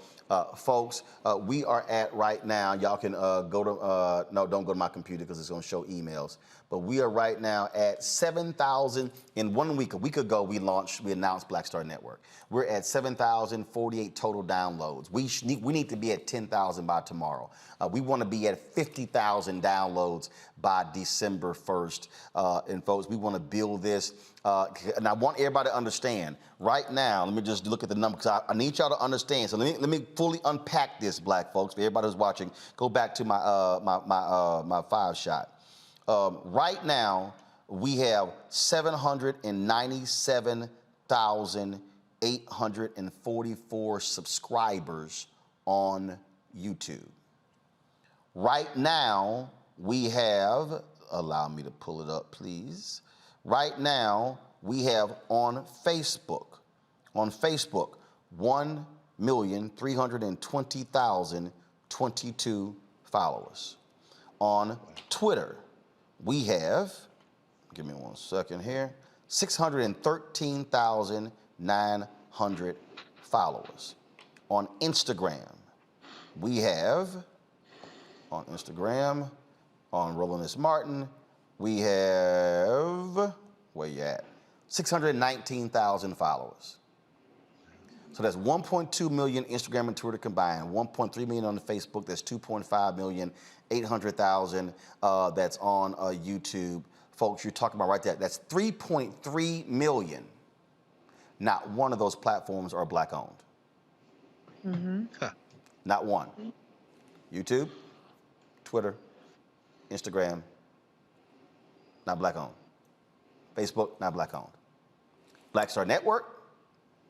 Folks, we are at right now, y'all can go to, no, don't go to my computer because it's going to show emails. But we are right now at 7,000 in 1 week. A week ago, we announced Black Star Network. We're at 7,048 total downloads. We need to be at 10,000 by tomorrow. We want to be at 50,000 downloads by December 1st. And folks, we want to build this. And I want everybody to understand, right now, let me just look at the number, because I need y'all to understand. So let me fully unpack this, black folks. For everybody who's watching, go back to my my 5-shot. Right now, we have 797,844 subscribers on YouTube. Right now, we have, allow me to pull it up, please. Right now, we have on Facebook, 1,320,022 followers. On Twitter, we have, give me 1 second here, 613,900 followers. On Instagram, we have, on Instagram, on Roland S. Martin, we have, where you at? 619,000 followers. So that's 1.2 million Instagram and Twitter combined, 1.3 million on the Facebook, that's 2.5 million, 800,000 that's on YouTube. Folks, you're talking about right there, that's 3.3 million. Not one of those platforms are black owned. Not one. YouTube, Twitter, Instagram, not black owned. Facebook, not black owned. Black Star Network,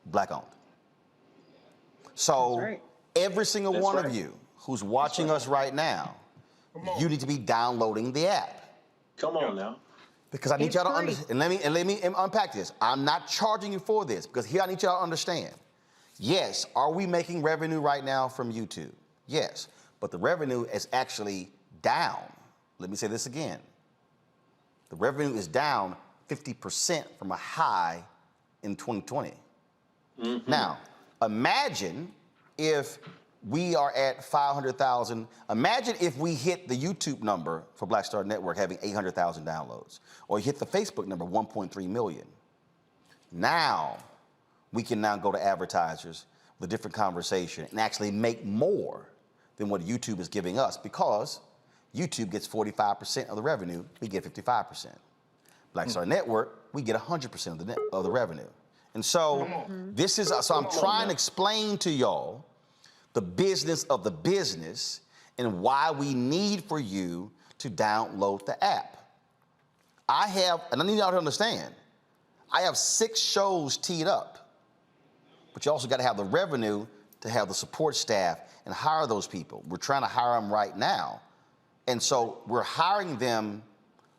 black owned. So every single one of you who's watching us right now, you need to be downloading the app. Come on now. Because I need y'all to understand, and let me unpack this. I'm not charging you for this, because here I need y'all to understand. Yes, are we making revenue right now from YouTube? Yes, but the revenue is actually down let me say this again. The revenue is down 50% from a high in 2020. Now, imagine if we are at 500,000. Imagine if we hit the YouTube number for Black Star Network having 800,000 downloads, or hit the Facebook number 1.3 million. Now, we can now go to advertisers with a different conversation and actually make more than what YouTube is giving us, because YouTube gets 45% of the revenue, we get 55%. Black Star Network, we get 100% of the revenue. And so I'm trying to explain to y'all the business of the business and why we need for you to download the app. And I need y'all to understand, I have 6 shows teed up, but you also got to have the revenue to have the support staff and hire those people. We're trying to hire them right now. And so we're hiring them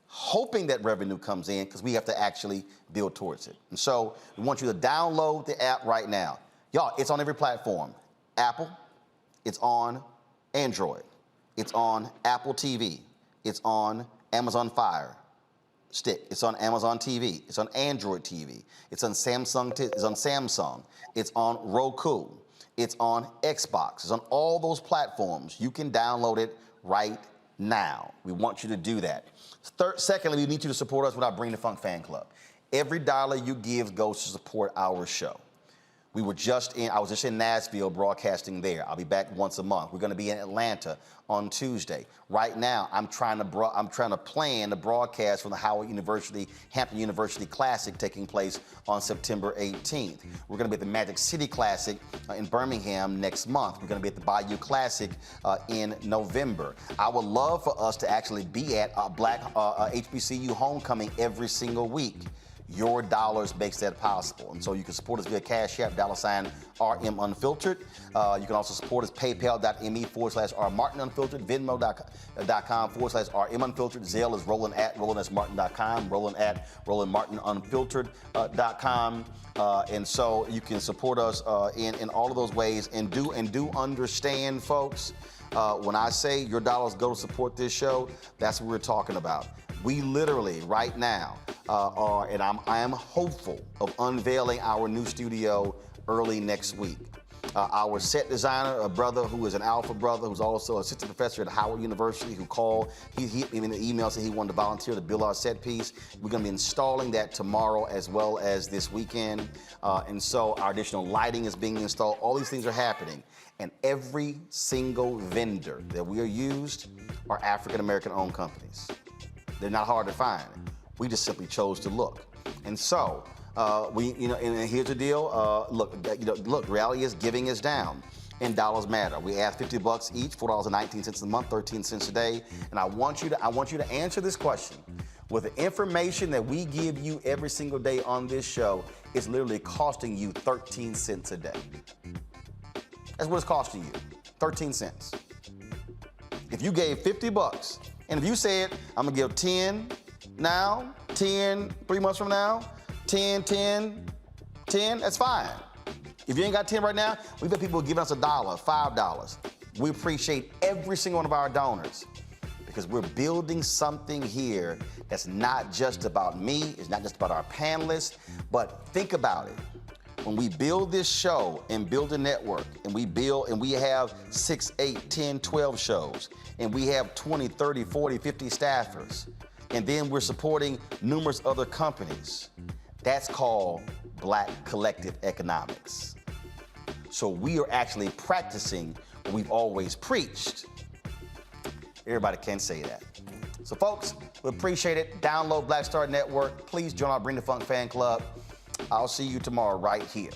hoping that revenue comes in, because we have to actually build towards it. And so we want you to download the app right now. Y'all, it's on every platform. Apple, it's on Android, it's on Apple TV, it's on Amazon Fire Stick, it's on Amazon TV, it's on Android TV, it's on Samsung, it's on Roku, it's on Xbox, it's on all those platforms. You can download it right now. We want you to do that. Secondly, we need you to support us with our Bring the Funk fan club. Every dollar you give goes to support our show. I was just in Nashville broadcasting there. I'll be back once a month. We're going to be in Atlanta on Tuesday. Right now, I'm trying to plan the broadcast from the Hampton University Classic taking place on September 18th. We're going to be at the Magic City Classic in Birmingham next month. We're going to be at the Bayou Classic in November. I would love for us to actually be at Black HBCU Homecoming every single week. Your dollars makes that possible. And so you can support us via Cash App, $RM Unfiltered. You can also support us paypal.me/RMartinUnfiltered, Venmo.com/RM Unfiltered. Zelle is Roland@RolandSMartin.com, Roland@RolandMartinUnfiltered.com. And so you can support us in all of those ways. And do understand, folks, when I say your dollars go to support this show, that's what we're talking about. We literally, right now, I am hopeful of unveiling our new studio early next week. Our set designer, a brother who is an Alpha brother, who's also an assistant professor at Howard University, who called, he hit me in the email, said he wanted to volunteer to build our set piece. We're gonna be installing that tomorrow as well as this weekend. And so our additional lighting is being installed. All these things are happening. And every single vendor that we are used are African-American owned companies. They're not hard to find. We just simply chose to look. And so, and here's the deal. Look, reality is giving is down and dollars matter. We ask $50 each, $4.19 a month, 13 cents a day. And I want you to answer this question. With the information that we give you every single day on this show, it's literally costing you 13 cents a day. That's what it's costing you, 13 cents. If you gave $50, and if you said, I'm gonna give 10 now, 10 3 months from now, 10, 10, 10, that's fine. If you ain't got 10 right now, we've got people giving us $1, $5. We appreciate every single one of our donors, because we're building something here that's not just about me, it's not just about our panelists, but think about it. When we build this show and build a network, and we have 6, 8, 10, 12 shows, and we have 20, 30, 40, 50 staffers, and then we're supporting numerous other companies, that's called Black collective economics. So we are actually practicing what we've always preached. Everybody can say that. So folks, we appreciate it. Download Black Star Network. Please join our Bring the Funk fan club. I'll see you tomorrow right here.